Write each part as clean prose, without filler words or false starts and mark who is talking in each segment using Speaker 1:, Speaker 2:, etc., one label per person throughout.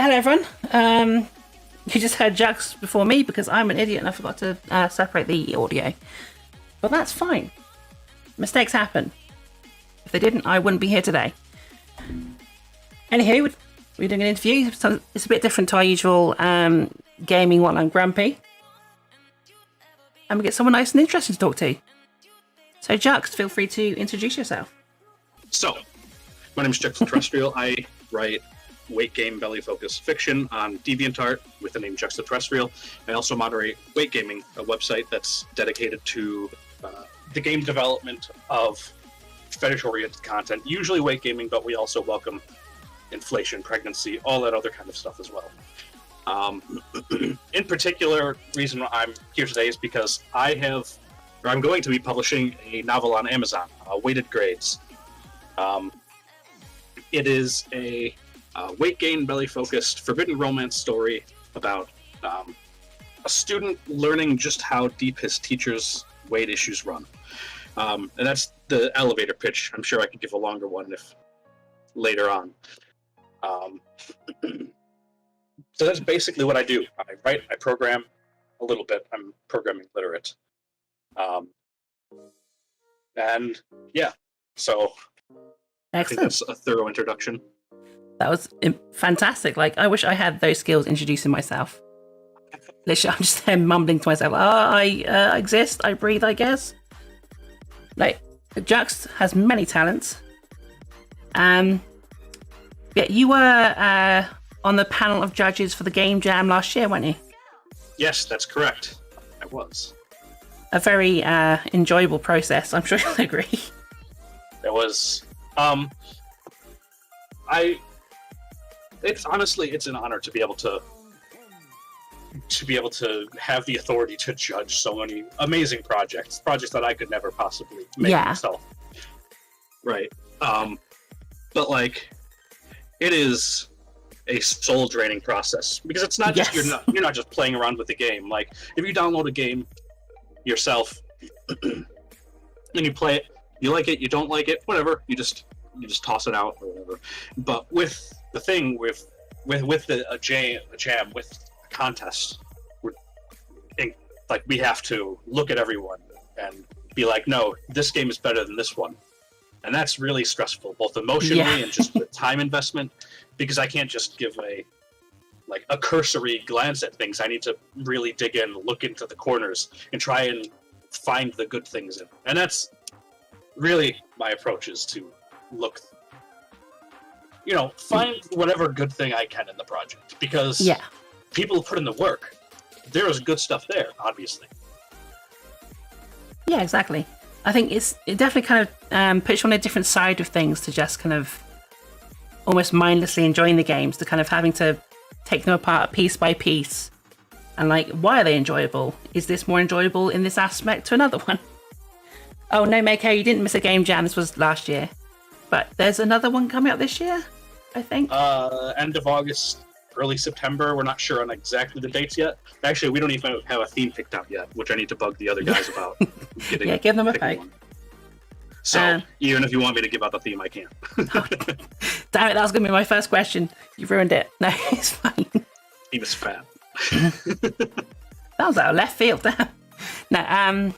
Speaker 1: Hello, everyone. You just heard Jux before me because I'm an idiot and I forgot to separate the audio. But that's fine. Mistakes happen. If they didn't, I wouldn't be here today. Anywho, we're doing an interview. So it's a bit different to our usual gaming while I'm grumpy. And we get someone nice and interesting to talk to. So, Jux, feel free to introduce yourself.
Speaker 2: So, my name is Juxtaterrestrial. I write weight game belly focused fiction on Deviantart with the name Juxtaterrestrial. I also moderate Weight Gaming, a website that's dedicated to the game development of fetish-oriented content, usually weight gaming, but we also welcome inflation, pregnancy, all that other kind of stuff as well. In particular, reason why I'm here today is because I'm going to be publishing a novel on Amazon, Weighted Grades. It is a weight gain, belly-focused, forbidden romance story about a student learning just how deep his teacher's weight issues run. And that's the elevator pitch. I'm sure I could give a longer one if later on. So that's basically what I do. I write, I program a little bit. I'm programming literate. And yeah, so
Speaker 1: Excellent.
Speaker 2: I think that's a thorough introduction.
Speaker 1: That was fantastic. Like, I wish I had those skills introducing myself. Literally, I'm just there mumbling to myself, I exist, I breathe, I guess. Like, Jux has many talents. Yeah, you were on the panel of judges for the Game Jam last year, weren't you?
Speaker 2: Yes, that's correct. I was.
Speaker 1: A very enjoyable process, I'm sure you'll agree.
Speaker 2: It was. It's an honor to be able to have the authority to judge so many amazing projects that I could never possibly make myself. Right. But like, it is a soul draining process because it's not just you're not just playing around with the game. Like, if you download a game yourself and you play it, you like it, you don't like it, whatever, you just toss it out or whatever. But with the thing with a jam with a contest, we have to look at everyone and be like, no, this game is better than this one. And that's really stressful, both emotionally and just the time investment, because I can't just give a cursory glance at things. I need to really dig in, look into the corners, and try and find the good things in it. And that's really my approach, is to find whatever good thing I can in the project, because people put in the work. There is good stuff there, obviously.
Speaker 1: Yeah, exactly. I think it definitely kind of puts you on a different side of things to just kind of almost mindlessly enjoying the games, to kind of having to take them apart piece by piece. And why are they enjoyable? Is this more enjoyable in this aspect to another one? Oh no, Mako, you didn't miss a game jam. This was last year. But there's another one coming out this year, I think.
Speaker 2: End of August, early September. We're not sure on exactly the dates yet. Actually, we don't even have a theme picked out yet, which I need to bug the other guys about.
Speaker 1: Yeah, give them a pick.
Speaker 2: So, even if you want me to give out the theme, I can.
Speaker 1: Damn it, that was going to be my first question. You ruined it. No, it's fine.
Speaker 2: He was fat.
Speaker 1: That was out of left field. No,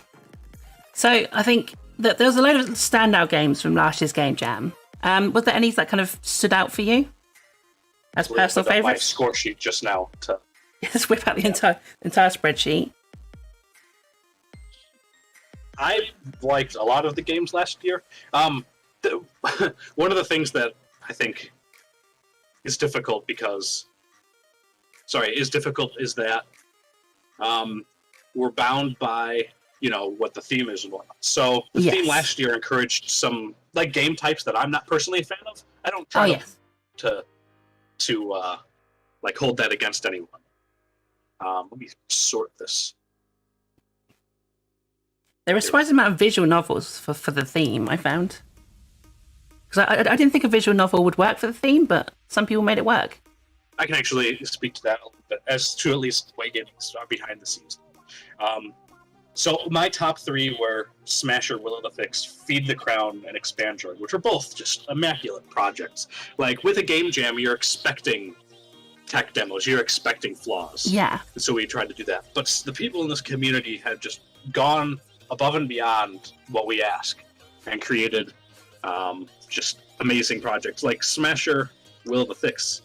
Speaker 1: so I think that there was a load of standout games from last year's Game Jam. Was there any that kind of stood out for you as personal favourites?
Speaker 2: My score sheet just now.
Speaker 1: Just whip out the entire spreadsheet.
Speaker 2: I liked a lot of the games last year. One of the things that I think is difficult is that we're bound by what the theme is and whatnot. So the theme last year encouraged some game types that I'm not personally a fan of. I don't try to hold that against anyone. Let me sort this.
Speaker 1: There are a surprising amount of visual novels for the theme, I found. Because I didn't think a visual novel would work for the theme, but some people made it work.
Speaker 2: I can actually speak to that a little bit, as to at least weight gaming behind the scenes. So my top three were Smasher, Will of the Fix, Feed the Crown, and Expandroid, which are both just immaculate projects. With a game jam, you're expecting tech demos. You're expecting flaws.
Speaker 1: Yeah.
Speaker 2: And so we tried to do that. But the people in this community have just gone above and beyond what we ask and created just amazing projects. Like Smasher Will of the Fix.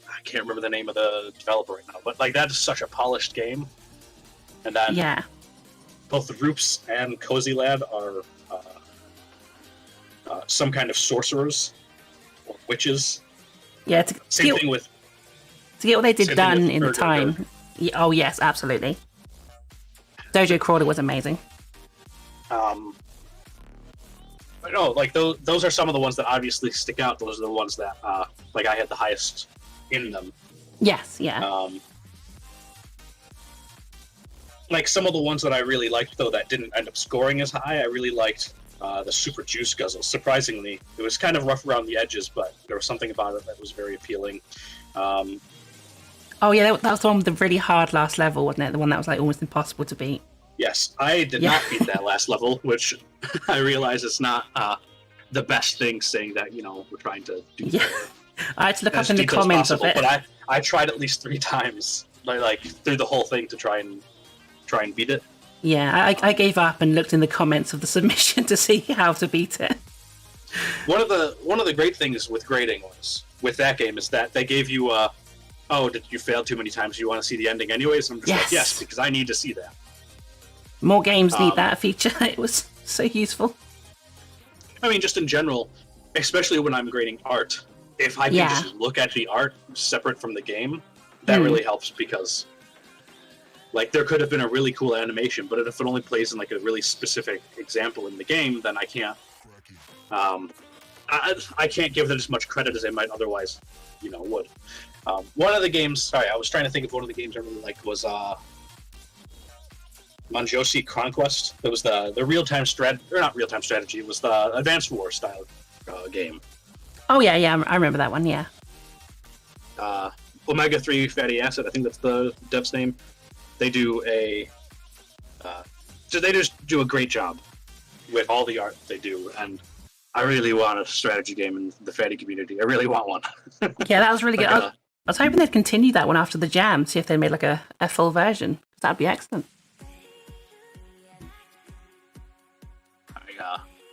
Speaker 2: I can't remember the name of the developer right now, but like that is such a polished game. And then both Roops and Cozy Lad are some kind of sorcerers or witches.
Speaker 1: Yeah,
Speaker 2: Same thing with...
Speaker 1: To get what they did done in the time. Oh, yes, absolutely. Dojo Crawler was amazing.
Speaker 2: But no, like those are some of the ones that obviously stick out. Those are the ones that like I had the highest in them.
Speaker 1: Yes, yeah.
Speaker 2: Like some of the ones that I really liked, though, that didn't end up scoring as high, I really liked the Super Juice Guzzle. Surprisingly, it was kind of rough around the edges, but there was something about it that was very appealing.
Speaker 1: Oh yeah, that was the one with the really hard last level, wasn't it? The one that was like almost impossible to beat.
Speaker 2: Yes, I did not beat that last level, which I realize is not the best thing, saying that, you know, we're trying to do
Speaker 1: I had to look up in the comments of it.
Speaker 2: But I tried at least 3 times, like through the whole thing to try and beat it.
Speaker 1: Yeah, I gave up and looked in the comments of the submission to see how to beat it.
Speaker 2: One of the great things with grading with that game is that they gave you oh, did you fail too many times? You want to see the ending anyways? I'm just like, yes, because I need to see that.
Speaker 1: More games need that feature. It was so useful.
Speaker 2: I mean, just in general, especially when I'm grading art, if I can just look at the art separate from the game, that really helps, because like there could have been a really cool animation, but if it only plays in like a really specific example in the game, then I can't I can't give it as much credit as I might otherwise, you know, would. One of the games, sorry, I was trying to think of one of the games I really liked was Manjosi Conquest. It was the real-time strategy, or not real-time strategy, it was the Advanced War style game.
Speaker 1: Oh yeah, I remember that one, yeah.
Speaker 2: Omega 3 Fatty Acid, I think that's the dev's name. They do they just do a great job with all the art they do, and I really want a strategy game in the Fatty community. I really want one.
Speaker 1: Yeah, that was really good. I was hoping they'd continue that one after the jam, see if they made like a full version. That'd be excellent.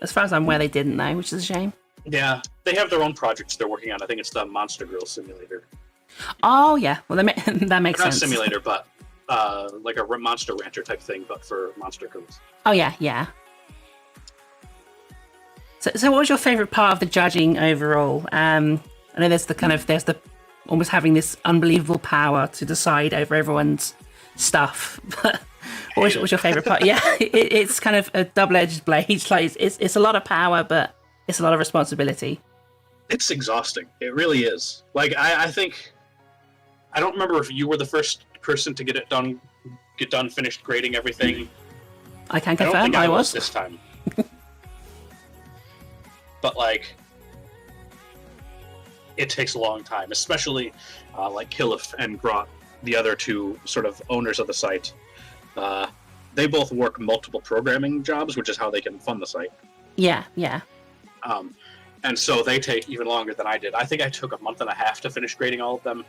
Speaker 1: As far as I'm aware, they didn't though, which is a shame.
Speaker 2: Yeah, they have their own projects they're working on. I think it's the Monster Girl Simulator.
Speaker 1: Oh yeah, well that makes sense.
Speaker 2: Not simulator, but like a Monster Rancher type thing, but for monster girls.
Speaker 1: Oh yeah. So what was your favorite part of the judging overall? I know there's the almost having this unbelievable power to decide over everyone's stuff. But what was your favorite part? Yeah, it's kind of a double-edged blade. Like it's a lot of power, but it's a lot of responsibility.
Speaker 2: It's exhausting. It really is. Like I think I don't remember if you were the first person to get done finished grading everything.
Speaker 1: I can confirm
Speaker 2: I don't think I
Speaker 1: was
Speaker 2: this time. But like, it takes a long time, especially like Killif and Grot, the other two sort of owners of the site. They both work multiple programming jobs, which is how they can fund the site.
Speaker 1: Yeah.
Speaker 2: And so they take even longer than I did. I think I took a month and a half to finish grading all of them.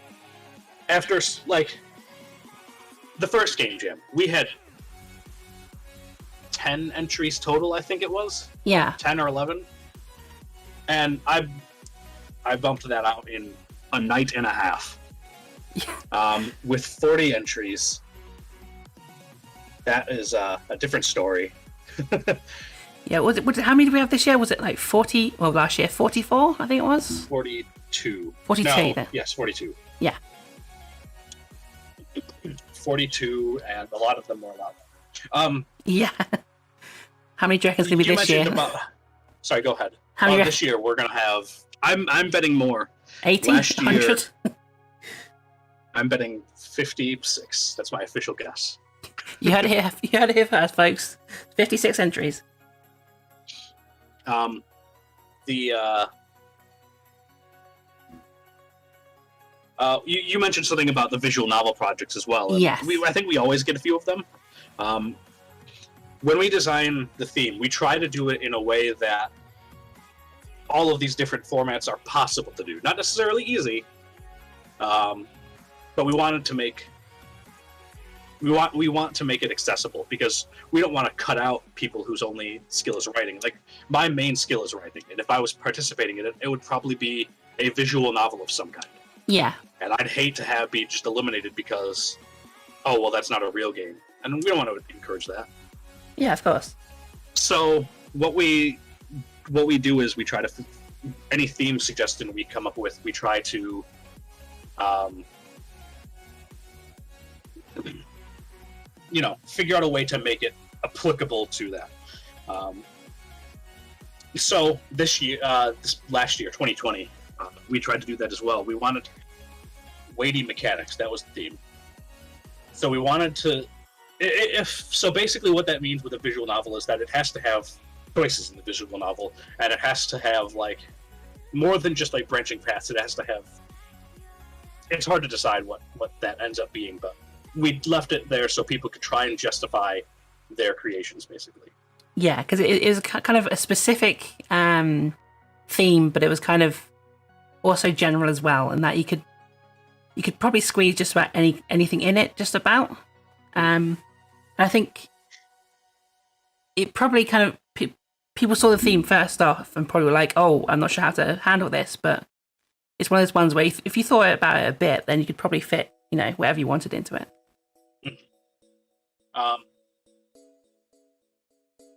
Speaker 2: After like the first game jam, we had 10 entries total, I think it was.
Speaker 1: Yeah.
Speaker 2: 10 or 11. And I bumped that out in a night and a half. With 40 entries. That is a different story.
Speaker 1: Yeah, how many did we have this year? Was it like 40? Well, last year, 44, I think it was?
Speaker 2: 42.
Speaker 1: 42,
Speaker 2: no,
Speaker 1: then.
Speaker 2: Yes, 42.
Speaker 1: Yeah.
Speaker 2: 42, and a lot of them were a lot.
Speaker 1: Yeah. How many do you reckon is going to be this year?
Speaker 2: Sorry, go ahead.
Speaker 1: How many
Speaker 2: this year we're going to have... I'm betting more.
Speaker 1: 80?
Speaker 2: Last year,
Speaker 1: 100?
Speaker 2: I'm betting 56. That's my official guess.
Speaker 1: You heard it here first, folks. 56 entries.
Speaker 2: You mentioned something about the visual novel projects as well.
Speaker 1: Yes.
Speaker 2: I think we always get a few of them. When we design the theme, we try to do it in a way that all of these different formats are possible to do. Not necessarily easy, but we want to make it accessible, because we don't want to cut out people whose only skill is writing. Like, my main skill is writing, and if I was participating in it, it would probably be a visual novel of some kind.
Speaker 1: Yeah.
Speaker 2: And I'd hate to be just eliminated because, oh, well, that's not a real game. And we don't want to encourage that.
Speaker 1: Yeah, of course.
Speaker 2: So what we do is we try to, any theme suggestion we come up with, we try to figure out a way to make it applicable to that. So this last year, 2020, we tried to do that as well. We wanted weighty mechanics. That was the theme. So we wanted to, so basically what that means with a visual novel is that it has to have choices in the visual novel, and it has to have, like, more than just, like, branching paths. It has to have, it's hard to decide what that ends up being, but we left it there so people could try and justify their creations, basically.
Speaker 1: Yeah, because it is kind of a specific theme, but it was kind of also general as well, and that you could probably squeeze just about anything in it, just about. I think it probably kind of people saw the theme first off and probably were like, "Oh, I'm not sure how to handle this," but it's one of those ones where if you thought about it a bit, then you could probably fit, whatever you wanted into it.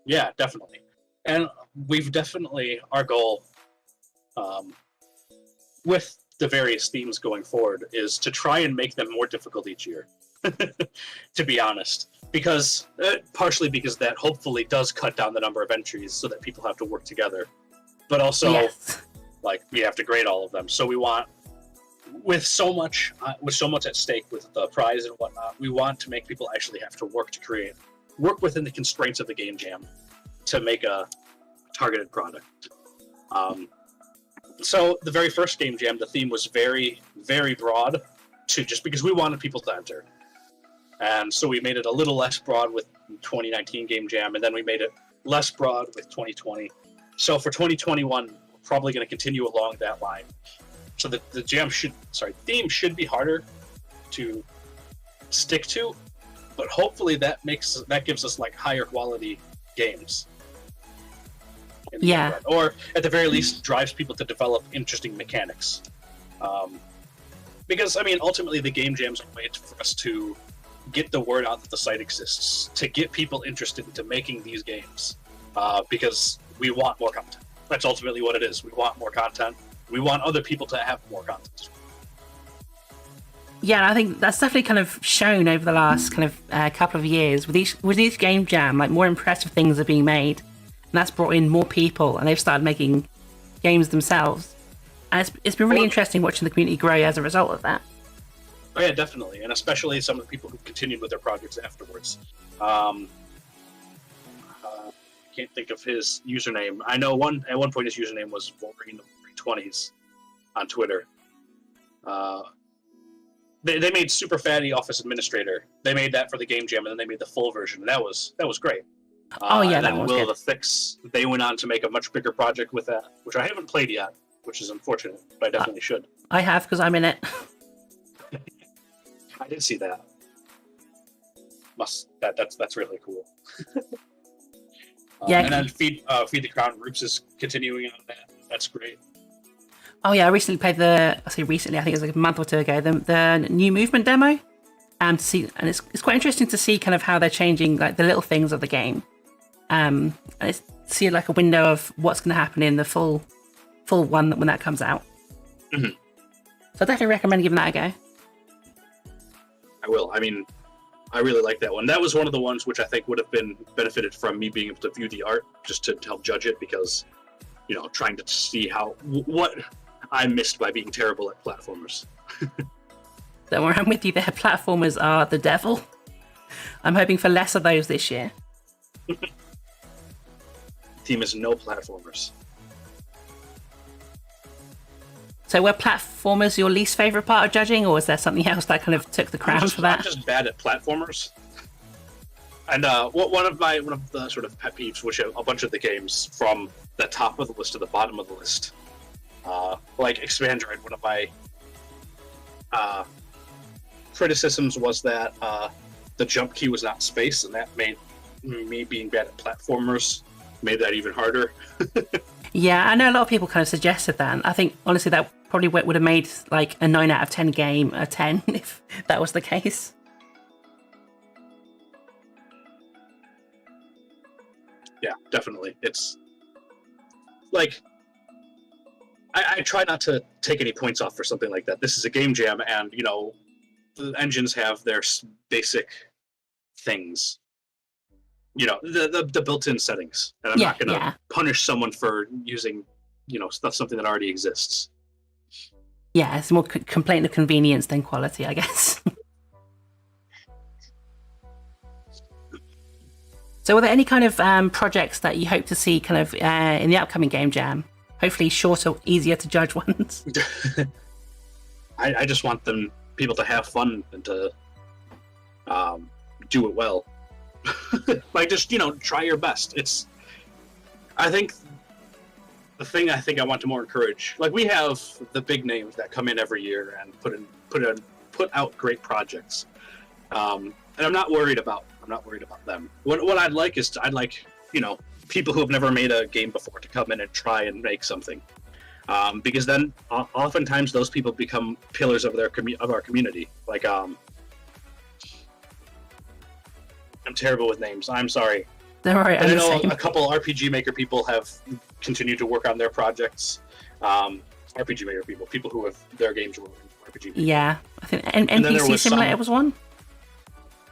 Speaker 2: Yeah, definitely. And we've definitely, our goal with the various themes going forward is to try and make them more difficult each year, to be honest. Because, partially because that hopefully does cut down the number of entries so that people have to work together. But also,
Speaker 1: yes,
Speaker 2: like, we have to grade all of them. So we want, with so much at stake with the prize and whatnot, we want to make people actually have to work within the constraints of the game jam to make a targeted product. So the very first game jam, the theme was very, very broad, just because we wanted people to enter. And so we made it a little less broad with 2019 game jam, and then we made it less broad with 2020. So for 2021, we're probably going to continue along that line. So the theme should be harder to stick to, but hopefully that gives us, like, higher quality games.
Speaker 1: Yeah.
Speaker 2: Or at the very least drives people to develop interesting mechanics. Because, I mean, ultimately the game jam's a way for us to get the word out that the site exists, to get people interested into making these games, because we want more content. That's ultimately what it is. We want more content. We want other people to have more content.
Speaker 1: Yeah, and I think that's definitely kind of shown over the last kind of couple of years with each game jam. Like, more impressive things are being made, and that's brought in more people, and they've started making games themselves. And it's been really interesting watching the community grow as a result of that.
Speaker 2: Oh yeah, definitely, and especially some of the people who continued with their projects afterwards. Can't think of his username. I know at one point his username was Wolverine20s on Twitter. They made Super Fatty Office Administrator. They made that for the game jam, and then they made the full version, and that was great.
Speaker 1: Oh yeah,
Speaker 2: and
Speaker 1: that
Speaker 2: then
Speaker 1: was
Speaker 2: Will
Speaker 1: good.
Speaker 2: of the Fix, they went on to make a much bigger project with that, which I haven't played yet, which is unfortunate, but I definitely should.
Speaker 1: I have, because I'm in it.
Speaker 2: I did see that. That's really cool.
Speaker 1: Yeah.
Speaker 2: And then Feed the Crown Groups is continuing on that. That's great.
Speaker 1: Oh yeah, I recently played I think it was like a month or two ago, the new movement demo. And it's quite interesting to see kind of how they're changing, like, the little things of the game. And see, like, a window of what's going to happen in the full one when that comes out.
Speaker 2: Mm-hmm.
Speaker 1: So I definitely recommend giving that a go.
Speaker 2: I will. I mean, I really like that one. That was one of the ones which I think would have been benefited from me being able to view the art just to help judge it, because, trying to see what I missed by being terrible at platformers.
Speaker 1: Don't worry, I'm with you there. Platformers are the devil. I'm hoping for less of those this year.
Speaker 2: Theme is no platformers.
Speaker 1: So were platformers your least favourite part of judging, or was there something else that kind of took the crown for that?
Speaker 2: I'm just bad at platformers. And one of the sort of pet peeves, which a bunch of the games from the top of the list to the bottom of the list, like Expandroid, one of my criticisms was that the jump key was not space, and that made me being bad at platformers made that even harder.
Speaker 1: Yeah, I know a lot of people kind of suggested that. And I think, honestly, that probably would have made like a 9 out of 10 game a 10 if that was the case.
Speaker 2: Yeah, definitely. It's like I try not to take any points off for something like that. This is a game jam, and you know, the engines have their basic things. You know, the built-in settings, and I'm not going to punish someone for using, you know, something that already exists.
Speaker 1: Yeah, it's more complaint of convenience than quality, I guess. So, are there any kind of projects that you hope to see kind of in the upcoming game jam? Hopefully, shorter, easier to judge ones.
Speaker 2: I just want people to have fun and to do it well. Like, just, you know, try your best. I think the thing I want to more encourage, like, we have the big names that come in every year and put out great projects, and I'm not worried about them. What I'd like is you know, people who have never made a game before to come in and try and make something, because then oftentimes those people become pillars of our community. Like I'm terrible with names. I'm sorry.
Speaker 1: Don't worry.
Speaker 2: I know a couple RPG Maker people have continued to work on their projects. RPG Maker people who have their games were RPG Maker.
Speaker 1: Yeah, I think NPC Simulator was one.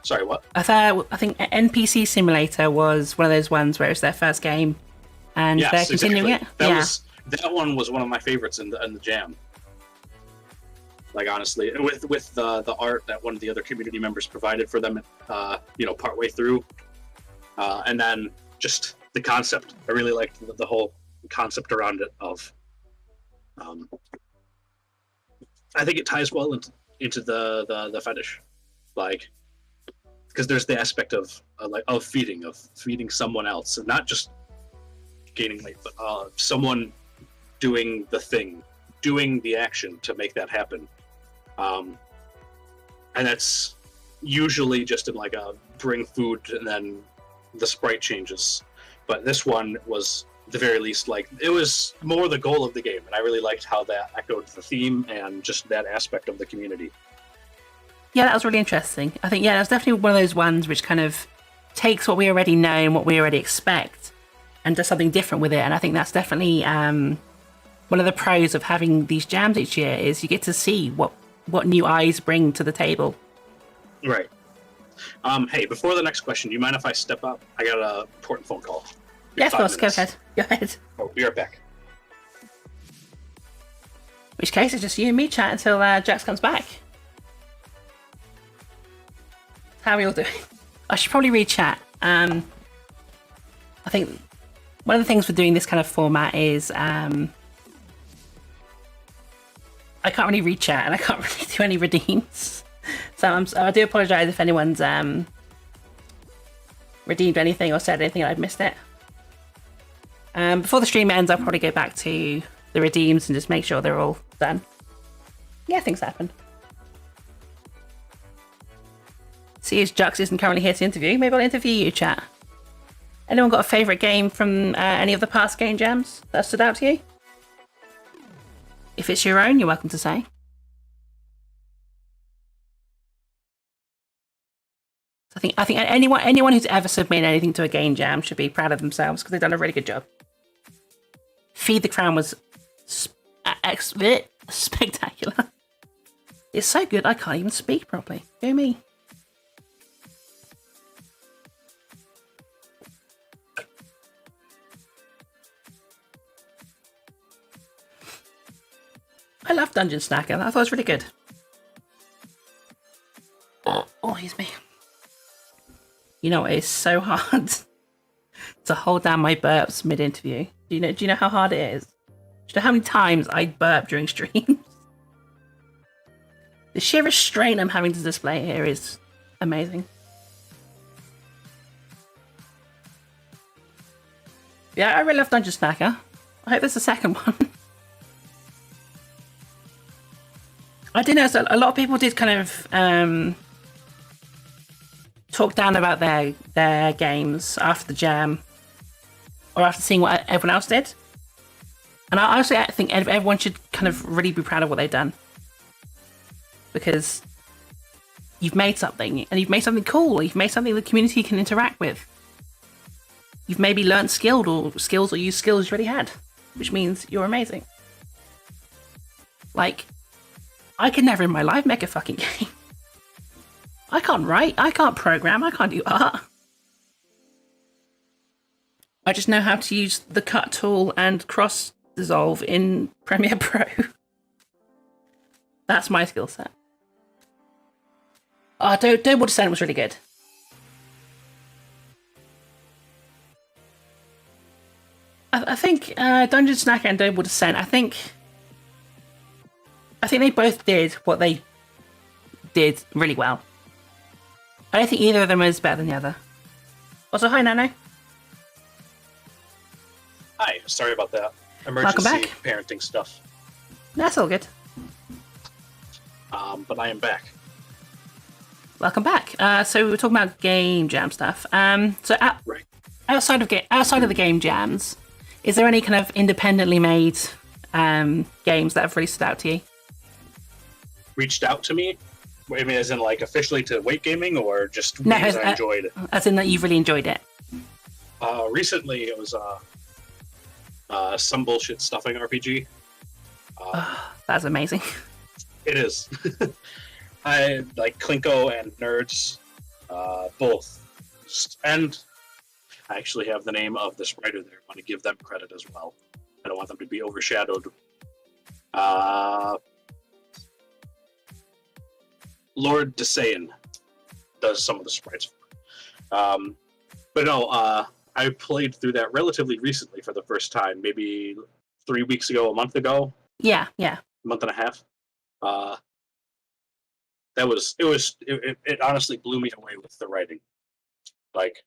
Speaker 2: Sorry, what?
Speaker 1: I think NPC Simulator was one of those ones where it was their first game, and they're continuing it.
Speaker 2: That one was one of my favorites in the jam. Like, honestly, with the art that one of the other community members provided for them, you know, partway through, and then just the concept. I really liked the whole concept around it. I think it ties well into the fetish, like, because there's the aspect of feeding someone else, and not just gaining weight, but someone doing the thing, doing the action to make that happen. And that's usually just in like a bring food and then the sprite changes. But this one was, at the very least, like, it was more the goal of the game, and I really liked how that echoed the theme and just that aspect of the community.
Speaker 1: Yeah, that was really interesting. I think, that's definitely one of those ones which kind of takes what we already know and what we already expect and does something different with it. And I think that's definitely one of the pros of having these jams each year is you get to see what new eyes bring to the table.
Speaker 2: Right. Hey, before the next question, do you mind if I step up? I got an important phone call.
Speaker 1: Yes, of course. Go ahead.
Speaker 2: Oh, be right back.
Speaker 1: In which case, it's just you and me chat until Jax comes back. How are we all doing? I should probably read chat. I think one of the things for doing this kind of format is I can't really read chat and I can't really do any redeems. So I do apologise if anyone's redeemed anything or said anything and I've missed it. Before the stream ends, I'll probably go back to the redeems and just make sure they're all done. Yeah, things happen. See, as Jux isn't currently here to interview, maybe I'll interview you, chat. Anyone got a favourite game from any of the past game jams that stood out to you? If it's your own, you're welcome to say. I think anyone who's ever submitted anything to a game jam should be proud of themselves because they've done a really good job. Feed the Crown was spectacular. It's so good I can't even speak properly. Go me. I love Dungeon Snacker. I thought it was really good. Oh, excuse me. You know, it's so hard to hold down my burps mid-interview. Do you know how hard it is? Do you know how many times I burp during streams? The sheer restraint I'm having to display here is amazing. Yeah, I really love Dungeon Snacker. I hope there's a second one. I did notice that a lot of people did kind of talk down about their games after the jam, or after seeing what everyone else did. And I think everyone should kind of really be proud of what they've done, because you've made something, and you've made something cool. You've made something the community can interact with. You've maybe learned skills or used skills you already had, which means you're amazing. Like, I could never in my life make a fucking game. I can't write, I can't program, I can't do art. I just know how to use the cut tool and cross dissolve in Premiere Pro. That's my skill set. Doughboard Descent was really good. I think Dungeon Snacker and Doughboard Descent, I think they both did what they did really well. I don't think either of them is better than the other. Also, hi, Nano.
Speaker 2: Hi, sorry about that. Emergency
Speaker 1: Welcome back.
Speaker 2: parenting stuff.
Speaker 1: That's all good.
Speaker 2: But I am back.
Speaker 1: Welcome back. So we were talking about game jam stuff.
Speaker 2: Right.
Speaker 1: Outside of the game jams, is there any kind of independently made games that have really stood out to you?
Speaker 2: Reached out to me? I mean, as in like officially to Weight Gaming, or just games I enjoyed?
Speaker 1: As in that you've really enjoyed it.
Speaker 2: Recently, it was some bullshit stuffing RPG.
Speaker 1: That's amazing.
Speaker 2: It is. I like Klinko and Nerds, both, and I actually have the name of this writer there. I want to give them credit as well. I don't want them to be overshadowed. Lord Desayan does some of the sprites. But no, I played through that relatively recently for the first time, maybe 3 weeks ago, a month ago.
Speaker 1: Yeah.
Speaker 2: A month and a half. It honestly blew me away with the writing. Like,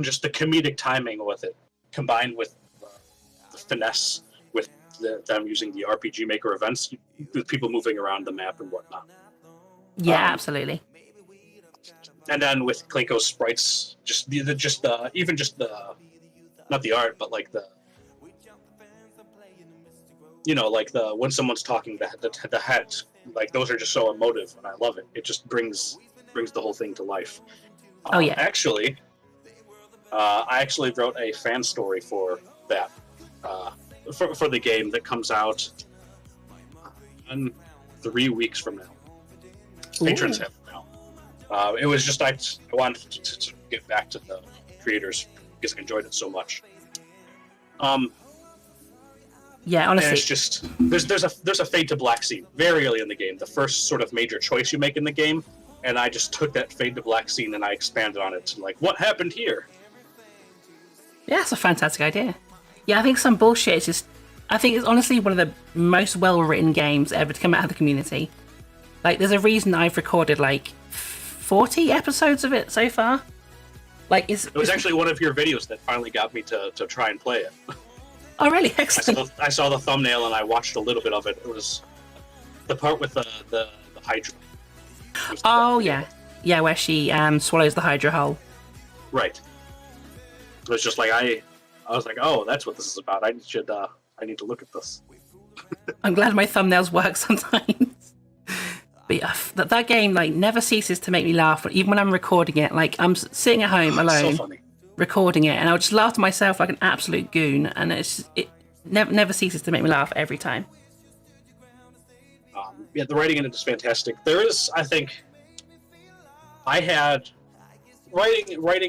Speaker 2: just the comedic timing with it, combined with the finesse with them using the RPG Maker events, with people moving around the map and whatnot.
Speaker 1: Yeah, absolutely.
Speaker 2: And then with Klinko's sprites, not the art, but like when someone's talking, the head, like those are just so emotive, and I love it. It just brings the whole thing to life.
Speaker 1: Oh yeah.
Speaker 2: Actually, I actually wrote a fan story for that, for the game that comes out in 3 weeks from now. Patrons have it now. It was just I wanted to get back to the creators because I enjoyed it so much.
Speaker 1: Yeah, honestly,
Speaker 2: and it's just there's a fade to black scene very early in the game, the first sort of major choice you make in the game, and I just took that fade to black scene and I expanded on it to like, what happened here?
Speaker 1: Yeah, that's a fantastic idea. Yeah, I think some bullshit is just. I think it's honestly one of the most well-written games ever to come out of the community. Like, there's a reason I've recorded like 40 episodes of it so far. Like, it was
Speaker 2: actually one of your videos that finally got me to try and play it.
Speaker 1: Oh, really? Excellent.
Speaker 2: I saw the thumbnail and I watched a little bit of it. It was the part with the Hydra.
Speaker 1: Oh, yeah. Yeah, where she swallows the Hydra whole.
Speaker 2: Right. It was just like, I was like, oh, that's what this is about. I need to look at this.
Speaker 1: I'm glad my thumbnails work sometimes. But yeah, that game like never ceases to make me laugh, even when I'm recording it. Like, I'm sitting at home alone,
Speaker 2: so funny.
Speaker 1: Recording it, and I'll just laugh to myself like an absolute goon, and it never ceases to make me laugh every time.
Speaker 2: Yeah, the writing in it is fantastic. There is, I think, writing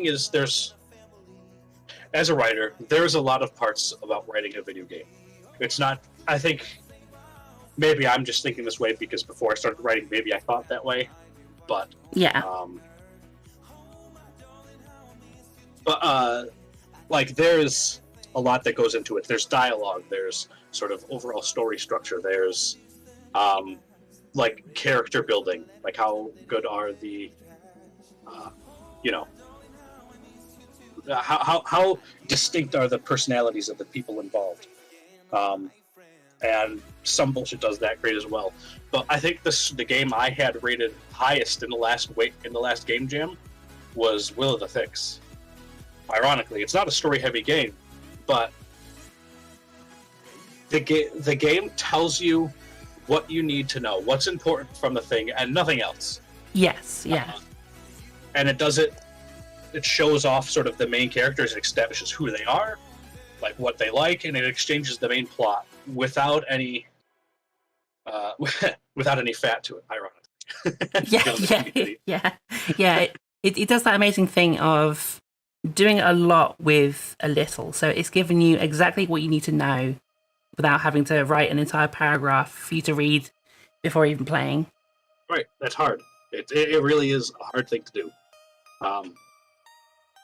Speaker 2: is, there's, as a writer, there's a lot of parts about writing a video game. It's not, I think, maybe I'm just thinking this way because before I started writing, maybe I thought that way, but
Speaker 1: yeah.
Speaker 2: Like, there's a lot that goes into it. There's dialogue, there's sort of overall story structure, there's like character building, like how good are the how distinct are the personalities of the people involved. and some bullshit does that great as well. But I think the game I had rated highest in the last game jam was Will of the Fix. Ironically, it's not a story-heavy game, but the game tells you what you need to know, what's important from the thing, and nothing else.
Speaker 1: Yes, yeah.
Speaker 2: And it does it. It shows off sort of the main characters, it establishes who they are, like what they like, and it exchanges the main plot without any without any fat to it. Ironically,
Speaker 1: yeah. It does that amazing thing of doing a lot with a little. So it's giving you exactly what you need to know without having to write an entire paragraph for you to read before even playing.
Speaker 2: Right, that's hard. It really is a hard thing to do.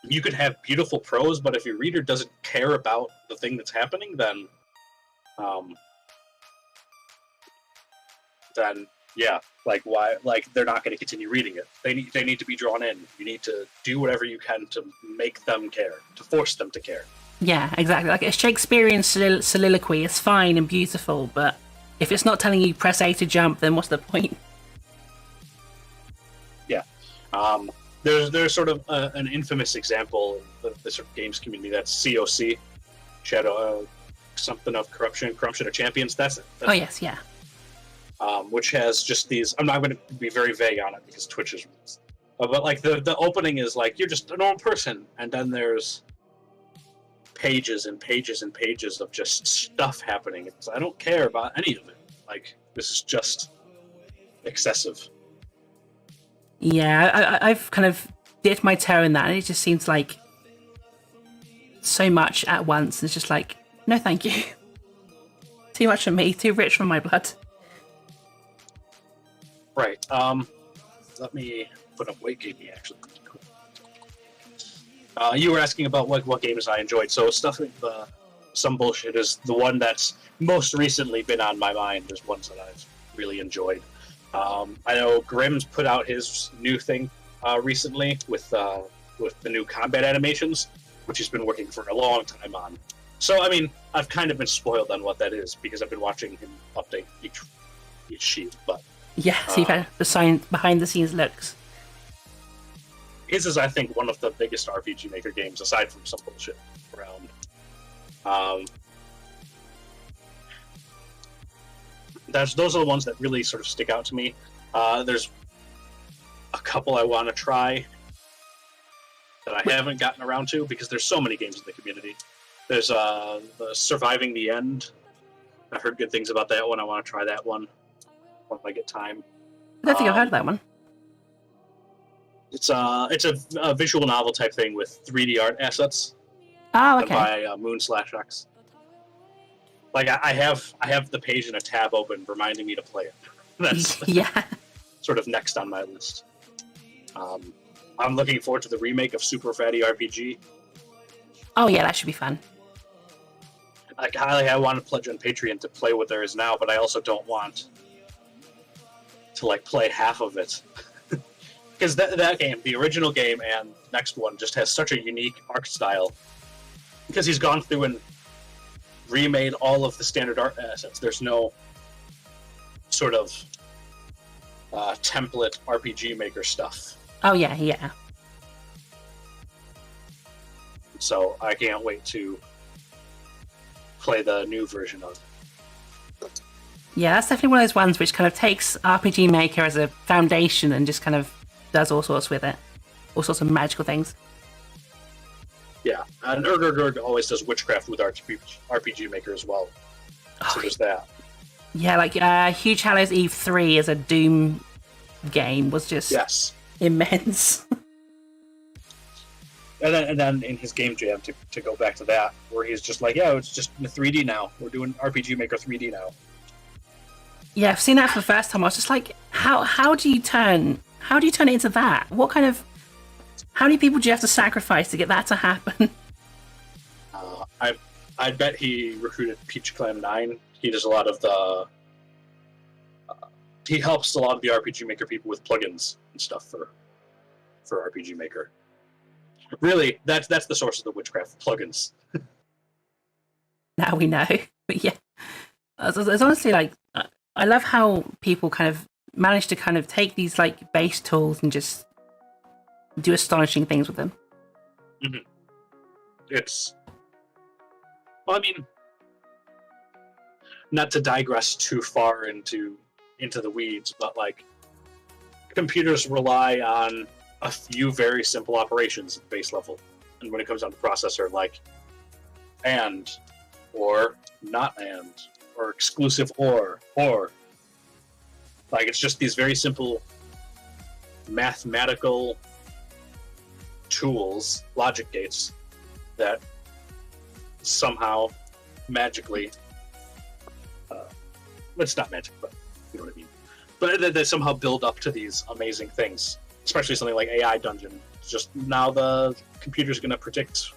Speaker 2: You could have beautiful prose, but if your reader doesn't care about the thing that's happening, then yeah, like why? Like they're not going to continue reading it. They need to be drawn in. You need to do whatever you can to make them care, to force them to care.
Speaker 1: Yeah, exactly. Like a Shakespearean soliloquy is fine and beautiful, but if it's not telling you press A to jump, then what's the point?
Speaker 2: Yeah. There's sort of an infamous example of the sort of games community, that's COC, Shadow, something of Corruption of Champions. That's it.
Speaker 1: Oh yes, yeah.
Speaker 2: Which has just these. I'm not going to be very vague on it because Twitch is. But like the opening is like you're just a normal person, and then there's pages and pages and pages of just stuff happening. I don't care about any of it. Like this is just excessive.
Speaker 1: Yeah, I've kind of dipped my toe in that, and it just seems like so much at once. It's just like, no, thank you. Too much for me. Too rich for my blood.
Speaker 2: Right. Let me put up Weight Gaming actually. You were asking about what games I enjoyed. So stuff like Some Bullshit is the one that's most recently been on my mind. There's ones that I've really enjoyed. I know Grimm's put out his new thing recently with the new combat animations, which he's been working for a long time on. So, I mean, I've kind of been spoiled on what that is because I've been watching him update each sheet. But
Speaker 1: yeah, so you've had the behind the scenes looks.
Speaker 2: His is, I think, one of the biggest RPG Maker games aside from Some Bullshit around. Those are the ones that really sort of stick out to me. There's a couple I want to try that I haven't gotten around to because there's so many games in the community. There's the Surviving the End. I've heard good things about that one. I want to try that one when I get time.
Speaker 1: I don't think I've heard of that one.
Speaker 2: It's a visual novel type thing with 3D art assets.
Speaker 1: Oh, okay.
Speaker 2: By Moon/X. Like I have the page in a tab open reminding me to play it. That's
Speaker 1: yeah.
Speaker 2: Sort of next on my list. I'm looking forward to the remake of Super Fatty RPG.
Speaker 1: Oh yeah, that should be fun.
Speaker 2: I want to pledge on Patreon to play what there is now, but I also don't want to like play half of it. Because that game, the original game and next one, just has such a unique art style. Because he's gone through and remade all of the standard art assets. There's no sort of template RPG Maker stuff.
Speaker 1: Oh yeah, yeah.
Speaker 2: So I can't wait to play the new version of it.
Speaker 1: Yeah, that's definitely one of those ones which kind of takes RPG Maker as a foundation and just kind of does all sorts with it. All sorts of magical things.
Speaker 2: Yeah, and always does witchcraft with RPG Maker as well. So there's that.
Speaker 1: Yeah, like Huge Hallows Eve 3 as a Doom game was just immense.
Speaker 2: And then in his game jam, to go back to that, where he's just like, yeah, it's just in 3D now. We're doing RPG Maker 3D now.
Speaker 1: Yeah, I've seen that for the first time. I was just like, how do you turn it into that? How many people do you have to sacrifice to get that to happen?
Speaker 2: I bet he recruited Peach Clan 9. He does a lot of the... he helps a lot of the RPG Maker people with plugins and stuff for RPG Maker. Really, that's the source of the witchcraft, plugins.
Speaker 1: Now we know. But yeah. It's honestly like I love how people kind of manage to kind of take these like base tools and just do astonishing things with them.
Speaker 2: Mm-hmm. It's, well, I mean, not to digress too far into the weeds, but like computers rely on a few very simple operations at base level, and when it comes down to processor, like and, or not and, or exclusive or like it's just these very simple mathematical tools, logic gates, that somehow magically, it's not magic, but you know what I mean. But they somehow build up to these amazing things, especially something like AI Dungeon. It's just now the computer's going to predict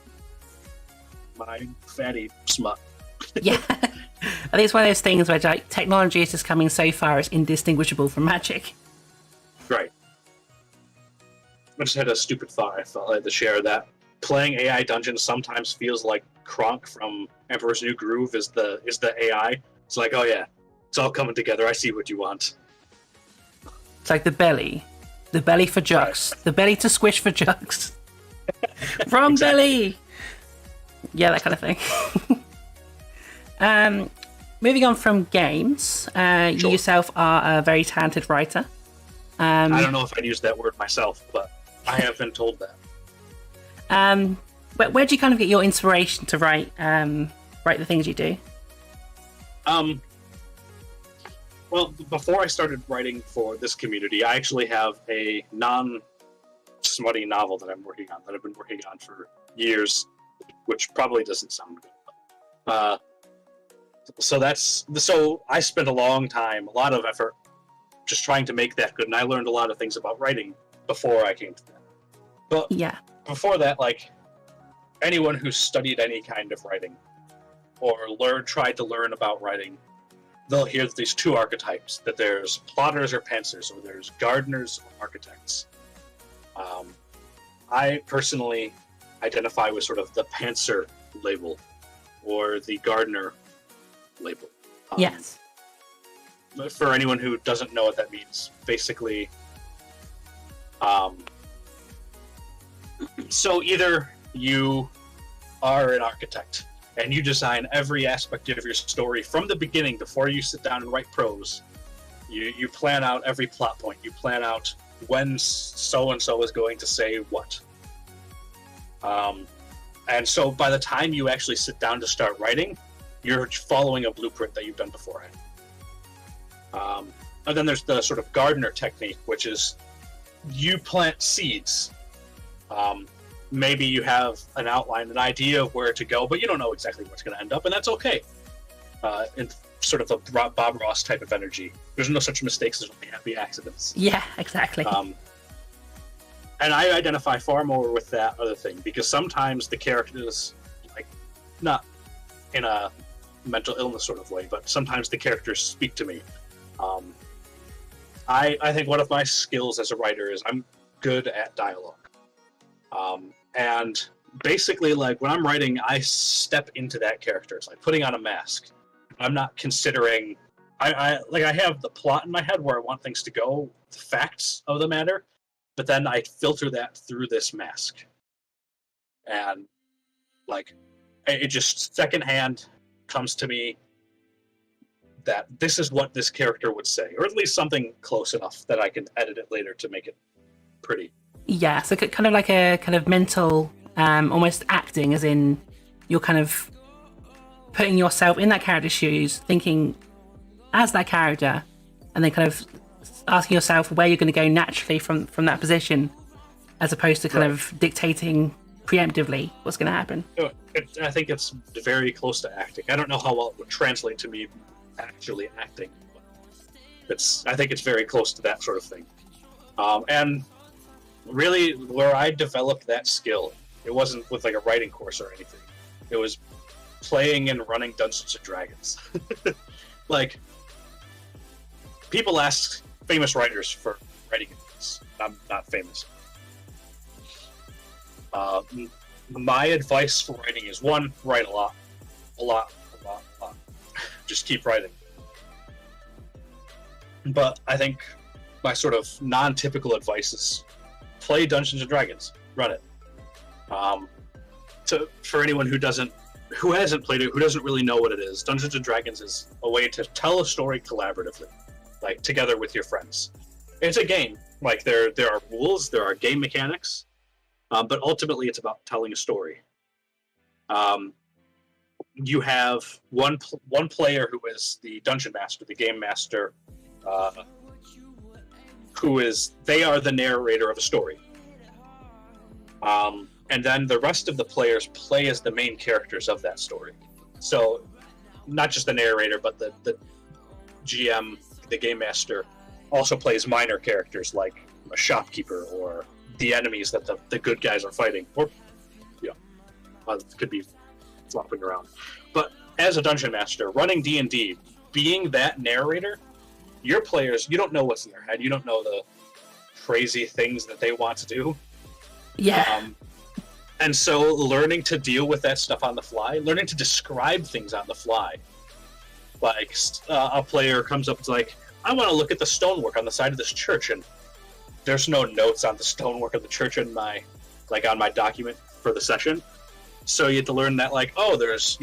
Speaker 2: my fatty smut.
Speaker 1: Yeah. I think it's one of those things where like technology is just coming so far it's indistinguishable from magic.
Speaker 2: Right. I just had a stupid thought I felt I had to share that. Playing AI Dungeon sometimes feels like Kronk from Emperor's New Groove is the AI. It's like, oh yeah, it's all coming together. I see what you want.
Speaker 1: It's like the belly for Jux, right. The belly to squish for Jux. Wrong exactly. Belly. Yeah, that kind of thing. Moving on from games, sure. You yourself are a very talented writer.
Speaker 2: I don't know if I'd use that word myself, but I have been told that.
Speaker 1: Where do you kind of get your inspiration to write the things you do?
Speaker 2: Well, before I started writing for this community, I actually have a non-smutty novel that I'm working on, that I've been working on for years, which probably doesn't sound good. So I spent a long time, a lot of effort, just trying to make that good, and I learned a lot of things about writing before I came to that. But yeah, before that, like anyone who studied any kind of writing or tried to learn about writing, they'll hear these two archetypes, that there's plotters or pantsers, or there's gardeners or architects. I personally identify with sort of the pantser label or the gardener label.
Speaker 1: Yes.
Speaker 2: For anyone who doesn't know what that means, basically, so either you are an architect and you design every aspect of your story from the beginning before you sit down and write prose. You plan out every plot point. You plan out when so-and-so is going to say what. And so by the time you actually sit down to start writing, you're following a blueprint that you've done beforehand. And then there's the sort of gardener technique, which is you plant seeds. Maybe you have an outline, an idea of where to go, but you don't know exactly what's going to end up, and that's okay. In sort of a Bob Ross type of energy, there's no such mistakes, there's only happy accidents.
Speaker 1: Yeah, exactly.
Speaker 2: And I identify far more with that other thing, because sometimes the characters, like, not in a mental illness sort of way, but sometimes the characters speak to me. I think one of my skills as a writer is I'm good at dialogue. And basically, like, when I'm writing, I step into that character. It's like putting on a mask. I'm not considering... I have the plot in my head where I want things to go, the facts of the matter, but then I filter that through this mask. And, like, it just secondhand comes to me that this is what this character would say, or at least something close enough that I can edit it later to make it pretty.
Speaker 1: Yeah, so kind of like a kind of mental, almost acting, as in you're kind of putting yourself in that character's shoes, thinking as that character, and then kind of asking yourself where you're going to go naturally from that position, as opposed to kind of dictating preemptively what's going to happen.
Speaker 2: I think it's very close to acting. I don't know how well it would translate to me actually acting, but I think it's very close to that sort of thing. And really, where I developed that skill, it wasn't with like a writing course or anything. It was playing and running Dungeons and Dragons. Like, people ask famous writers for writing advice. I'm not famous. My advice for writing is, one, write a lot. just keep writing. But I think my sort of non-typical advice is play Dungeons and Dragons, run it. For anyone who hasn't played it, who doesn't really know what it is, Dungeons and Dragons is a way to tell a story collaboratively, like together with your friends. It's a game. Like there are rules, there are game mechanics, but ultimately it's about telling a story. You have one player who is the dungeon master, the game master, they are the narrator of a story. And then the rest of the players play as the main characters of that story. So not just the narrator, but the GM, the game master, also plays minor characters like a shopkeeper or the enemies that the good guys are fighting. Or, could be flopping around. But as a dungeon master, running D&D, being that narrator, your players, you don't know what's in their head. You don't know the crazy things that they want to do.
Speaker 1: Yeah.
Speaker 2: And so learning to deal with that stuff on the fly, learning to describe things on the fly. Like a player comes up and is like, I want to look at the stonework on the side of this church, and there's no notes on the stonework of the church on my document for the session. So you have to learn that, like, oh, there's,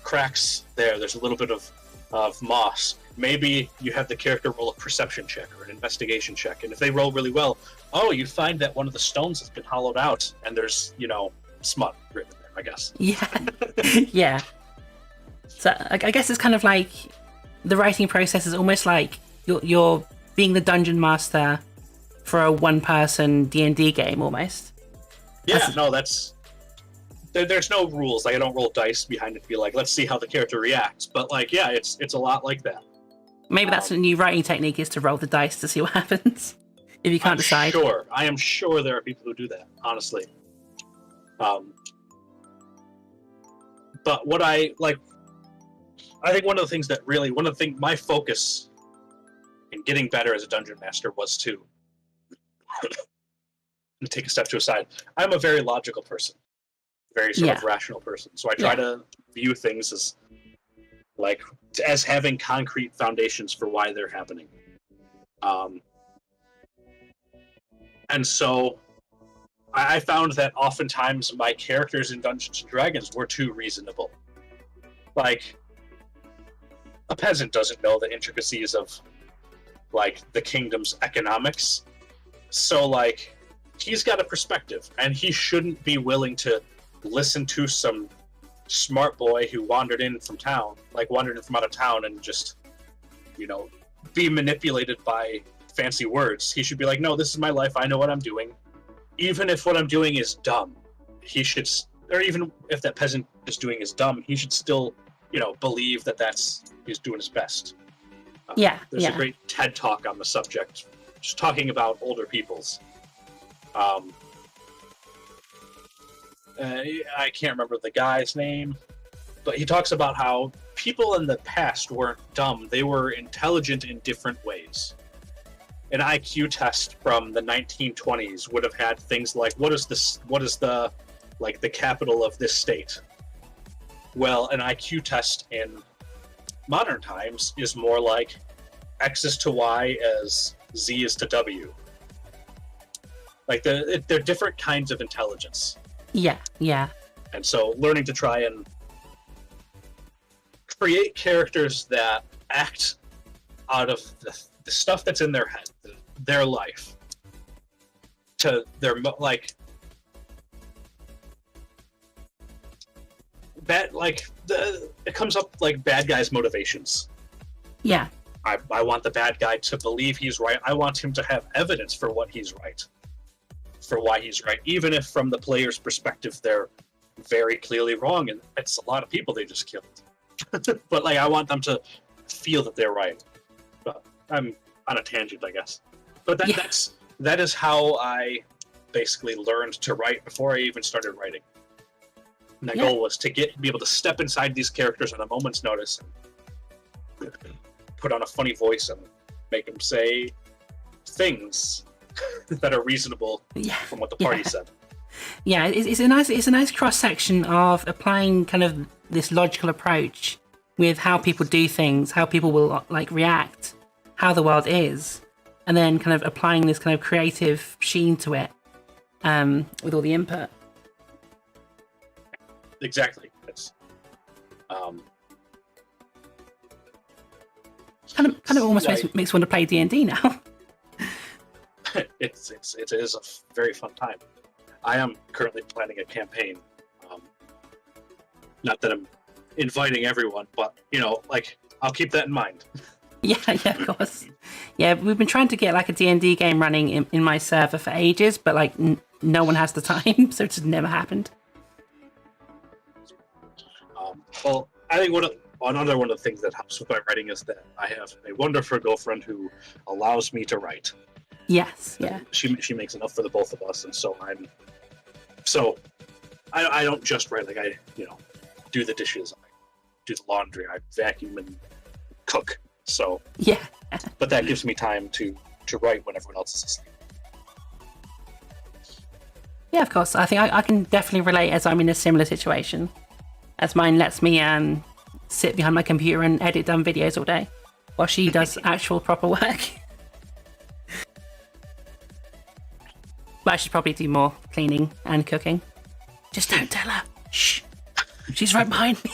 Speaker 2: cracks there. There's a little bit of moss. Maybe you have the character roll a perception check or an investigation check. And if they roll really well, you find that one of the stones has been hollowed out and there's, smut written there, I guess.
Speaker 1: Yeah. Yeah. So I guess it's kind of like the writing process is almost like you're being the dungeon master for a one-person D&D game almost.
Speaker 2: Yeah, there's no rules. Like, I don't roll dice behind it to be like, let's see how the character reacts. But it's a lot like that.
Speaker 1: Maybe that's a new writing technique, is to roll the dice to see what happens if you can't decide.
Speaker 2: I am sure there are people who do that, honestly. But what I think one of the things my focus in getting better as a dungeon master was to take a step to a side. I'm a very logical person, very sort of rational person. So I try to view things as having concrete foundations for why they're happening. And so I found that oftentimes my characters in Dungeons and Dragons were too reasonable. Like, a peasant doesn't know the intricacies of, the kingdom's economics. So, he's got a perspective, and he shouldn't be willing to listen to some smart boy who wandered in from out of town and just, be manipulated by fancy words. He should be like, no, this is my life, I know what I'm doing. Even if what I'm doing is dumb, he should, or even if that peasant is doing is dumb, he should still, believe that he's doing his best. There's a great TED Talk on the subject, just talking about older peoples. I can't remember the guy's name, but he talks about how people in the past weren't dumb, they were intelligent in different ways. An IQ test from the 1920s would have had things like, what is the capital of this state? Well, an IQ test in modern times is more like X is to Y as Z is to W. They're different kinds of intelligence. Yeah. And so learning to try and create characters that act out of the stuff that's in their head, their life, to their it comes up like bad guys' motivations.
Speaker 1: Yeah.
Speaker 2: I want the bad guy to believe he's right. I want him to have evidence for what he's right, for why he's right, even if from the player's perspective they're very clearly wrong, and it's a lot of people they just killed. But I want them to feel that they're right. But I'm on a tangent, I guess. But that is how I basically learned to write before I even started writing. My goal was to be able to step inside these characters on a moment's notice, and put on a funny voice, and make them say things that are reasonable from what the party said. Yeah,
Speaker 1: it's a nice cross section of applying kind of this logical approach with how people do things, how people will like react, how the world is, and then kind of applying this kind of creative sheen to it with all the input.
Speaker 2: Exactly. It's
Speaker 1: kind of almost
Speaker 2: like,
Speaker 1: makes me want to play D&D now.
Speaker 2: it is a very fun time. I am currently planning a campaign. Not that I'm inviting everyone, but like I'll keep that in mind.
Speaker 1: Yeah, of course. Yeah, we've been trying to get like a D&D game running in my server for ages, but like no one has the time, so it's just never happened.
Speaker 2: Well, I think another one of the things that helps with my writing is that I have a wonderful girlfriend who allows me to write.
Speaker 1: Yes, yeah.
Speaker 2: She makes enough for the both of us, and so I don't just write. Like I do the dishes, I do the laundry, I vacuum and cook. So
Speaker 1: yeah,
Speaker 2: but that gives me time to write when everyone else is asleep.
Speaker 1: Yeah, of course. I think I can definitely relate, as I'm in a similar situation, as mine lets me sit behind my computer and edit dumb videos all day, while she does actual proper work. But I should probably do more cleaning and cooking. Just don't tell her. Shh. She's right behind me.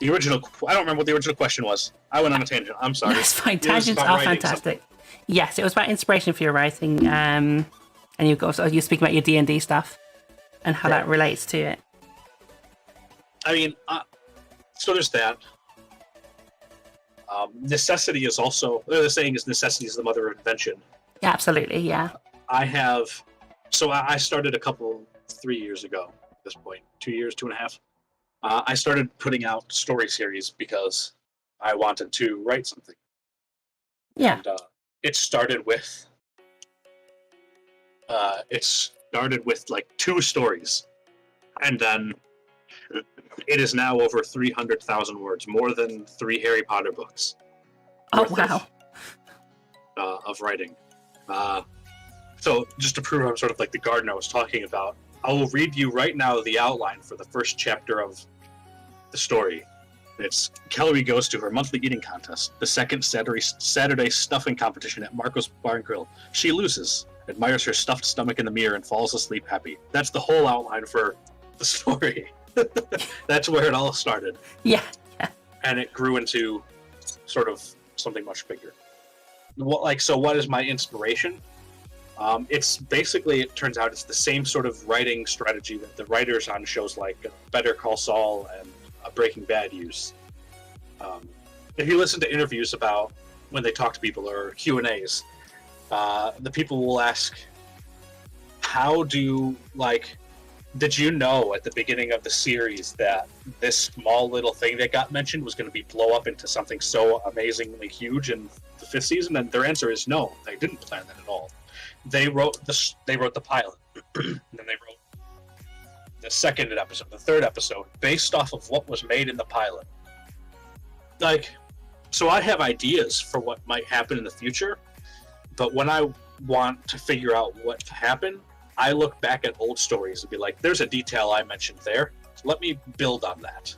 Speaker 2: The original, I don't remember what the original question was. I went on a tangent. I'm sorry.
Speaker 1: That's fine. Tangents are fantastic. Yes, it was about inspiration for your writing, and you're speaking about your D&D stuff and how that relates to it.
Speaker 2: I mean, so there's that. Necessity is also, the saying is necessity is the mother of invention.
Speaker 1: Yeah, absolutely, yeah.
Speaker 2: I started 3 years ago at this point, 2 years, 2.5. I started putting out story series because I wanted to write something.
Speaker 1: Yeah.
Speaker 2: And it started with like 2 stories, and then it is now over 300,000 words, more than 3 Harry Potter books.
Speaker 1: Oh wow!
Speaker 2: Of writing. So just to prove I'm sort of like the garden I was talking about, I will read you right now the outline for the first chapter of the story. It's Kelly goes to her monthly eating contest, the second Saturday stuffing competition at Marco's Bar and Grill. She loses, admires her stuffed stomach in the mirror, and falls asleep happy. That's the whole outline for the story. That's where it all started.
Speaker 1: Yeah.
Speaker 2: And it grew into sort of something much bigger. What is my inspiration? It's basically, it turns out it's the same sort of writing strategy that the writers on shows like Better Call Saul and Breaking Bad use. If you listen to interviews about when they talk to people or Q&As, the people will ask, did you know at the beginning of the series that this small little thing that got mentioned was going to blow up into something so amazingly huge in the 5th season? And their answer is no, they didn't plan that at all. They wrote the pilot, and then they wrote the 2nd episode, the 3rd episode, based off of what was made in the pilot. So I have ideas for what might happen in the future, but when I want to figure out what happened, I look back at old stories and be like, there's a detail I mentioned there. Let me build on that.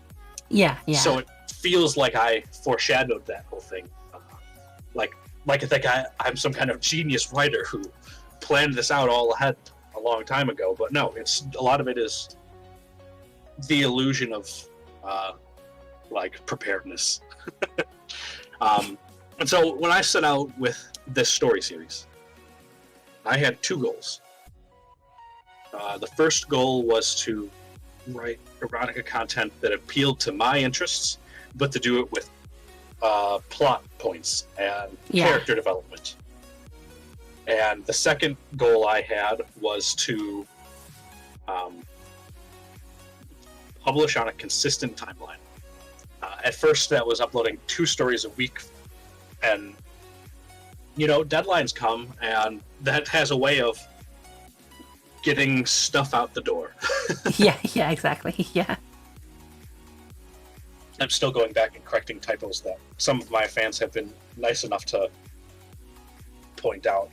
Speaker 1: Yeah.
Speaker 2: So it feels like I foreshadowed that whole thing. Like I think I'm some kind of genius writer who planned this out all ahead a long time ago. But no, a lot of it is the illusion of preparedness. And so when I set out with this story series, I had 2 goals. The first goal was to write erotica content that appealed to my interests, but to do it with plot points and character development. And the second goal I had was to publish on a consistent timeline. At first, that was uploading 2 stories a week, and deadlines come, and that has a way of getting stuff out the door.
Speaker 1: yeah, exactly. Yeah.
Speaker 2: I'm still going back and correcting typos that some of my fans have been nice enough to point out,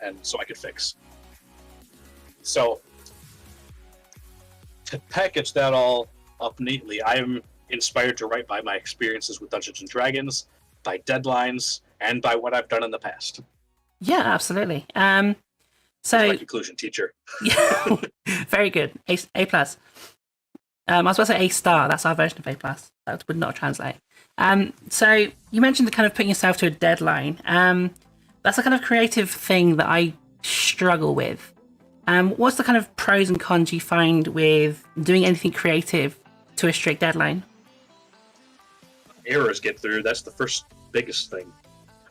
Speaker 2: and so I could fix. So to package that all up neatly, I am inspired to write by my experiences with Dungeons and Dragons, by deadlines, and by what I've done in the past.
Speaker 1: Yeah, absolutely.
Speaker 2: That's
Speaker 1: So
Speaker 2: my conclusion, teacher.
Speaker 1: yeah, very good. A plus. I was about to say A star. That's our version of A plus. That would not translate. So you mentioned the kind of putting yourself to a deadline. That's a kind of creative thing that I struggle with. What's the kind of pros and cons you find with doing anything creative to a strict deadline?
Speaker 2: Errors get through. That's the first biggest thing.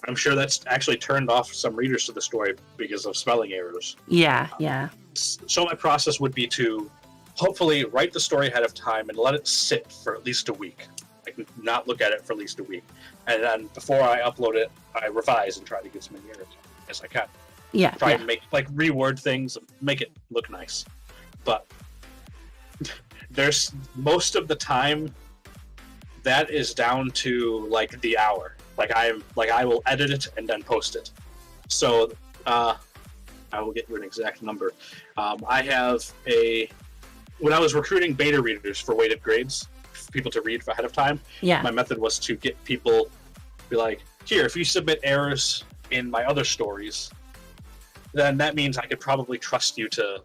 Speaker 2: I'm sure that's actually turned off some readers to the story because of spelling errors.
Speaker 1: Yeah.
Speaker 2: So my process would be to hopefully write the story ahead of time and let it sit for at least a week. I can not look at it for at least a week. And then before I upload it, I revise and try to get as many errors as I can. Try to make, reword things, make it look nice. But there's most of the time that is down to the hour. I will edit it and then post it. So I will get you an exact number. When I was recruiting beta readers for weighted grades, for people to read ahead of time, my method was to get people be like, here, if you submit errors in my other stories, then that means I could probably trust you to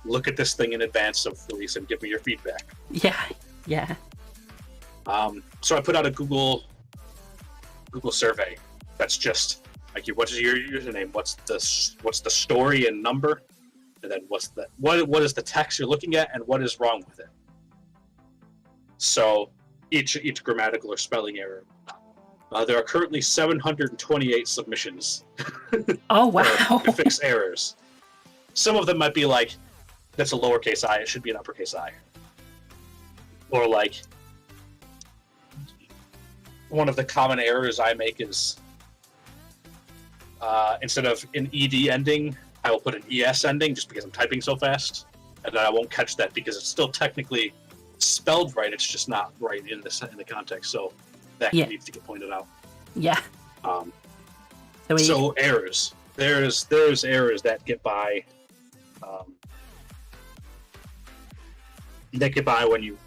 Speaker 2: look at this thing in advance of release and give me your feedback.
Speaker 1: Yeah.
Speaker 2: So I put out a Google survey that's just what is your username, what's the story and number, and then what is the text you're looking at and what is wrong with it. So each grammatical or spelling error. There are currently 728 submissions.
Speaker 1: Oh wow!
Speaker 2: To fix errors. Some of them might be that's a lowercase I, it should be an uppercase I. Or one of the common errors I make is instead of an ED ending, I will put an ES ending just because I'm typing so fast, and then I won't catch that because it's still technically spelled right. It's just not right in the context. So that needs to get pointed out.
Speaker 1: Yeah.
Speaker 2: So errors. There's errors that get by. That get by when you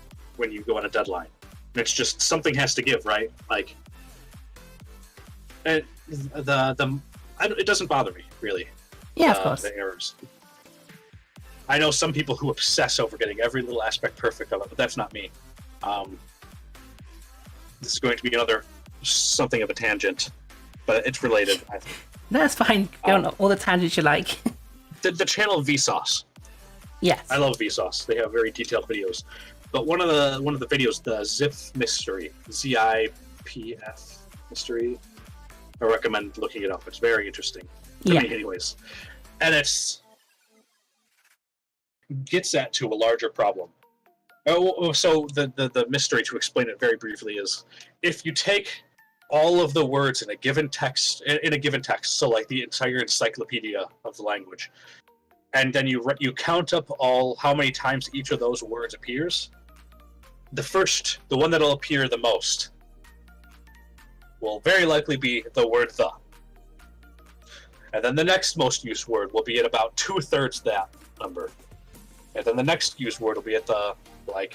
Speaker 2: go on a deadline. It's just something has to give, right? It doesn't bother me really.
Speaker 1: Yeah, of course.
Speaker 2: The errors. I know some people who obsess over getting every little aspect perfect of it, but that's not me. This is going to be something of a tangent, but it's related, I think.
Speaker 1: That's fine. Go on all the tangents you like.
Speaker 2: The channel Vsauce.
Speaker 1: Yes.
Speaker 2: I love Vsauce. They have very detailed videos. But one of the videos, the Zip Mystery, ZIPF Mystery, I recommend looking it up. It's very interesting. To me, anyways. And gets to a larger problem. So the mystery, to explain it very briefly, is if you take all of the words in a given text, so the entire encyclopedia of the language, and then you count up how many times each of those words appears, the one that'll appear the most will very likely be the word the. And then the next most used word will be at about 2/3 that number. And then the next used word will be at the I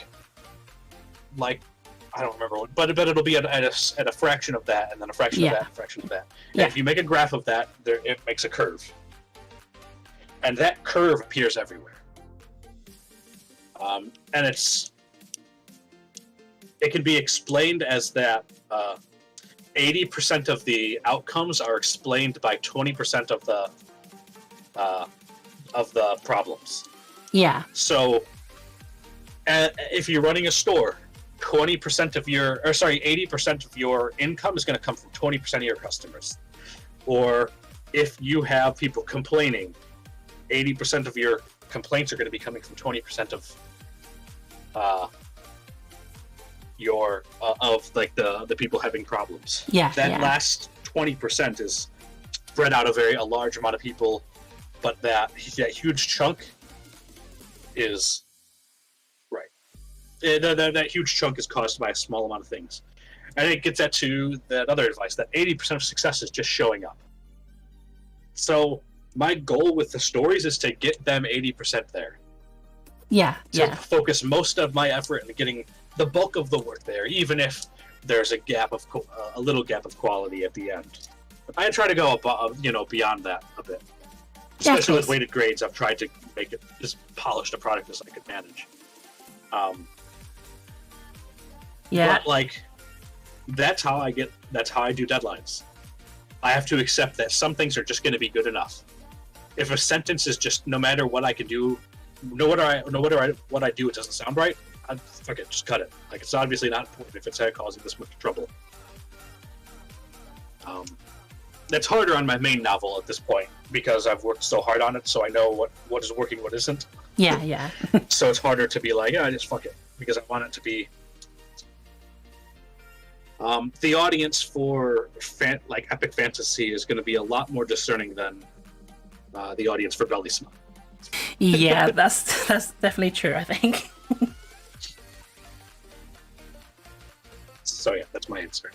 Speaker 2: don't remember what, but it'll be at a fraction of that, and then a fraction of that, and a fraction of that. And if you make a graph of that, it makes a curve. And that curve appears everywhere. And it can be explained as that 80% of the outcomes are explained by 20% of the problems.
Speaker 1: Yeah.
Speaker 2: So if you're running a store, 80% of your income is going to come from 20% of your customers. Or if you have people complaining, 80% of your complaints are going to be coming from 20% of the people having problems.
Speaker 1: Yeah.
Speaker 2: That last 20% is spread out a large amount of people, but that huge chunk is right. That huge chunk is caused by a small amount of things. And it gets to that other advice, that 80% of success is just showing up. So my goal with the stories is to get them 80% there.
Speaker 1: Yeah,
Speaker 2: to
Speaker 1: yeah.
Speaker 2: focus most of my effort in getting the bulk of the work there, even if there's a gap of a little gap of quality at the end. I try to go above, beyond that a bit. Especially with weighted grades, I've tried to make it as polished a product as I could manage.
Speaker 1: Yeah.
Speaker 2: But like, that's how I do deadlines. I have to accept that some things are just going to be good enough. If a sentence is just, no matter what I can do, what I do, it doesn't sound right, fuck it, just cut it. Like, it's obviously not important if it's causing this much trouble. That's harder on my main novel at this point because I've worked so hard on it, so I know what is working, what isn't.
Speaker 1: Yeah.
Speaker 2: So it's harder to be like, yeah, just fuck it, because I want it to be. The audience for epic fantasy is going to be a lot more discerning than the audience for Belly Smut.
Speaker 1: Yeah, that's definitely true, I think.
Speaker 2: So yeah, that's my answer.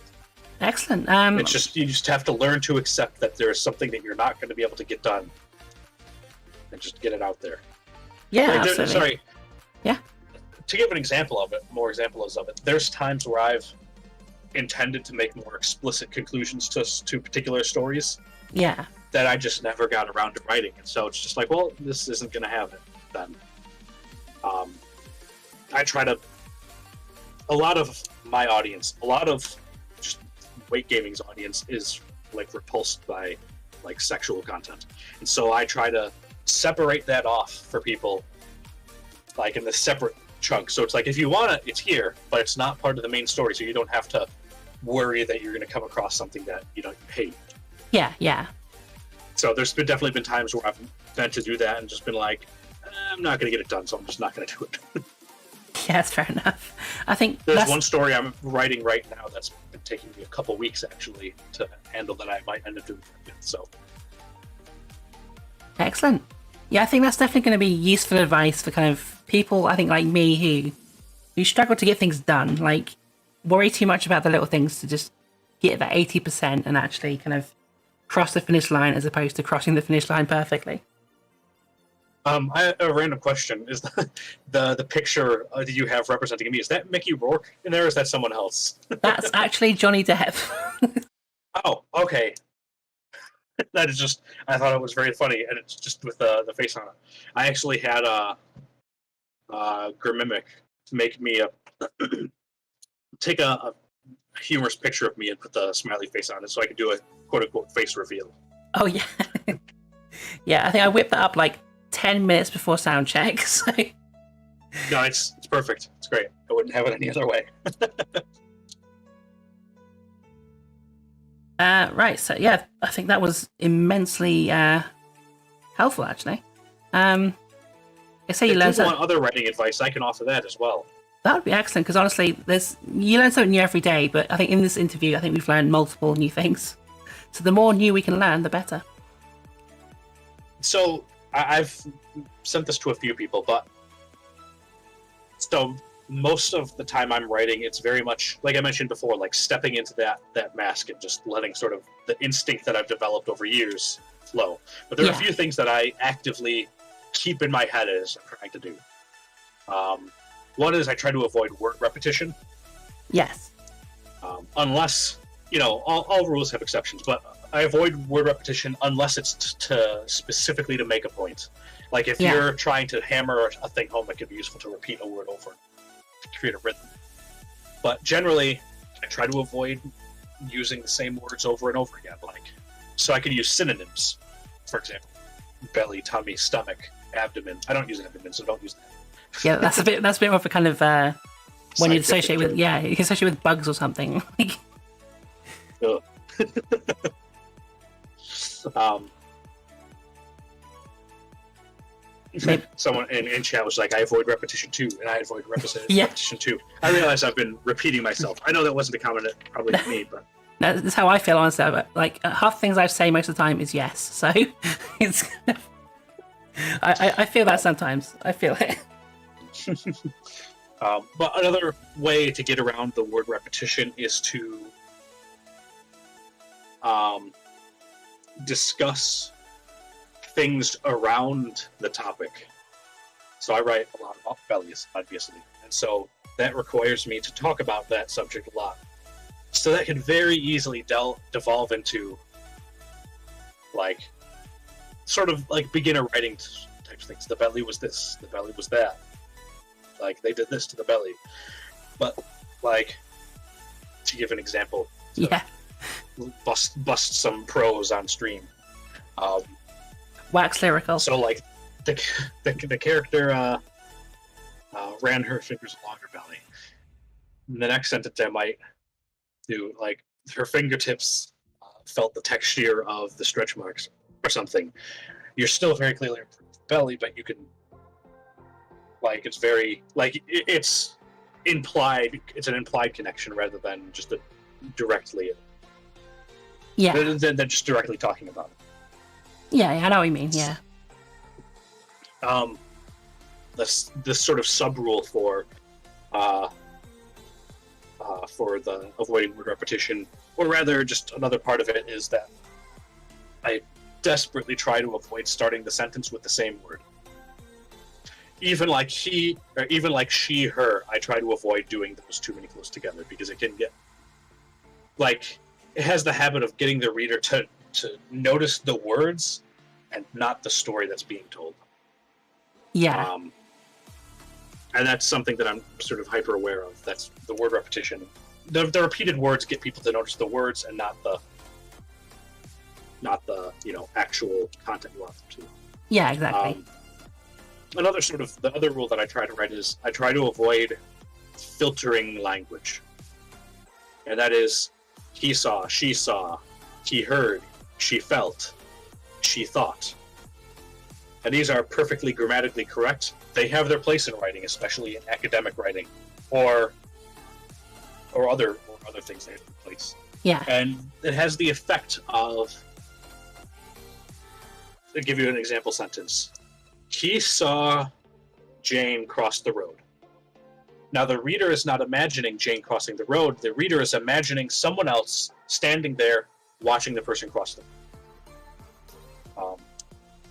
Speaker 1: Excellent.
Speaker 2: It's just, you just have to learn to accept that there's something that you're not going to be able to get done, and just get it out there.
Speaker 1: Yeah, absolutely.
Speaker 2: Sorry.
Speaker 1: Yeah.
Speaker 2: To give an example of it, there's times where I've intended to make more explicit conclusions to particular stories.
Speaker 1: Yeah.
Speaker 2: That I just never got around to writing, and so it's just like, well, this isn't going to have it then. I try to. A lot of my audience, a lot of just Weight Gaming's audience is like repulsed by like sexual content, and so I try to separate that off for people, like in the separate chunks. So it's like, if you want it, it's here, but it's not part of the main story, so you don't have to worry that you're going to come across something that you hate.
Speaker 1: Yeah.
Speaker 2: So there's definitely been times where I've meant to do that and just been like, I'm not going to get it done, so I'm just not going to do it.
Speaker 1: Yeah, that's fair enough. I think
Speaker 2: there's one story I'm writing right now that's been taking me a couple weeks actually to handle that I might end up doing it. So
Speaker 1: excellent. Yeah, I think that's definitely going to be useful advice for kind of people, I think, like me, who struggle to get things done, like worry too much about the little things to just get that 80% and actually kind of cross the finish line as opposed to crossing the finish line perfectly.
Speaker 2: I have a random question. Is the picture that you have representing me, is that Mickey Rourke in there, or is that someone else?
Speaker 1: That's actually Johnny Depp.
Speaker 2: Oh, okay. That is just, I thought it was very funny, and it's just with the face on it. I actually had Grimimic make me take a humorous picture of me and put the smiley face on it so I could do a quote-unquote face reveal.
Speaker 1: Oh, yeah. Yeah, I think I whipped that up like 10 minutes before sound check, so...
Speaker 2: No, it's perfect. It's great. I wouldn't have it any other way.
Speaker 1: Right, so yeah, I think that was immensely helpful, actually. I say you learn something.
Speaker 2: If you want other writing advice, I can offer that as well.
Speaker 1: That would be excellent, because honestly, you learn something new every day, but I think in this interview, I think we've learned multiple new things. So the more new we can learn, the better.
Speaker 2: So I've sent this to a few people, but so most of the time I'm writing, it's very much, like I mentioned before, like stepping into that mask and just letting sort of the instinct that I've developed over years flow. But there are a few things that I actively keep in my head as I'm trying to do. One is I try to avoid word repetition.
Speaker 1: Yes.
Speaker 2: Unless, all rules have exceptions, but I avoid word repetition unless it's specifically to make a point. Like if you're trying to hammer a thing home, it can be useful to repeat a word over to create a rhythm. But generally, I try to avoid using the same words over and over again. So I can use synonyms, for example, belly, tummy, stomach, abdomen. I don't use abdomen, so don't use that.
Speaker 1: Yeah, that's a bit more of a kind of when you associate with you can associate with bugs or something.
Speaker 2: Someone in chat was like, I avoid repetition too, and I avoid repetition too. I realize I've been repeating myself. I know that wasn't a comment probably to me, but
Speaker 1: that's how I feel, honestly. Like half the things I say most of the time is yes, so it's I feel that sometimes. I feel it.
Speaker 2: But another way to get around the word repetition is to discuss things around the topic. So I write a lot about bellies, obviously. And so that requires me to talk about that subject a lot. So that can very easily devolve into, like, sort of like beginner writing type things. The belly was this, the belly was that. Like, they did this to the belly. But, like, to give an example,
Speaker 1: Yeah.
Speaker 2: Bust some prose on stream.
Speaker 1: Wax lyrical.
Speaker 2: So, like, the character ran her fingers along her belly. In the next sentence, I might do, like, her fingertips felt the texture of the stretch marks or something. You're still very clearly belly, but you can, like, it's very, like, it's implied. It's an implied connection rather than just a directly.
Speaker 1: Yeah.
Speaker 2: Than just directly talking about it.
Speaker 1: Yeah, I know what you mean. Yeah.
Speaker 2: This sort of sub rule for the avoiding word repetition, or rather, just another part of it is that I desperately try to avoid starting the sentence with the same word. Even like he, or even like she, her, I try to avoid doing those too many close together because it can get, like, it has the habit of getting the reader to notice the words and not the story that's being told.
Speaker 1: Yeah.
Speaker 2: And that's something that I'm sort of hyper aware of. That's the word repetition. The repeated words get people to notice the words and not the actual content you want them to.
Speaker 1: Yeah, exactly.
Speaker 2: The other rule that I try to write is I try to avoid filtering language. And that is, he saw, she saw, he heard, she felt, she thought. And these are perfectly grammatically correct. They have their place in writing, especially in academic writing, or other things they have their place.
Speaker 1: Yeah.
Speaker 2: And it has the effect of, I'll give you an example sentence. He saw Jane cross the road. Now, the reader is not imagining Jane crossing the road. The reader is imagining someone else standing there watching the person cross the road.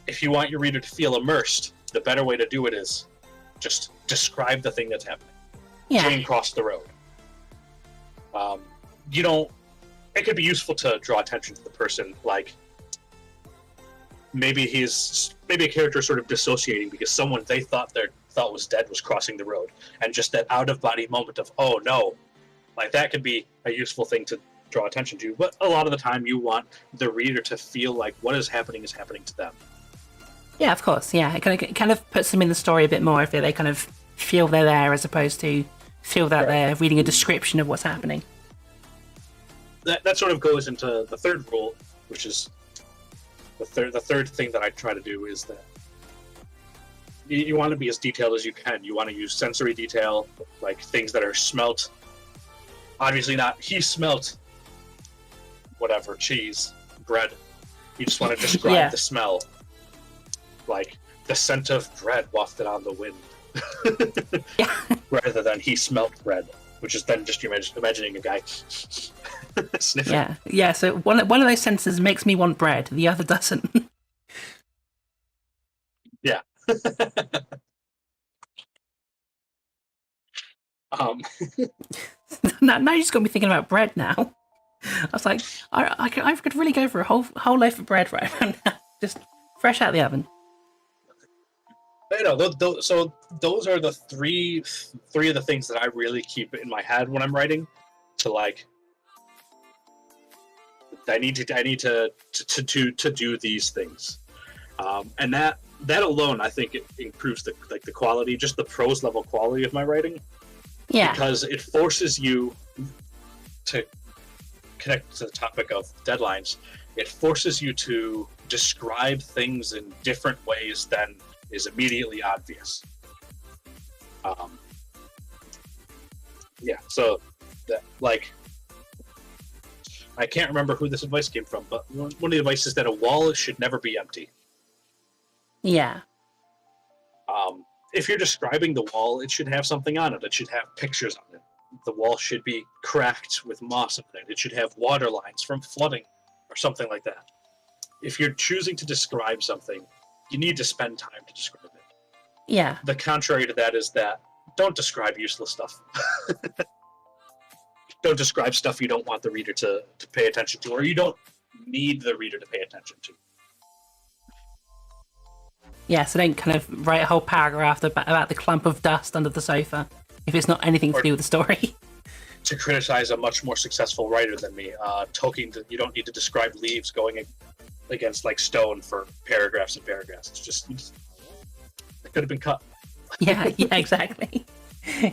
Speaker 2: If you want your reader to feel immersed, the better way to do it is just describe the thing that's happening.
Speaker 1: Yeah.
Speaker 2: Jane crossed the road. It could be useful to draw attention to the person, like, maybe a character sort of dissociating because someone they thought was dead was crossing the road, and just that out-of-body moment of, oh no, like, that could be a useful thing to draw attention to. But a lot of the time you want the reader to feel like what is happening to them.
Speaker 1: Yeah, of course. Yeah, it kind of puts them in the story a bit more if they kind of feel they're there, as opposed to feel that they're reading a description of what's happening.
Speaker 2: That sort of goes into the third rule, which is the third thing that I try to do is that you want to be as detailed as you can. You want to use sensory detail, like things that are smelt. Obviously not, he smelt whatever, cheese, bread. You just want to describe the smell. Like, the scent of bread wafted on the wind. Rather than he smelt bread, which is then just imagining a guy sniffing.
Speaker 1: Yeah. So one of those sentences makes me want bread, the other doesn't.
Speaker 2: Yeah.
Speaker 1: Now you just got me thinking about bread now. I was like, I could really go for a whole loaf of bread right now, just fresh out the oven.
Speaker 2: So those are the three of the things that I really keep in my head when I'm writing. To, like, I need to do these things, and that alone, I think, it improves the quality, just the prose level quality of my writing.
Speaker 1: Yeah.
Speaker 2: Because it forces you to connect to the topic of deadlines. It forces you to describe things in different ways than is immediately obvious. So that, like, I can't remember who this advice came from, but one of the advice is that a wall should never be empty.
Speaker 1: Yeah.
Speaker 2: If you're describing the wall, it should have something on it. It should have pictures on it. The wall should be cracked with moss on it. It should have water lines from flooding or something like that. If you're choosing to describe something, you need to spend time to describe it.
Speaker 1: Yeah.
Speaker 2: The contrary to that is that don't describe useless stuff. Don't describe stuff you don't want the reader to pay attention to, or you don't need the reader to pay attention to.
Speaker 1: Yeah, so don't kind of write a whole paragraph about the clump of dust under the sofa if it's not anything to do with the story.
Speaker 2: To criticize a much more successful writer than me, talking that you don't need to describe leaves going against like stone for paragraphs and paragraphs. It's just it could have been cut.
Speaker 1: Yeah, exactly.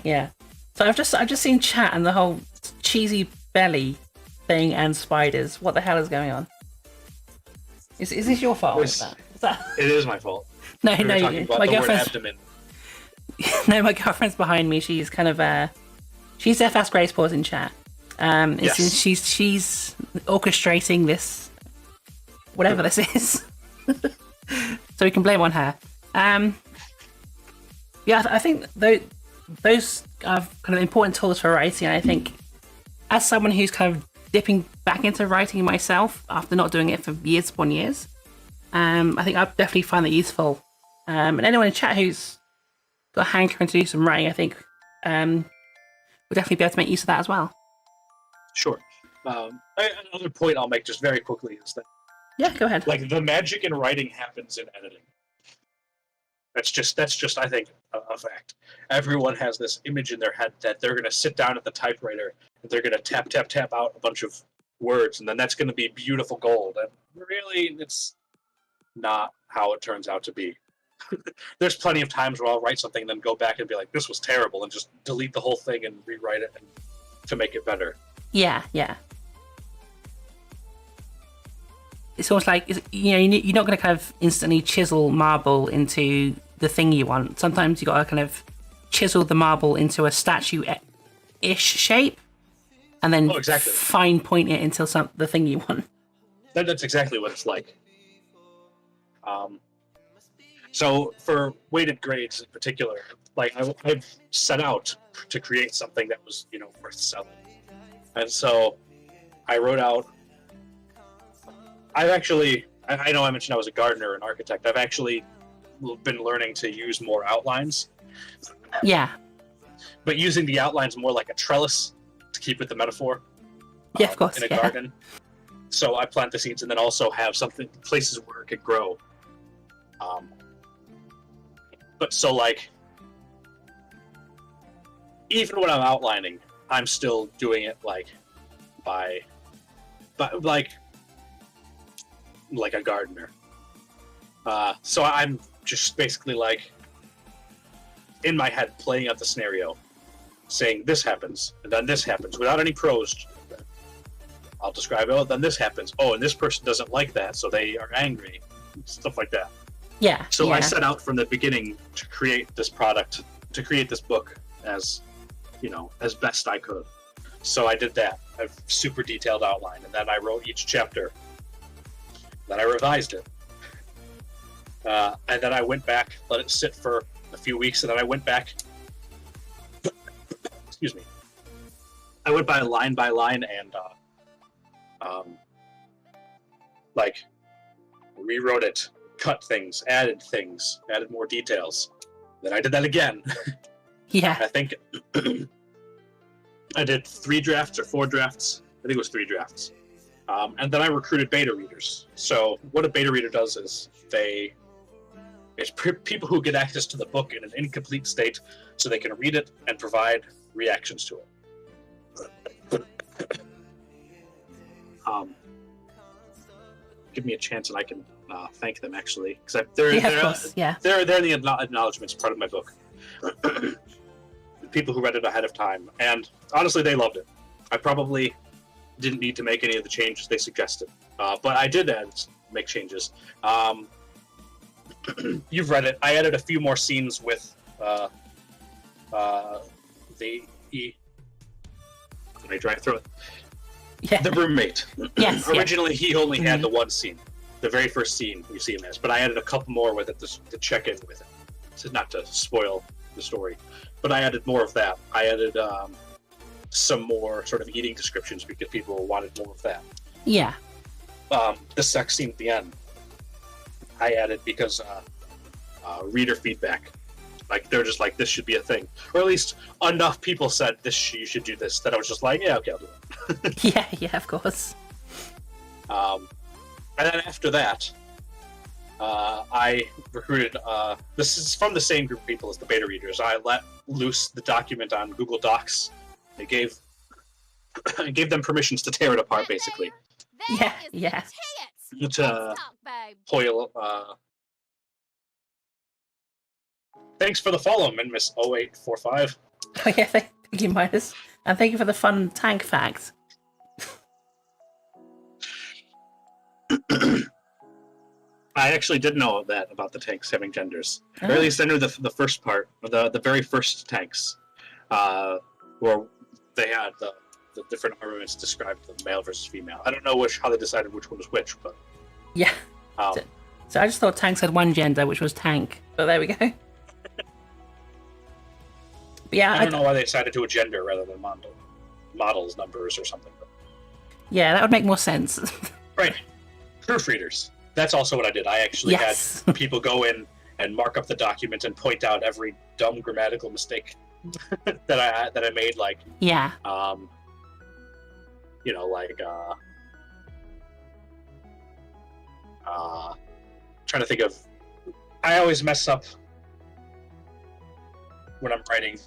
Speaker 1: Yeah. So I've just seen chat and the whole cheesy belly thing and spiders. What the hell is going on? Is this your fault? Is that...
Speaker 2: It is my fault.
Speaker 1: No,
Speaker 2: we
Speaker 1: no,
Speaker 2: my girlfriend's abdomen.
Speaker 1: No, my girlfriend's behind me. She's kind of she's their fast Grace Paws in chat.
Speaker 2: Yes.
Speaker 1: She's orchestrating this, whatever this is. So we can blame on her. Yeah, I think those are kind of important tools for writing. And I think as someone who's kind of dipping back into writing myself after not doing it for years upon years, I think I definitely find that useful. And anyone in chat who's got a hankering to do some writing, I think we'll definitely be able to make use of that as well.
Speaker 2: Sure. Another point I'll make just very quickly is that
Speaker 1: yeah, go ahead.
Speaker 2: Like the magic in writing happens in editing. That's just I think a fact. Everyone has this image in their head that they're going to sit down at the typewriter and they're going to tap out a bunch of words, and then that's going to be beautiful gold. And really, it's not how it turns out to be. There's plenty of times where I'll write something and then go back and be like, this was terrible, and just delete the whole thing and rewrite it to make it better.
Speaker 1: Yeah. It's almost like, you're not going to kind of instantly chisel marble into the thing you want. Sometimes you got to kind of chisel the marble into a statue-ish shape, and then fine point it into the thing you want.
Speaker 2: That's exactly what it's like. So for weighted grades in particular, like I've set out to create something that was, worth selling. And so I wrote out, I know I mentioned I was a gardener and architect. I've actually been learning to use more outlines.
Speaker 1: Yeah.
Speaker 2: But using the outlines more like a trellis, to keep with the metaphor.
Speaker 1: Yeah, of course.
Speaker 2: In a garden. So I plant the seeds and then also have places where it could grow. But so like, even when I'm outlining, I'm still doing it like like a gardener. So I'm just basically like in my head playing out the scenario, saying this happens and then this happens without any prose. I'll describe it. Then this happens. Oh, and this person doesn't like that, so they are angry. Stuff like that.
Speaker 1: Yeah.
Speaker 2: So I set out from the beginning to create this product, to create this book as, as best I could. So I did that. A super detailed outline, and then I wrote each chapter. Then I revised it. And then I went back, let it sit for a few weeks, and then I went back. Excuse me. I went by line and rewrote it, cut things, added more details. Then I did that again.
Speaker 1: Yeah.
Speaker 2: I think I did 3 drafts or 4 drafts. I think it was 3 drafts. And then I recruited beta readers. So what a beta reader does is it's people who get access to the book in an incomplete state so they can read it and provide reactions to it. Give me a chance and I can thank them actually, because they're in the acknowledgements part of my book. People who read it ahead of time, and honestly, they loved it. I probably didn't need to make any of the changes they suggested, but I did make changes. You've read it. I added a few more scenes with Can I drive through it?
Speaker 1: Yeah.
Speaker 2: The roommate.
Speaker 1: Yes.
Speaker 2: Originally, he only had the one scene, the very first scene you see him as, but I added a couple more with it to check in with it, not to spoil the story. But I added more of that. I added some more sort of eating descriptions because people wanted more of that.
Speaker 1: Yeah.
Speaker 2: The sex scene at the end, I added because reader feedback. Like they're just like, this should be a thing, or at least enough people said you should do this that I was just like, yeah, okay, I'll do it.
Speaker 1: Yeah, of course.
Speaker 2: And then after that, I recruited. This is from the same group of people as the beta readers. I let loose the document on Google Docs. I gave them permissions to tear it apart, basically.
Speaker 1: Yeah.
Speaker 2: To Hoyle. Thanks for the follow, Miss 0845.
Speaker 1: Oh yeah, thank you, Midas, and thank you for the fun tank fact.
Speaker 2: I actually did know that about the tanks having genders. Or at least I knew the first part, the very first tanks, where they had the different armaments described, the male versus female. I don't know how they decided which one was which, but...
Speaker 1: Yeah. So I just thought tanks had one gender, which was tank, but there we go. But yeah,
Speaker 2: I don't know why they decided to a gender rather than models, numbers, or something. But...
Speaker 1: Yeah, that would make more sense.
Speaker 2: Right. Proofreaders. That's also what I did. I actually had people go in and mark up the document and point out every dumb grammatical mistake that I made, like trying to think of. I always mess up when I'm writing,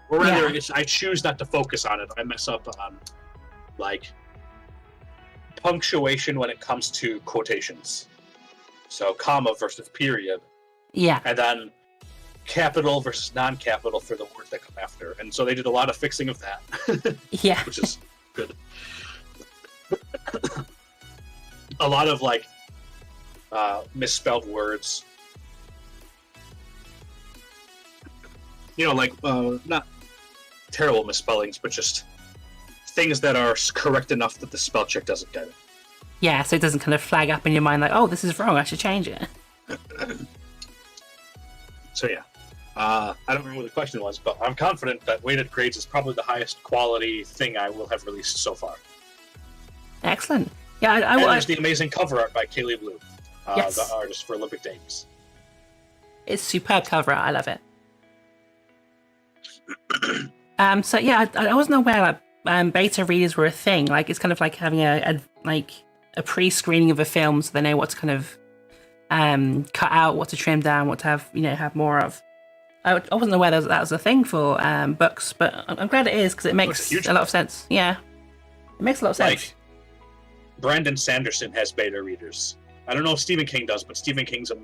Speaker 2: or rather, I choose not to focus on it. I mess up on like punctuation when it comes to quotations. So comma versus period.
Speaker 1: Yeah.
Speaker 2: And then capital versus non-capital for the words that come after. And so they did a lot of fixing of that.
Speaker 1: Yeah.
Speaker 2: Which is good. A lot of like misspelled words. Like not terrible misspellings, but just things that are correct enough that the spell check doesn't get it.
Speaker 1: Yeah, so it doesn't kind of flag up in your mind like, oh, this is wrong, I should change it.
Speaker 2: So yeah, I don't remember what the question was, but I'm confident that Weighted Grades is probably the highest quality thing I will have released so far.
Speaker 1: Excellent. Yeah,
Speaker 2: and there's the amazing cover art by Kaylee Blue, the artist for Olympic Games.
Speaker 1: It's superb cover art, I love it. So yeah, I wasn't aware that beta readers were a thing. Like, it's kind of like having a pre-screening of a film, so they know what to kind of cut out, what to trim down, what to have more of. I wasn't aware that was a thing for books, but I'm glad it is, because it makes a lot of sense. Yeah, it makes a lot of sense.
Speaker 2: Like, Brandon Sanderson has beta readers. I don't know if Stephen King does, but Stephen King's a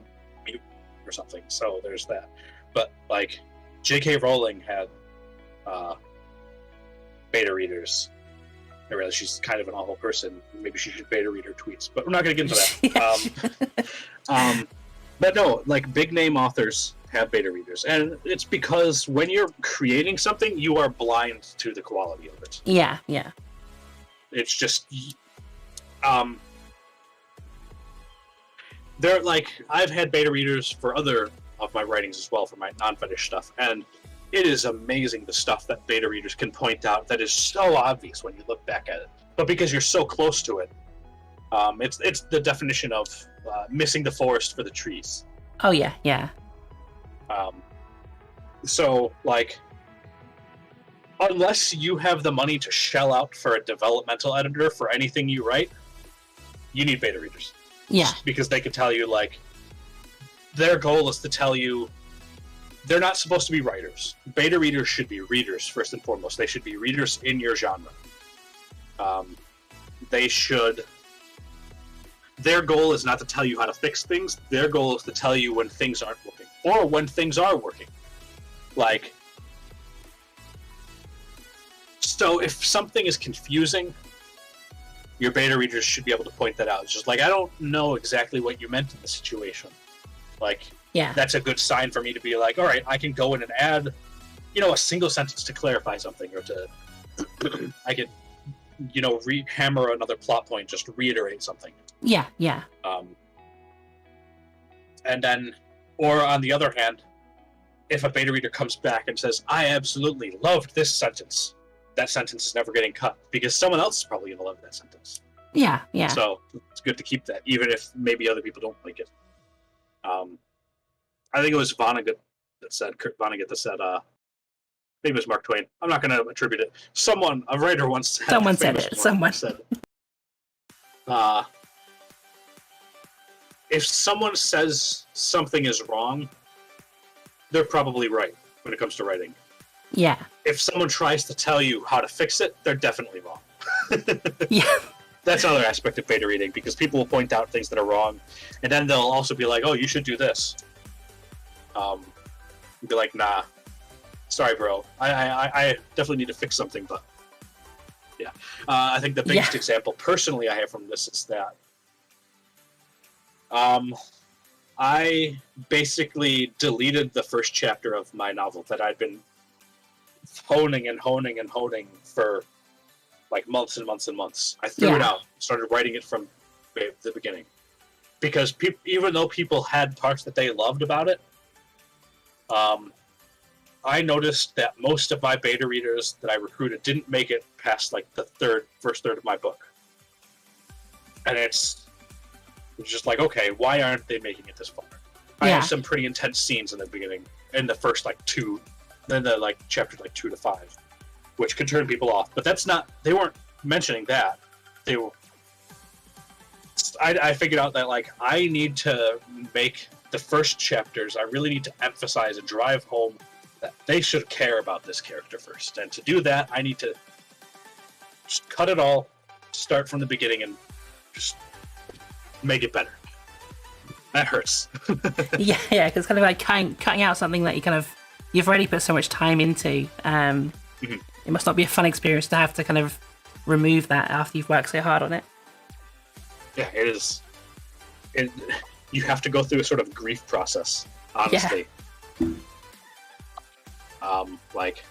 Speaker 2: mute or something, so there's that. But like, J.K. Rowling had beta readers. I realize she's kind of an awful person. Maybe she should beta read her tweets, but we're not going to get into that. But no, like, big name authors have beta readers, and it's because when you're creating something, you are blind to the quality of it.
Speaker 1: Yeah.
Speaker 2: It's just, they're like, I've had beta readers for other of my writings as well, for my non-finished stuff, and it is amazing the stuff that beta readers can point out that is so obvious when you look back at it. But because you're so close to it, it's the definition of missing the forest for the trees.
Speaker 1: Oh yeah.
Speaker 2: So, like, unless you have the money to shell out for a developmental editor for anything you write, you need beta readers.
Speaker 1: Yeah.
Speaker 2: Because they can tell you, like, their goal is to tell you they're not supposed to be writers. Beta readers should be readers, first and foremost. They should be readers in your genre. Their goal is not to tell you how to fix things. Their goal is to tell you when things aren't working, or when things are working. Like, so if something is confusing, your beta readers should be able to point that out. It's just like, I don't know exactly what you meant in the situation. Like, that's a good sign for me to be like, all right, I can go in and add, a single sentence to clarify something, or to, I can, hammer another plot point, just to reiterate something.
Speaker 1: Yeah.
Speaker 2: And then, or on the other hand, if a beta reader comes back and says, I absolutely loved this sentence, that sentence is never getting cut, because someone else is probably going to love that sentence.
Speaker 1: Yeah.
Speaker 2: So it's good to keep that, even if maybe other people don't like it. I think it was Vonnegut that said, Kurt Vonnegut that said, maybe it was Mark Twain. I'm not going to attribute it. A writer once said.
Speaker 1: Someone said it. Someone
Speaker 2: said. If someone says something is wrong, they're probably right when it comes to writing.
Speaker 1: Yeah.
Speaker 2: If someone tries to tell you how to fix it, they're definitely wrong.
Speaker 1: Yeah.
Speaker 2: That's another aspect of beta reading, because people will point out things that are wrong, and then they'll also be like, "Oh, you should do this." Be like, "Nah, sorry, bro. I definitely need to fix something." But yeah, I think the biggest example personally I have from this is that I basically deleted the first chapter of my novel that I'd been honing for like months and months and months. I threw it out, started writing it from the beginning, because even though people had parts that they loved about it, I noticed that most of my beta readers that I recruited didn't make it past like the first third of my book, and it's just like, okay, why aren't they making it this far? I have some pretty intense scenes in the beginning, in the first like two, then the like chapters like 2 to 5. Which could turn people off, but that's not. They weren't mentioning that. They were. I figured out that like I need to make the first chapters. I really need to emphasize and drive home that they should care about this character first, and to do that, I need to just cut it all, start from the beginning, and just make it better. That hurts.
Speaker 1: yeah, because kind of like cutting out something that you've already put so much time into. It must not be a fun experience to have to kind of remove that after you've worked so hard on it.
Speaker 2: Yeah, it is. You have to go through a sort of grief process, honestly. Yeah. Like,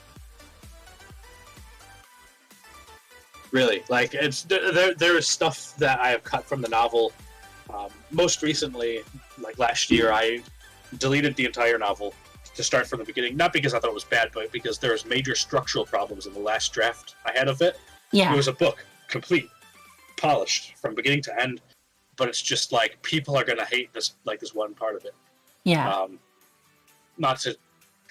Speaker 2: really, like there is stuff that I have cut from the novel. Most recently, like last year, I deleted the entire novel to start from the beginning, not because I thought it was bad, but because there was major structural problems in the last draft I had of it.
Speaker 1: Yeah.
Speaker 2: It was a book, complete, polished from beginning to end, but it's just like people are gonna hate this one part of it.
Speaker 1: Yeah.
Speaker 2: Not to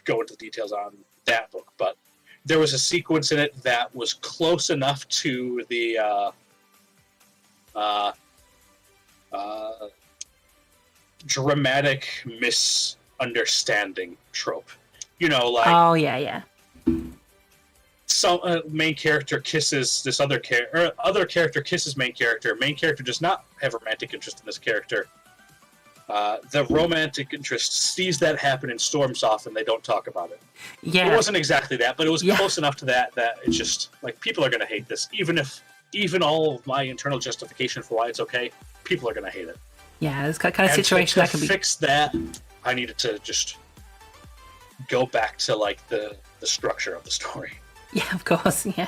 Speaker 2: go into the details on that book, but there was a sequence in it that was close enough to the dramatic misunderstanding trope. You know, like,
Speaker 1: oh yeah.
Speaker 2: Some main character kisses this other character, or other character kisses main character. Main character does not have romantic interest in this character. The romantic interest sees that happen and storms off, and they don't talk about it.
Speaker 1: Yeah,
Speaker 2: it wasn't exactly that, but it was close enough to that it's just like people are going to hate this, even all of my internal justification for why it's okay. People are going to hate it.
Speaker 1: Yeah, it's kind of situation that can be.
Speaker 2: Fix that, I needed to just go back to like the structure of the story.
Speaker 1: Yeah, of course. Yeah,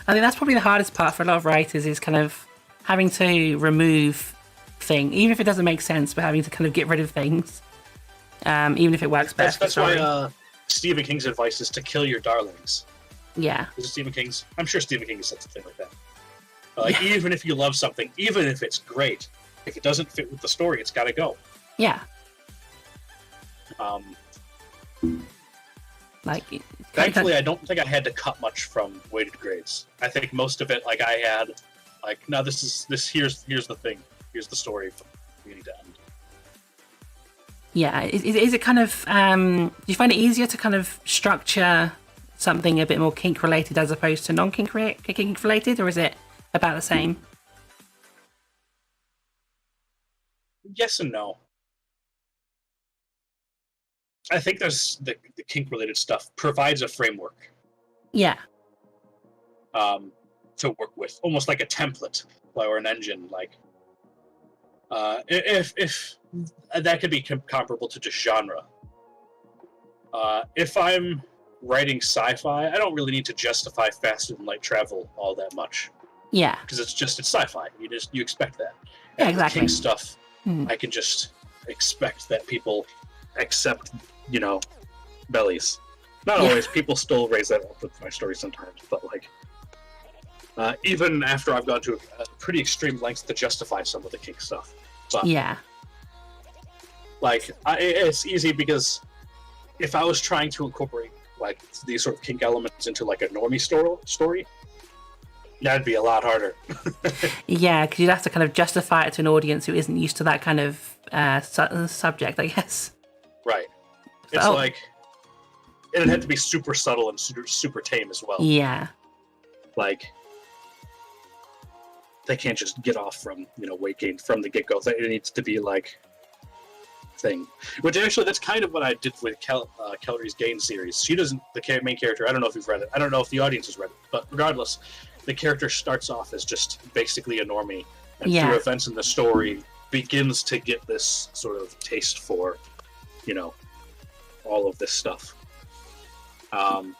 Speaker 1: I think that's probably the hardest part for a lot of writers, is kind of having to remove things, even if it doesn't make sense, but having to kind of get rid of things, even if it works best.
Speaker 2: That's why Stephen King's advice is to kill your darlings.
Speaker 1: Yeah.
Speaker 2: Is it Stephen King's? I'm sure Stephen King said something like that. Like, even if you love something, even if it's great, if it doesn't fit with the story, it's got to go.
Speaker 1: Yeah. Like,
Speaker 2: thankfully, I don't think I had to cut much from weighted grades. I think most of it, like, I had, like, no, here's the thing, here's the story from beginning to end.
Speaker 1: Yeah, is it kind of, do you find it easier to kind of structure something a bit more kink related as opposed to non-kink related, or is it about the same?
Speaker 2: Yes and no. I think there's the kink related stuff provides a framework.
Speaker 1: Yeah.
Speaker 2: To work with, almost like a template or an engine. Like, if that could be comparable to just genre. If I'm writing sci-fi, I don't really need to justify faster than light travel all that much.
Speaker 1: Yeah.
Speaker 2: Because it's sci-fi. You expect that.
Speaker 1: Yeah,
Speaker 2: and
Speaker 1: exactly.
Speaker 2: Kink stuff, I can just expect that people accept, bellies. Not always. People still raise that up with my stories sometimes, but like, even after I've gone to a pretty extreme lengths to justify some of the kink stuff. But,
Speaker 1: yeah.
Speaker 2: Like, it's easy because if I was trying to incorporate like these sort of kink elements into like a normie story, that'd be a lot harder.
Speaker 1: Yeah, because you'd have to kind of justify it to an audience who isn't used to that kind of subject, I guess.
Speaker 2: Right. It's like it'd have to be super subtle and super tame as well.
Speaker 1: Yeah.
Speaker 2: Like they can't just get off from weight gain from the get-go. It needs to be like thing. Which actually, that's kind of what I did with Calories Gain series. She doesn't. The main character. I don't know if you've read it. I don't know if the audience has read it. But regardless, the character starts off as just basically a normie, and through events in the story, begins to get this sort of taste for, all of this stuff. And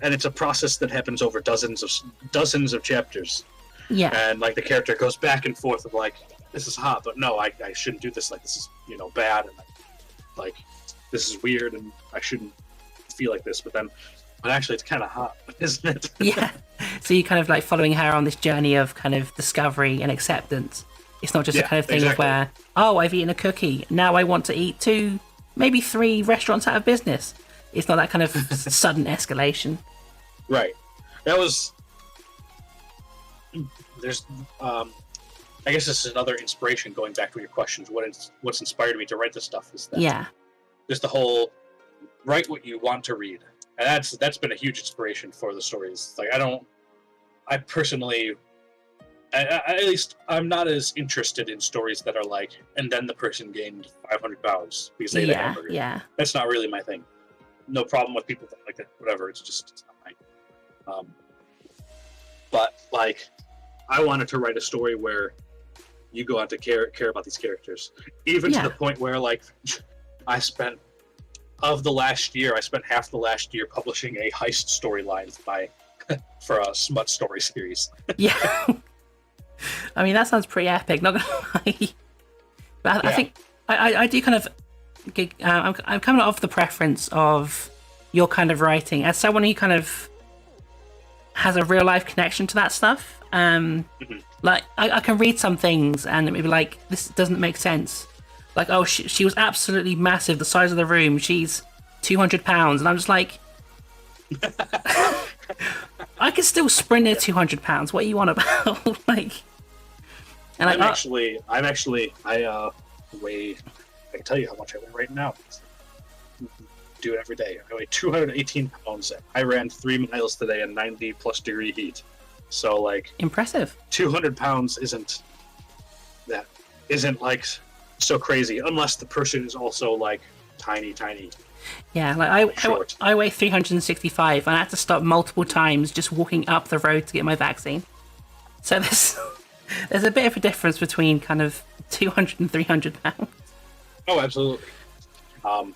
Speaker 2: it's a process that happens over dozens of chapters.
Speaker 1: Yeah.
Speaker 2: And like the character goes back and forth of like, this is hot, but no, I shouldn't do this. Like this is bad, and like this is weird, and I shouldn't feel like this. But actually, it's kind of hot, isn't it?
Speaker 1: Yeah. So you're kind of like following her on this journey of kind of discovery and acceptance. It's not just a kind of thing of where, oh, I've eaten a cookie, now I want to eat 2, maybe 3 restaurants out of business. It's not that kind of sudden escalation.
Speaker 2: Right. That was. There's, I guess this is another inspiration. Going back to your questions, what's inspired me to write this stuff is that there's the whole write what you want to read, and that's been a huge inspiration for the stories. Like I personally, at least I'm not as interested in stories that are like, and then the person gained 500 pounds because they ate a hamburger.
Speaker 1: Yeah,
Speaker 2: that's not really my thing. No problem with people that like that. Whatever. It's not my. But like. I wanted to write a story where you go on to care about these characters, even to the point where like I spent half the last year publishing a heist storyline for a smut story series.
Speaker 1: Yeah, I mean that sounds pretty epic. Not gonna lie, but I think I do kind of. I'm coming off the preference of your kind of writing as someone who kind of has a real life connection to that stuff. Like I can read some things and maybe like this doesn't make sense. Like, oh, she was absolutely massive, the size of the room. She's 200 pounds, and I'm just like, I can still sprint at 200 pounds. What are you on about? Like, and
Speaker 2: I weigh. I can tell you how much I weigh right now. Do it every day. I weigh 218 pounds. I ran 3 miles today in 90+ degree heat. So like
Speaker 1: impressive.
Speaker 2: 200 pounds isn't like so crazy unless the person is also like tiny.
Speaker 1: Yeah, like I weigh 365 and I had to stop multiple times just walking up the road to get my vaccine. So there's a bit of a difference between kind of 200 and 300 pounds.
Speaker 2: Oh, absolutely. One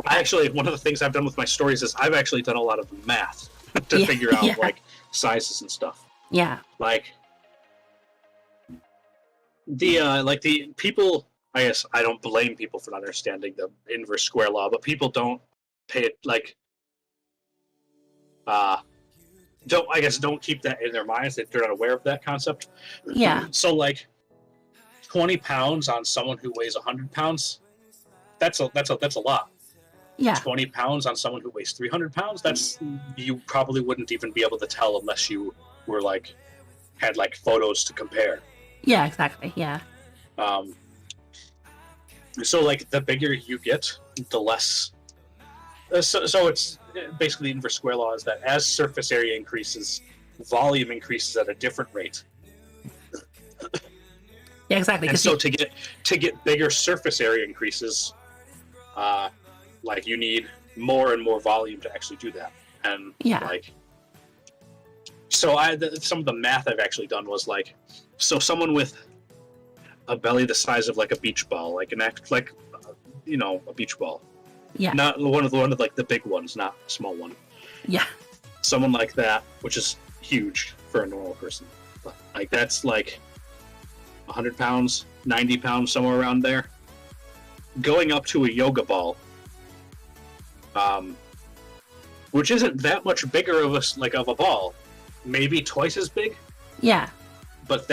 Speaker 2: of the things I've done with my stories is I've actually done a lot of math to figure out like sizes and stuff.
Speaker 1: Yeah.
Speaker 2: Like the people, I guess I don't blame people for not understanding the inverse square law, but people don't pay it like don't keep that in their minds. They're not aware of that concept.
Speaker 1: Yeah.
Speaker 2: So like 20 pounds on someone who weighs 100 pounds, that's a lot.
Speaker 1: Yeah.
Speaker 2: 20 pounds on someone who weighs 300 pounds, you probably wouldn't even be able to tell unless you were like had like photos to compare.
Speaker 1: Yeah, exactly. Yeah.
Speaker 2: So like the bigger you get, the less. So it's basically the inverse square law is that as surface area increases, volume increases at a different rate.
Speaker 1: Yeah, exactly.
Speaker 2: And so to get bigger surface area increases, like you need more and more volume to actually do that. And like, so some of the math I've actually done was like, so someone with a belly the size of like a beach ball, like a beach ball.
Speaker 1: Yeah.
Speaker 2: Not one of like the big ones, not a small one.
Speaker 1: Yeah.
Speaker 2: Someone like that, which is huge for a normal person. But like that's like 100 pounds, 90 pounds, somewhere around there. Going up to a yoga ball, which isn't that much bigger of a ball, maybe twice as big.
Speaker 1: Yeah.
Speaker 2: But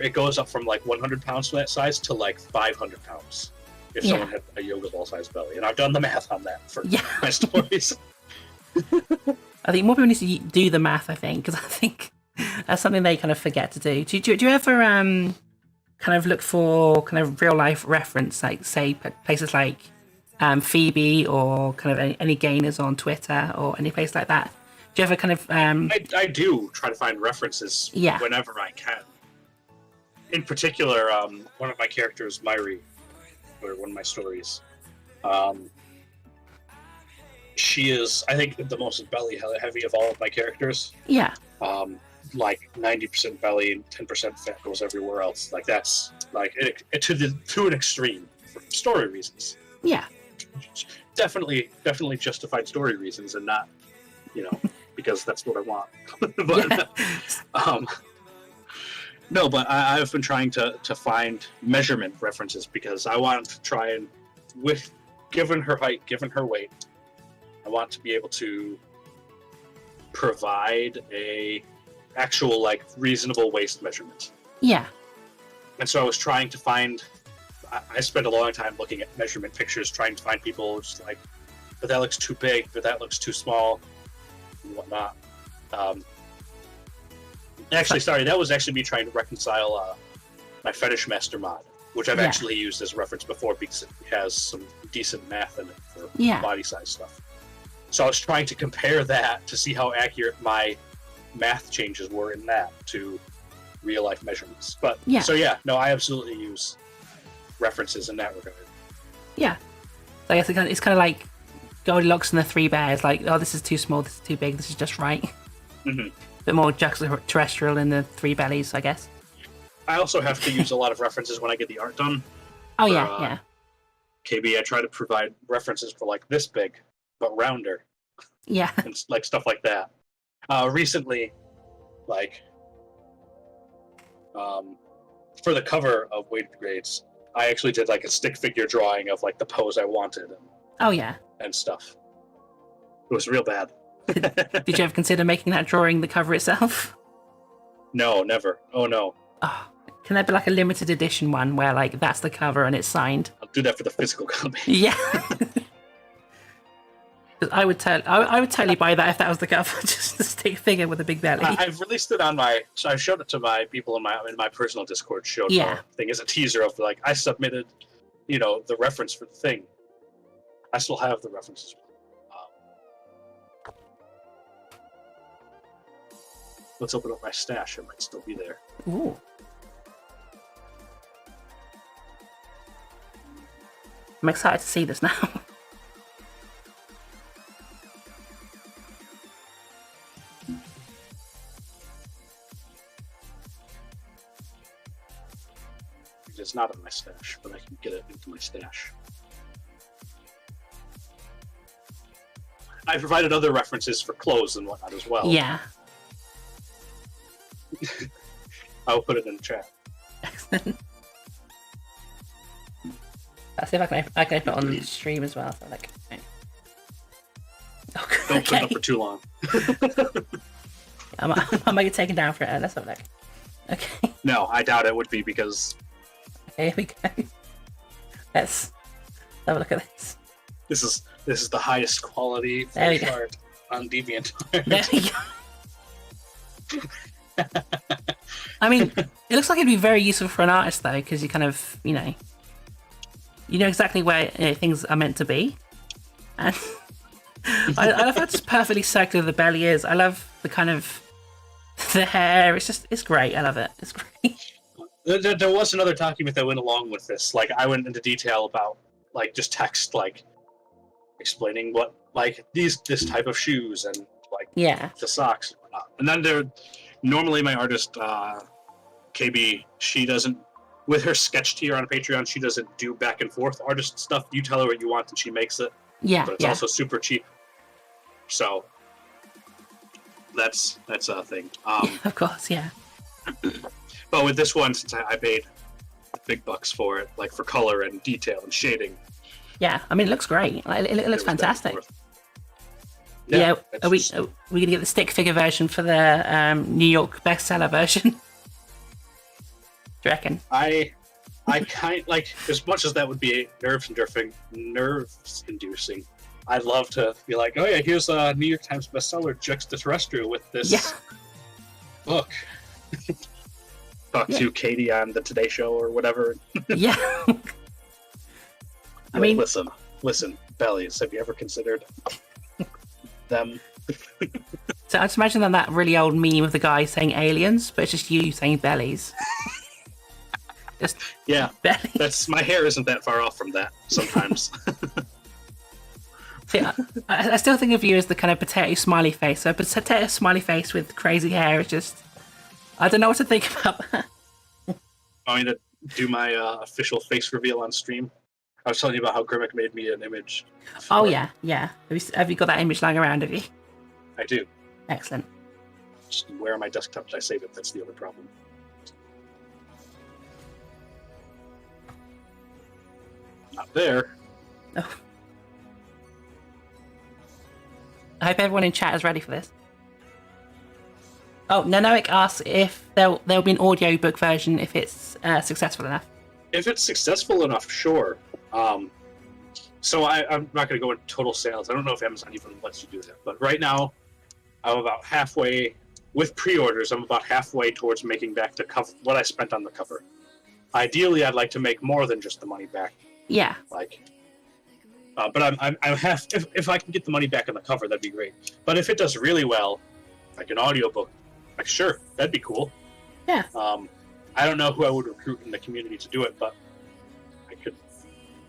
Speaker 2: it goes up from like 100 pounds for that size to like 500 pounds. if someone had a yoga ball-sized belly, and I've done the math on that for my stories.
Speaker 1: I think more people need to do the math, I think, because I think that's something they kind of forget to do. Do you ever kind of look for kind of real-life reference, like, say, places like Phoebe or kind of any gainers on Twitter or any place like that? Do you ever kind of...
Speaker 2: I do try to find references whenever I can. In particular, one of my characters, Myri, or one of my stories, she is, I think, the most belly heavy of all of my characters.
Speaker 1: Yeah.
Speaker 2: Like 90% belly and 10% fat goes everywhere else. Like that's like to an extreme for story reasons.
Speaker 1: Yeah.
Speaker 2: Definitely justified story reasons, and not, because that's what I want. But no, but I've been trying to find measurement references because I want to try and, given her height, given her weight, I want to be able to provide a actual, like, reasonable waist measurement.
Speaker 1: Yeah.
Speaker 2: And so I was trying to find, I spent a long time looking at measurement pictures, trying to find people just like, but that looks too big, but that looks too small, and whatnot. Actually, sorry, that was actually me trying to reconcile my Fetish Master mod, which I've actually used as a reference before because it has some decent math in it for body size stuff. So I was trying to compare that to see how accurate my math changes were in that to real life measurements. But so I absolutely use references in that regard. Yeah.
Speaker 1: So I guess it's kind of like Goldilocks and the Three Bears. Like, oh, this is too small, this is too big, this is just right.
Speaker 2: Mm-hmm.
Speaker 1: A bit more Juxtaterrestrial in the Three Bellies, I guess.
Speaker 2: I also have to use a lot of references when I get the art done.
Speaker 1: Oh, yeah.
Speaker 2: KB, I try to provide references for, like, this big, but rounder.
Speaker 1: Yeah.
Speaker 2: And, like, stuff like that. Recently, like, for the cover of Weighted Grades, I actually did, like, a stick figure drawing of, like, the pose I wanted. And stuff. It was real bad.
Speaker 1: Did you ever consider making that drawing the cover itself?
Speaker 2: No, never. Oh, no.
Speaker 1: Oh, can there be like a limited edition one where like that's the cover and it's signed?
Speaker 2: I'll do that for the physical copy.
Speaker 1: Yeah. I would totally buy that if that was the cover, just a stick figure with a big belly.
Speaker 2: I've released it on I showed it to my people in my personal Discord. Showed the thing as a teaser of, like, I submitted, the reference for the thing. I still have the references. Let's open up my stash. It might still be there.
Speaker 1: Ooh. I'm excited to see this now.
Speaker 2: It's not in my stash, but I can get it into my stash. I provided other references for clothes and whatnot as well.
Speaker 1: Yeah.
Speaker 2: I'll put it in the chat.
Speaker 1: Excellent. I'll see if I can open it on the stream as well. So like, okay.
Speaker 2: Oh, don't put it up for too long.
Speaker 1: I might get taken down for it. Let's have a look. Okay.
Speaker 2: No, I doubt it would be because.
Speaker 1: Okay, here we go. Let's have a look at this.
Speaker 2: This is the highest quality fetish art on Deviantart.
Speaker 1: There we go. I mean, it looks like it'd be very useful for an artist though, because you kind of, you know exactly where things are meant to be, and I love how just perfectly circular the belly is. I love the kind of the hair. It's great. I love it. It's great.
Speaker 2: There was another document that went along with this. Like, I went into detail about, like, just text, like, explaining what, like, this type of shoes and, like, the socks and whatnot. And then normally my artist, KB, she doesn't, with her sketch tier on Patreon, she doesn't do back and forth artist stuff. You tell her what you want and she makes it.
Speaker 1: Yeah.
Speaker 2: But it's also super cheap. So that's a thing.
Speaker 1: Of course, yeah.
Speaker 2: But with this one, since I paid big bucks for it, like for color and detail and shading.
Speaker 1: Yeah, I mean, it looks great. Like, it looks fantastic.
Speaker 2: Yeah,
Speaker 1: are we gonna get the stick figure version for the New York bestseller version? Do you reckon?
Speaker 2: as much as that would be nerves inducing. I'd love to be like, oh yeah, here's a New York Times bestseller, Juxtaterrestrial, with this book. Talk to Katie on the Today Show or whatever.
Speaker 1: Yeah. I mean,
Speaker 2: listen, bellies. Have you ever considered them?
Speaker 1: So I just imagine that really old meme of the guy saying aliens, but it's just you saying bellies. Just bellies.
Speaker 2: That's my hair isn't that far off from that sometimes.
Speaker 1: See, I still think of you as the kind of potato smiley face. So a potato smiley face with crazy hair is just, I don't know what to think about that.
Speaker 2: I'm going to do my official face reveal on stream. I was telling you about how Grimmick made me an image.
Speaker 1: Oh yeah. Have you got that image lying around? Have you?
Speaker 2: I do.
Speaker 1: Excellent.
Speaker 2: Just where on my desktop did I save it? That's the other problem. Not there.
Speaker 1: Oh. I hope everyone in chat is ready for this. Oh, Nanoic asks if there'll be an audiobook version if it's successful enough.
Speaker 2: If it's successful enough, sure. So I'm not going to go into total sales. I don't know if Amazon even lets you do that. But right now, I'm about halfway, with pre-orders, I'm about halfway towards making back the cover, what I spent on the cover. Ideally, I'd like to make more than just the money back.
Speaker 1: Yeah.
Speaker 2: But I'm half. If I can get the money back on the cover, that'd be great. But if it does really well, like an audiobook, sure, that'd be cool.
Speaker 1: Yeah.
Speaker 2: I don't know who I would recruit in the community to do it, but I could.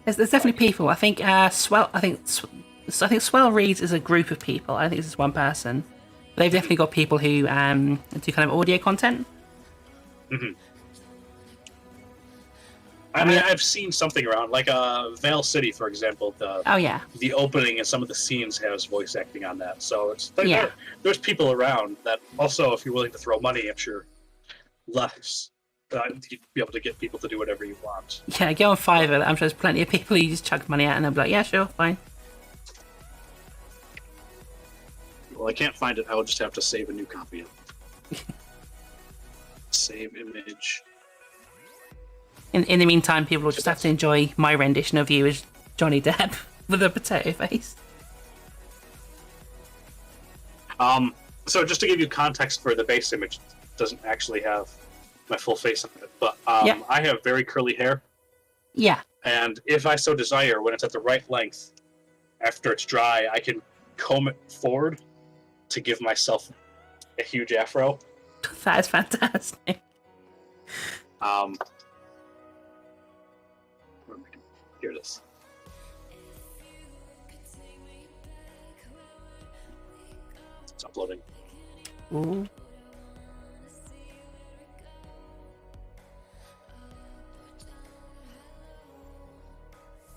Speaker 1: There's definitely people. I think Swell. I think Swell Reads is a group of people. I think this is one person. They've definitely got people who do kind of audio content.
Speaker 2: Mm-hmm. I've seen something around, like Vale City, for example. The opening and some of the scenes has voice acting on that. So it's there's people around that also, if you're willing to throw money, I'm sure you'd be able to get people to do whatever you want.
Speaker 1: Yeah, go on Fiverr. I'm sure there's plenty of people who just chuck money at and they'll be like, yeah, sure, fine.
Speaker 2: Well, I can't find it. I will just have to save a new copy. Save image.
Speaker 1: In the meantime, people will just have to enjoy my rendition of you as Johnny Depp with a potato face.
Speaker 2: So just to give you context for the base image, it doesn't actually have my full face on it, but I have very curly hair.
Speaker 1: Yeah.
Speaker 2: And if I so desire, when it's at the right length, after it's dry, I can comb it forward to give myself a huge afro.
Speaker 1: That is fantastic.
Speaker 2: Here it is. It's uploading.
Speaker 1: Ooh.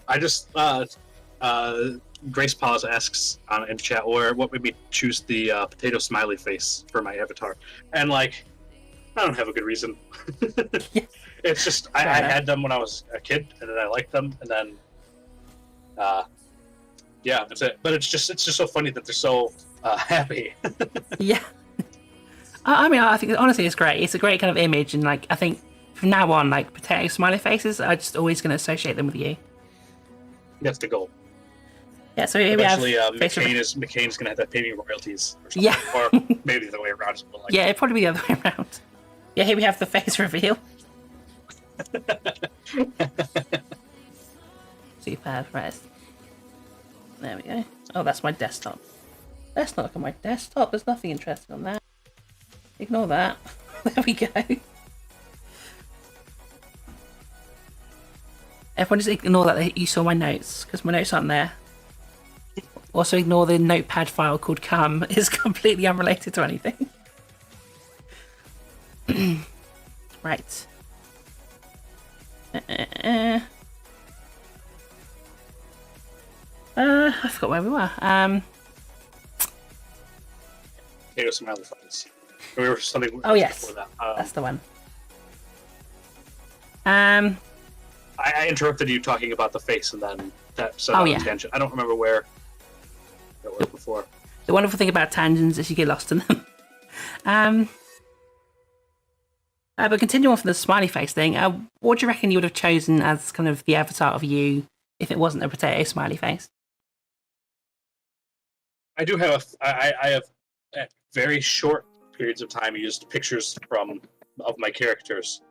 Speaker 2: I just Grace Pause asks in chat what made me choose the potato smiley face for my avatar, and I don't have a good reason. It's just I had them when I was a kid, and then I liked them, and then that's it. But it's just so funny that they're so happy.
Speaker 1: Yeah. I mean, I think honestly it's great. It's a great kind of image, and I think from now on, potato smiley faces, I'm just always going to associate them with you.
Speaker 2: That's the goal.
Speaker 1: Yeah, so here
Speaker 2: eventually,
Speaker 1: we have
Speaker 2: McCain's going to have paying royalties or something.
Speaker 1: Yeah.
Speaker 2: Or maybe the other way around.
Speaker 1: Yeah, it'd probably be the other way around. Yeah, here we have the face reveal. Superb, right. There we go. Oh, that's my desktop. Let's not look at my desktop. There's nothing interesting on that. Ignore that. There we go. Everyone just ignore that you saw my notes, because my notes aren't there. Also ignore the notepad file called Come. It's completely unrelated to anything. Right. I forgot where we were.
Speaker 2: Potato smiley face. We were something.
Speaker 1: Oh yes, before that. That's the one.
Speaker 2: I interrupted you talking about the face, and then that set on a tangent. I don't remember where that was before.
Speaker 1: The wonderful thing about tangents is you get lost in them. But continue on from the smiley face thing. What do you reckon you would have chosen as kind of the avatar of you if it wasn't a potato smiley face?
Speaker 2: I do have I have at very short periods of time used pictures of my characters.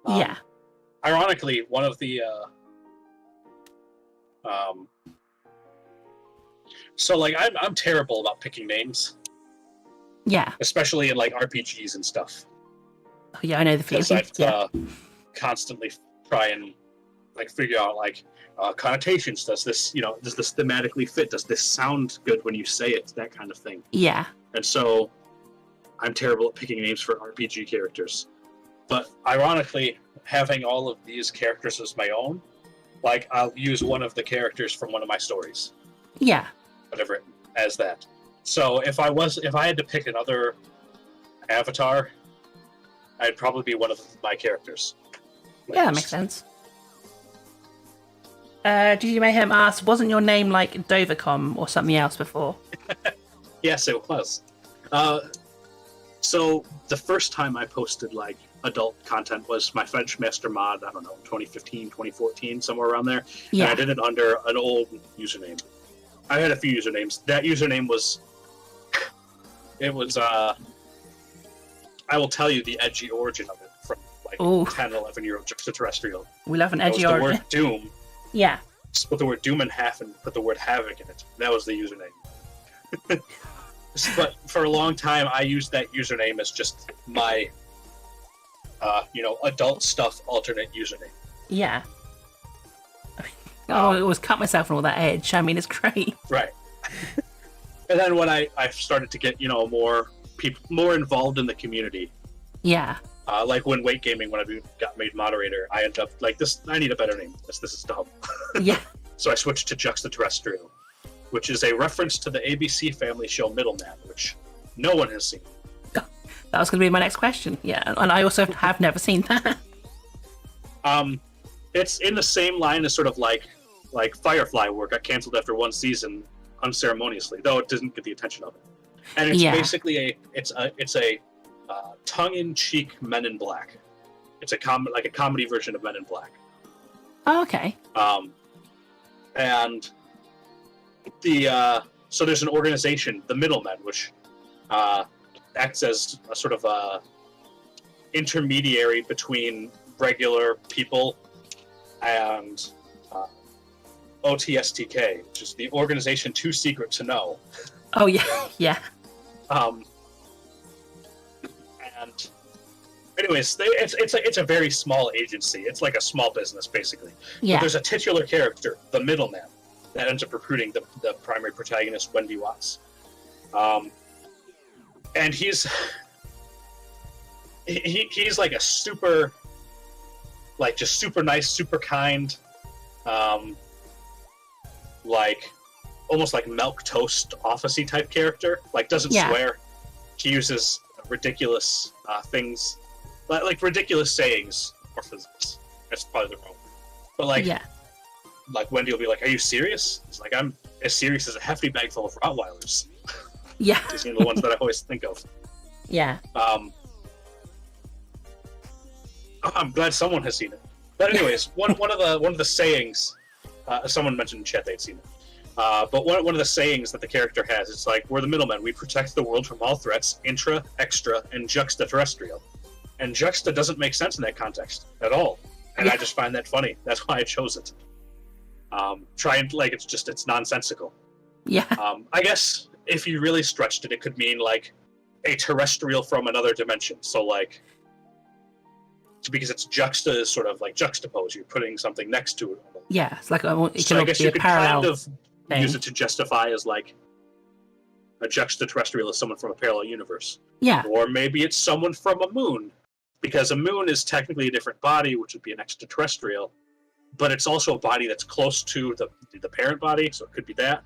Speaker 1: Yeah.
Speaker 2: Ironically, one of the so like I'm terrible about picking names.
Speaker 1: Yeah.
Speaker 2: Especially in like RPGs and stuff.
Speaker 1: Oh, yeah, I know the feeling.
Speaker 2: Because I've constantly try and like figure out like connotations. Does this thematically fit? Does this sound good when you say it? That kind of thing.
Speaker 1: Yeah.
Speaker 2: And so I'm terrible at picking names for RPG characters. But ironically, having all of these characters as my own, like I'll use one of the characters from one of my stories.
Speaker 1: Yeah.
Speaker 2: Whatever as that. So if I had to pick another avatar, I'd probably be one of my characters. Like
Speaker 1: yeah, that makes sense. GG Mayhem asks, wasn't your name like Dovacom or something else before?
Speaker 2: Yes, it was. So the first time I posted like adult content was my French Master Mod, I don't know, 2015, 2014, somewhere around there.
Speaker 1: Yeah.
Speaker 2: And I did it under an old username. I had a few usernames. That username was... I will tell you the edgy origin of it from like 10, 11-year-old Juxtaterrestrial.
Speaker 1: We love an edgy origin.
Speaker 2: The word Doom.
Speaker 1: Yeah.
Speaker 2: Split the word Doom in half and put the word Havoc in it. That was the username. But for a long time, I used that username as just my, adult stuff alternate username.
Speaker 1: Yeah. I always cut myself on all that edge. I mean, it's great.
Speaker 2: Right. And then when I started to get, more involved in the community.
Speaker 1: Yeah.
Speaker 2: Like when Weight Gaming, when I got made moderator, I ended up like this. I need a better name. This is dumb.
Speaker 1: Yeah.
Speaker 2: So I switched to Juxtaterrestrial, which is a reference to the ABC Family show Middleman, which no one has seen.
Speaker 1: That was going to be my next question. Yeah, and I also have never seen that.
Speaker 2: It's in the same line as sort of like Firefly, where it got canceled after one season unceremoniously, though it didn't get the attention of it. And it's basically a tongue-in-cheek Men in Black. It's a comedy version of Men in Black.
Speaker 1: Oh, okay.
Speaker 2: And so there's an organization, the Middlemen, which acts as a sort of intermediary between regular people and OTSTK, which is the Organization Too Secret to Know.
Speaker 1: Oh yeah, yeah.
Speaker 2: And anyways, it's a very small agency. It's like a small business, basically.
Speaker 1: Yeah.
Speaker 2: But there's a titular character, the Middleman, that ends up recruiting the primary protagonist, Wendy Watts. And he's like a super, like just super nice, super kind, like almost like milk toast office-y type character. Like doesn't swear. He uses ridiculous things, like ridiculous sayings or physics. That's probably the wrong. But like Wendy will be like, "Are you serious?" It's like, "I'm as serious as a hefty bag full of Rottweilers."
Speaker 1: Yeah.
Speaker 2: These are the ones that I always think of.
Speaker 1: Yeah.
Speaker 2: I'm glad someone has seen it. But anyways, one of the sayings, someone mentioned in chat they'd seen it. But one of the sayings that the character has, it's like, "We're the middlemen. We protect the world from all threats, intra, extra, and juxtaterrestrial." And juxta doesn't make sense in that context at all. And I just find that funny. That's why I chose it. It's nonsensical.
Speaker 1: Yeah.
Speaker 2: I guess if you really stretched it, it could mean like a terrestrial from another dimension. So like, because it's juxta is sort of like juxtapose. You're putting something next to it.
Speaker 1: Yeah, it's like
Speaker 2: I guess you could kind of use it to justify as like a juxtaterrestrial is someone from a parallel universe.
Speaker 1: Yeah.
Speaker 2: Or maybe it's someone from a moon, because a moon is technically a different body, which would be an extraterrestrial, but it's also a body that's close to the parent body, so it could be that.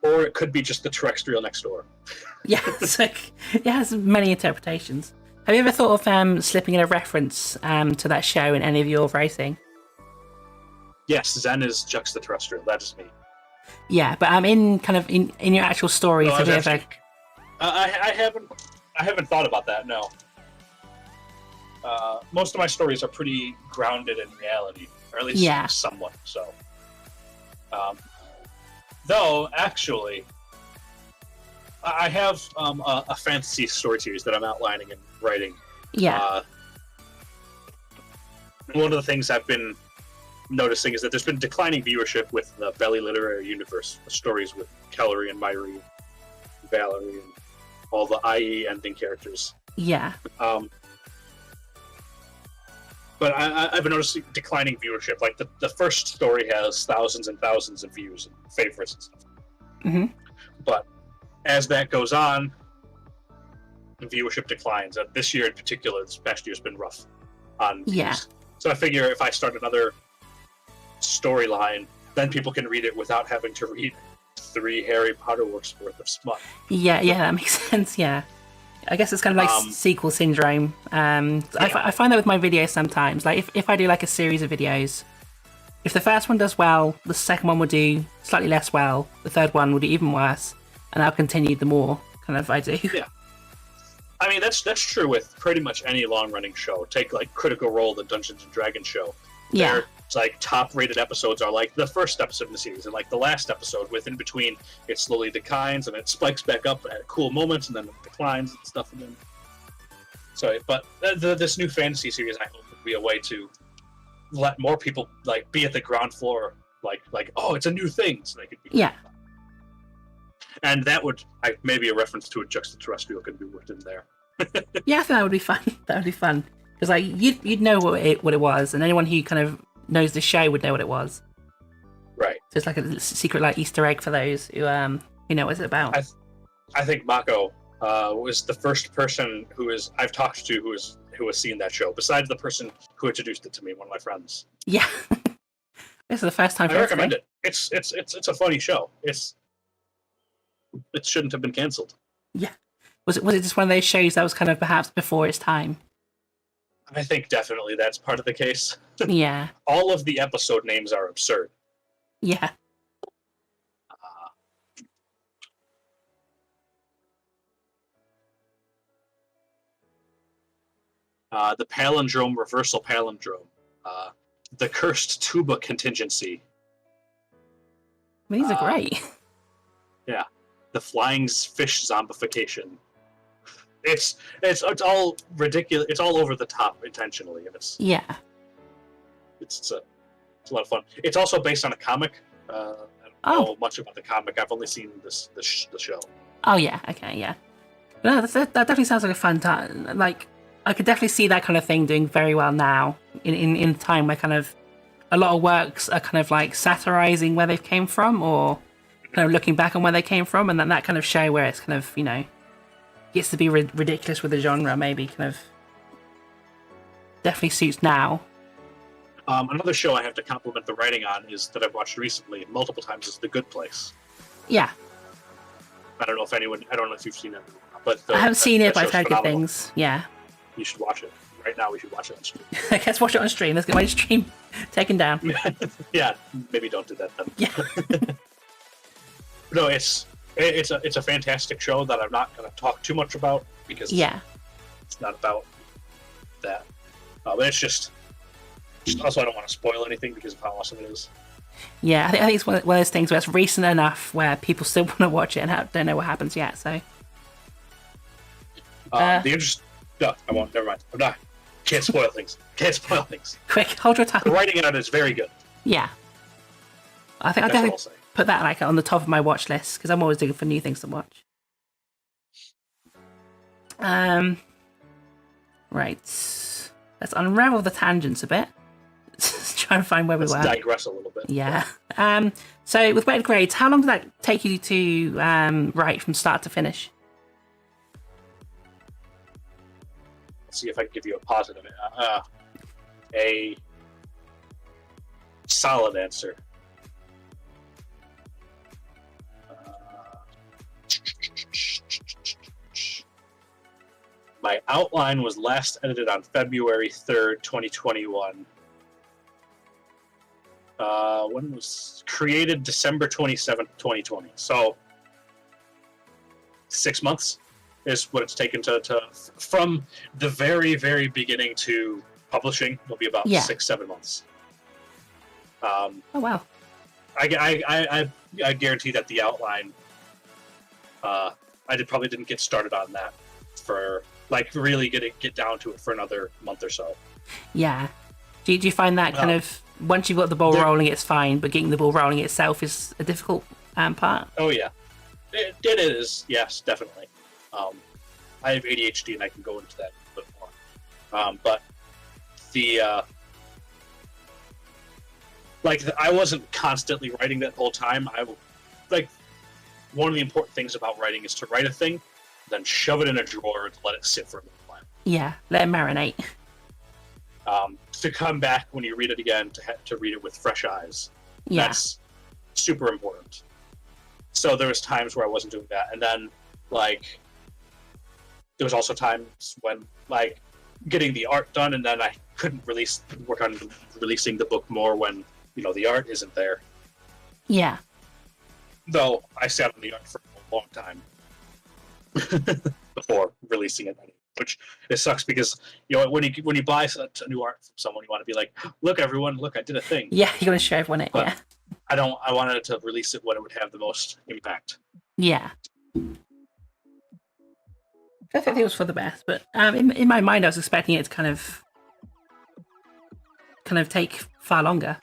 Speaker 2: Or it could be just the terrestrial next door.
Speaker 1: Yeah, it's like, it has many interpretations. Have you ever thought of slipping in a reference to that show in any of your writing?
Speaker 2: Yes, Zen is juxtaterrestrial. That is me.
Speaker 1: Yeah, but in your actual stories, have you ever?
Speaker 2: I haven't thought about that. No. most of my stories are pretty grounded in reality, or at least somewhat so. Though, actually, I have a fantasy story series that I'm outlining and writing.
Speaker 1: Yeah.
Speaker 2: One of the things I've been noticing is that there's been declining viewership with the Belly Literary Universe, the stories with Kellery and Myri, Valerie, and all the IE ending characters.
Speaker 1: Yeah.
Speaker 2: But I've been noticing declining viewership. Like, the first story has thousands and thousands of views and favorites and stuff.
Speaker 1: Mm-hmm.
Speaker 2: But as that goes on, the viewership declines. This year in particular, this past year's been rough on views.
Speaker 1: Yeah.
Speaker 2: So I figure if I start another storyline, then people can read it without having to read 3 Harry Potter works worth of smut.
Speaker 1: Yeah, that makes sense, yeah. I guess it's kind of like sequel syndrome. I find that with my videos sometimes. Like, if I do like a series of videos, if the first one does well, the second one will do slightly less well, the third one will do even worse, and I'll continue the more kind of I do.
Speaker 2: Yeah. I mean, that's true with pretty much any long-running show. Take, like, Critical Role, the Dungeons & Dragons show.
Speaker 1: Yeah.
Speaker 2: It's like top-rated episodes are like the first episode in the series, and like the last episode, with in between, it slowly declines, and it spikes back up at cool moments, and then it declines and stuff again. So, but this new fantasy series, I hope, would be a way to let more people like be at the ground floor, like oh, it's a new thing, so they could be.
Speaker 1: Yeah.
Speaker 2: And that would maybe a reference to a Juxtaterrestrial could be worked in there.
Speaker 1: Yeah, I think that would be fun. That would be fun because like you'd know what it was, and anyone who kind of knows the show would know what it was.
Speaker 2: Right.
Speaker 1: So it's like a secret like Easter egg for those who know what it's about.
Speaker 2: I think Mako was the first person I've talked to who has seen that show, besides the person who introduced it to me, one of my friends.
Speaker 1: Yeah. This is the first time.
Speaker 2: I recommend it. It's a funny show. It shouldn't have been cancelled.
Speaker 1: Yeah. Was it just one of those shows that was kind of perhaps before its time?
Speaker 2: I think definitely that's part of the case.
Speaker 1: Yeah.
Speaker 2: All of the episode names are absurd.
Speaker 1: Yeah.
Speaker 2: The palindrome, reversal palindrome. The cursed tuba contingency.
Speaker 1: These are great.
Speaker 2: Yeah. The flying fish zombification. It's all ridiculous. It's all over the top intentionally, and it's a lot of fun. It's also based on a comic. I don't know much about the comic. I've only seen the show.
Speaker 1: Oh yeah, okay, yeah. No, that definitely sounds like a fun time. Like, I could definitely see that kind of thing doing very well now in time where kind of a lot of works are kind of like satirizing where they came from or kind of looking back on where they came from, and then that kind of show where it's kind of gets to be ridiculous with the genre, maybe kind of definitely suits now.
Speaker 2: Another show I have to compliment the writing on is that I've watched recently multiple times is The Good Place.
Speaker 1: Yeah.
Speaker 2: I don't know if you've seen it, but
Speaker 1: I haven't seen it, but I've heard
Speaker 2: phenomenal.
Speaker 1: Good things. Yeah.
Speaker 2: You should watch it right now. We should watch it on stream.
Speaker 1: I guess watch it on stream. Let's get my stream taken down.
Speaker 2: Yeah, maybe don't do that then.
Speaker 1: Yeah.
Speaker 2: No, it's a fantastic show that I'm not going to talk too much about because it's not about that. But it's just also I don't want to spoil anything because of how awesome it is.
Speaker 1: Yeah, I think it's one of those things where it's recent enough where people still want to watch it and don't know what happens yet. So
Speaker 2: no, I won't. Never mind. I'm not. Can't spoil things.
Speaker 1: Quick, hold your tongue.
Speaker 2: The writing on it is very good.
Speaker 1: Yeah, I think I'll definitely put that like on the top of my watch list because I'm always looking for new things to watch. Right, let's unravel the tangents a bit. Try and find where we were.
Speaker 2: Let's digress a little bit.
Speaker 1: Yeah. So with weighted grades, how long did that take you to write from start to finish?
Speaker 2: Let's see if I can give you a positive, a solid answer. My outline was last edited on February 3rd, 2021. When was created December 27th, 2020. So 6 months. is what it's taken to from the very, very beginning to publishing will be about 6-7 months.
Speaker 1: Oh wow!
Speaker 2: I guarantee that the outline, probably didn't get started on that for like really get down to it for another month or so.
Speaker 1: Yeah. Do you find that kind of once you've got the ball rolling, it's fine, but getting the ball rolling itself is a difficult part?
Speaker 2: Oh yeah, it is. Yes, definitely. I have ADHD, and I can go into that a little bit more. But the I wasn't constantly writing that whole time. One of the important things about writing is to write a thing, then shove it in a drawer and let it sit for a little while.
Speaker 1: Yeah, let it marinate.
Speaker 2: To come back when you read it again, to read it with fresh eyes.
Speaker 1: Yeah.
Speaker 2: That's super important. So there was times where I wasn't doing that, and then there was also times when getting the art done, and then I couldn't work on releasing the book more when the art isn't there.
Speaker 1: Yeah.
Speaker 2: Though I sat on the art for a long time before releasing it, which it sucks because when you buy a new art from someone, you want to be like, look everyone, look, I did a thing.
Speaker 1: Yeah, you want to show everyone it.
Speaker 2: But
Speaker 1: yeah.
Speaker 2: I wanted to release it when it would have the most impact.
Speaker 1: Yeah. I think it was for the best, but in my mind, I was expecting it to kind of take far longer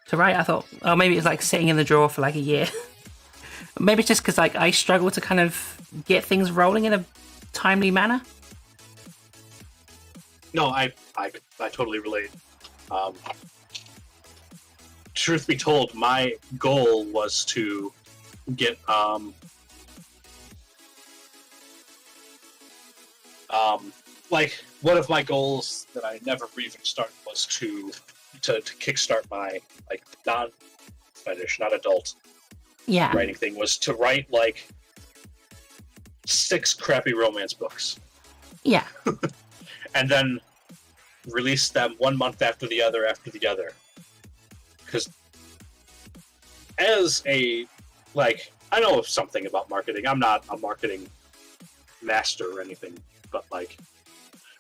Speaker 1: to write. I thought, oh, maybe it was sitting in the drawer for a year. Maybe it's just because I struggle to kind of get things rolling in a timely manner.
Speaker 2: No, I totally relate. Truth be told, my goal was to get one of my goals that I never even started was to kickstart my non-fetish, not adult writing thing, was to write 6 crappy romance books.
Speaker 1: Yeah.
Speaker 2: And then release them 1 month after the other. Because as I know something about marketing. I'm not a marketing master or anything, but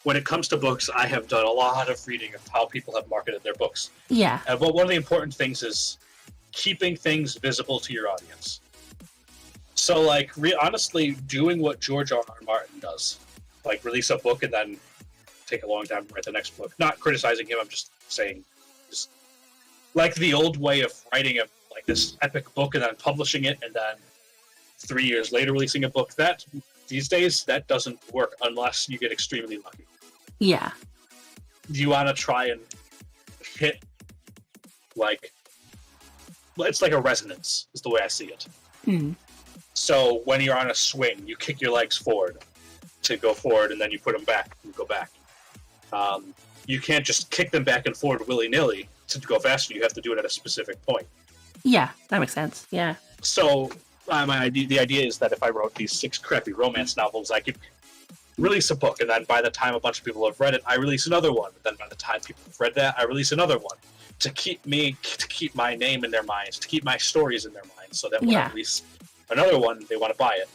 Speaker 2: when it comes to books, I have done a lot of reading of how people have marketed their books.
Speaker 1: Yeah.
Speaker 2: And one of the important things is keeping things visible to your audience. So, honestly, doing what George R.R. Martin does, release a book and then take a long time to write the next book. Not criticizing him, I'm just saying, the old way of writing this epic book and then publishing it, and then 3 years later releasing a book. That these days that doesn't work unless you get extremely lucky.
Speaker 1: Yeah.
Speaker 2: You want to try and hit it's like a resonance is the way I see it.
Speaker 1: Mm.
Speaker 2: So when you're on a swing, you kick your legs forward to go forward, and then you put them back and go back. You can't just kick them back and forward willy-nilly to go faster. You have to do it at a specific point.
Speaker 1: Yeah, that makes sense. Yeah.
Speaker 2: So the idea is that if I wrote these 6 crappy romance novels, I could release a book, and then by the time a bunch of people have read it, I release another one. Then by the time people have read that, I release another one to keep my name in their minds, to keep my stories in their minds, so that when I release another one, they want to buy it.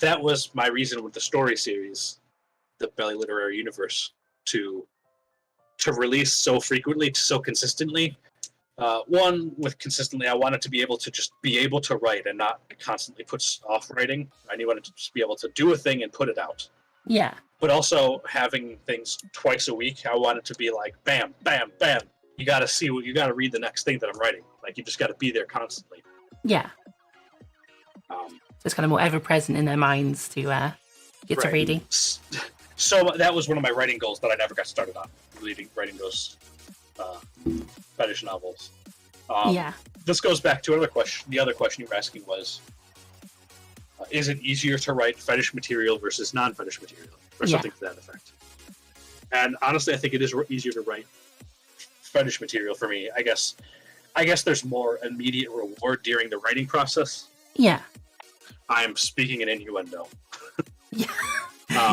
Speaker 2: That was my reason with the story series, the Belly Literary Universe, to release so frequently, so consistently. One, with consistently, I wanted to be able to just be able to write and not constantly put off writing. I wanted to just be able to do a thing and put it out.
Speaker 1: Yeah.
Speaker 2: But also having things twice a week, I wanted to be bam, bam, bam. You got to read the next thing that I'm writing. You just got to be there constantly.
Speaker 1: Yeah. It's kind of more ever present in their minds to get to reading.
Speaker 2: So that was one of my writing goals that I never got started on, writing those fetish novels. This goes back to another question. The other question you were asking was, is it easier to write fetish material versus non-fetish material, or something to that effect? And honestly, I think it is easier to write fetish material for me. I guess there's more immediate reward during the writing process.
Speaker 1: Yeah.
Speaker 2: I'm speaking in innuendo.
Speaker 1: Yeah.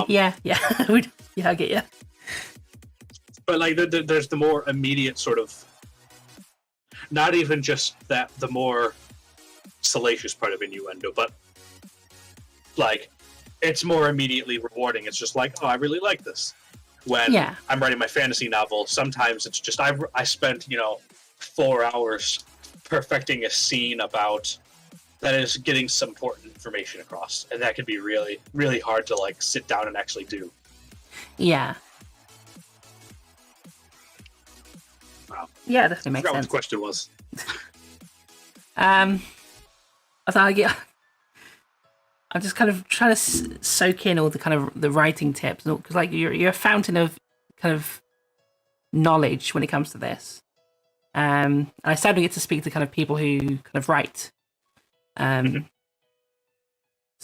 Speaker 1: Yeah. I get you.
Speaker 2: But there's the more immediate sort of, not even just that, the more salacious part of innuendo, but like it's more immediately rewarding. It's just like, oh, I really like this. When I'm writing my fantasy novel, sometimes it's just I spent 4 hours perfecting a scene about that is getting some important information across, and that can be really, really hard to like sit down and actually do.
Speaker 1: Yeah.
Speaker 2: Wow.
Speaker 1: Yeah, definitely makes sense.
Speaker 2: What the question was.
Speaker 1: I thought I'm just kind of trying to soak in all the kind of the writing tips, because like you're a fountain of kind of knowledge when it comes to this. And I sadly get to speak to kind of people who kind of write. So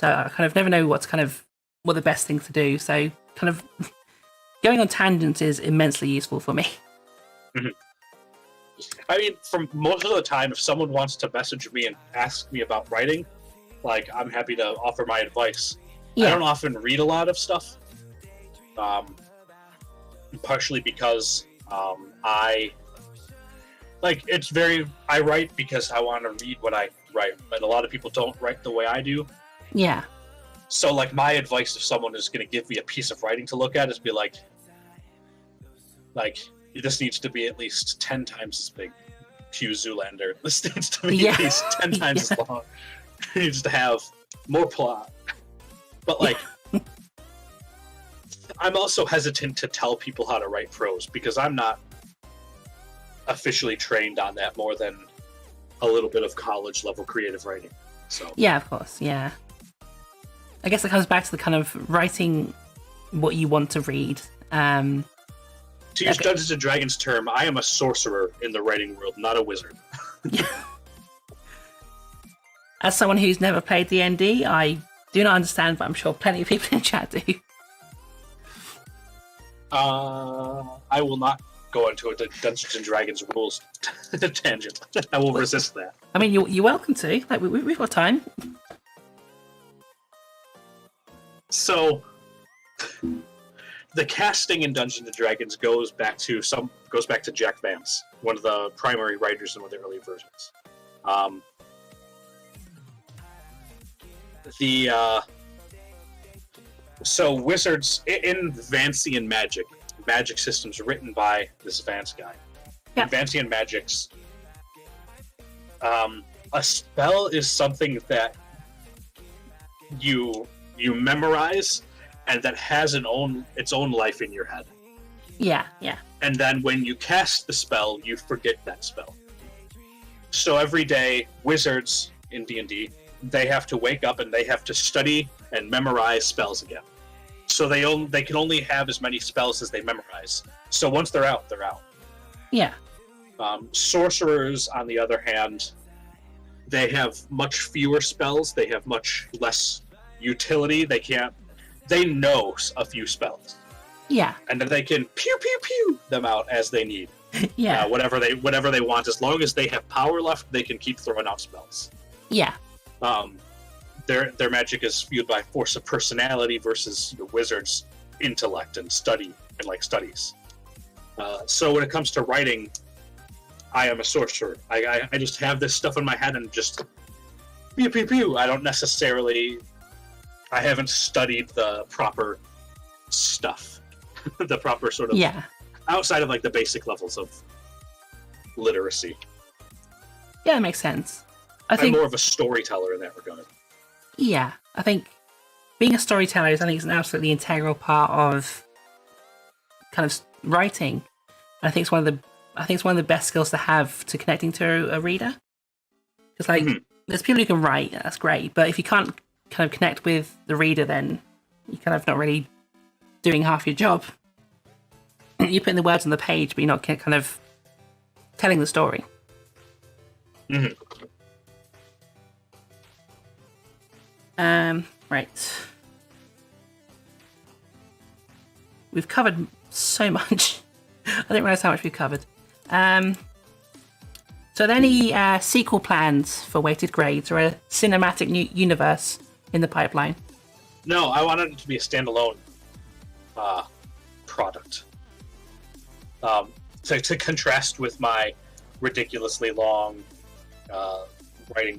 Speaker 1: I kind of never know what the best thing to do. So kind of going on tangents is immensely useful for me.
Speaker 2: Mm-hmm. I mean, from most of the time, if someone wants to message me and ask me about writing, like, I'm happy to offer my advice. I don't often read a lot of stuff, partially because I write because I want to read what I write, but a lot of people don't write the way I do.
Speaker 1: Yeah.
Speaker 2: So, like, my advice if someone is going to give me a piece of writing to look at is be like, this needs to be at least 10 times as big. Hugh Zoolander. This needs to be at least 10 times as long. It needs to have more plot. But, like, I'm also hesitant to tell people how to write prose because I'm not officially trained on that more than a little bit of college level creative writing. So
Speaker 1: yeah, of course, yeah. I guess it comes back to the kind of writing what you want to read.
Speaker 2: To use Dungeons and Dragons term, I am a sorcerer in the writing world, not a wizard.
Speaker 1: As someone who's never played D&D, I do not understand, but I'm sure plenty of people in chat do.
Speaker 2: I will not go into a Dungeons and Dragons rules tangent. I will resist that.
Speaker 1: I mean, you're welcome to. Like, we've got time.
Speaker 2: So, the casting in Dungeons and Dragons goes back to Jack Vance, one of the primary writers in one of the early versions. So wizards in Vancian magic systems written by this Vance guy. Yeah. In Vancian magics, a spell is something that you memorize and that has its own life in your head.
Speaker 1: Yeah.
Speaker 2: And then when you cast the spell, you forget that spell. So every day, wizards in D&D, they have to wake up and they have to study and memorize spells again. So they can only have as many spells as they memorize. So once they're out, they're out. Yeah. Sorcerers, on the other hand, they have much fewer spells. They have much less utility. They know a few spells. Yeah. And then they can pew pew pew them out as they need. Yeah. Whatever they want. As long as they have power left, they can keep throwing out spells. Yeah. Their magic is fueled by force of personality versus the wizard's intellect and studies. So when it comes to writing, I am a sorcerer. I just have this stuff in my head and just pew pew pew. I haven't studied the proper stuff, the proper sort of outside of like the basic levels of literacy. Yeah, that makes sense. I'm more of a storyteller in that regard. Yeah, I think being a storyteller is an absolutely integral part of kind of writing. I think it's one of the best skills to have to connecting to a reader. Because there's people who can write, that's great, but if you can't kind of connect with the reader, then you're kind of not really doing half your job. You're putting the words on the page, but you're not kind of telling the story. Mm-hmm. Right. We've covered so much. I didn't realize how much we've covered. So are there any sequel plans for Weighted Grades or a cinematic new universe in the pipeline? No, I wanted it to be a standalone product. To contrast with my ridiculously long reading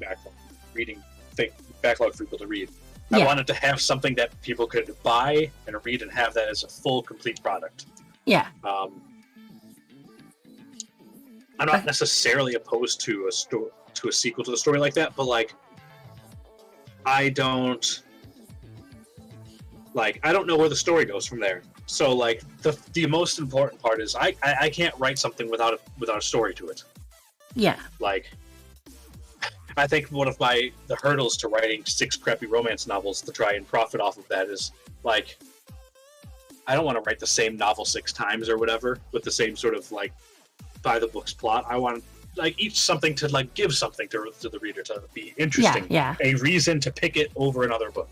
Speaker 2: backlog for people to read. I wanted to have something that people could buy and read and have that as a full, complete product.
Speaker 1: Yeah.
Speaker 2: I'm not necessarily opposed to a sequel to the story like that, but like, I don't know where the story goes from there. So like, the most important part is I can't write something without a story to it.
Speaker 1: Yeah.
Speaker 2: Like, I think one of the hurdles to writing 6 crappy romance novels to try and profit off of that is like, I don't want to write the same novel 6 times or whatever with the same sort of like by the books plot. I want like each something to like give something to the reader to be interesting.
Speaker 1: Yeah.
Speaker 2: A reason to pick it over another book.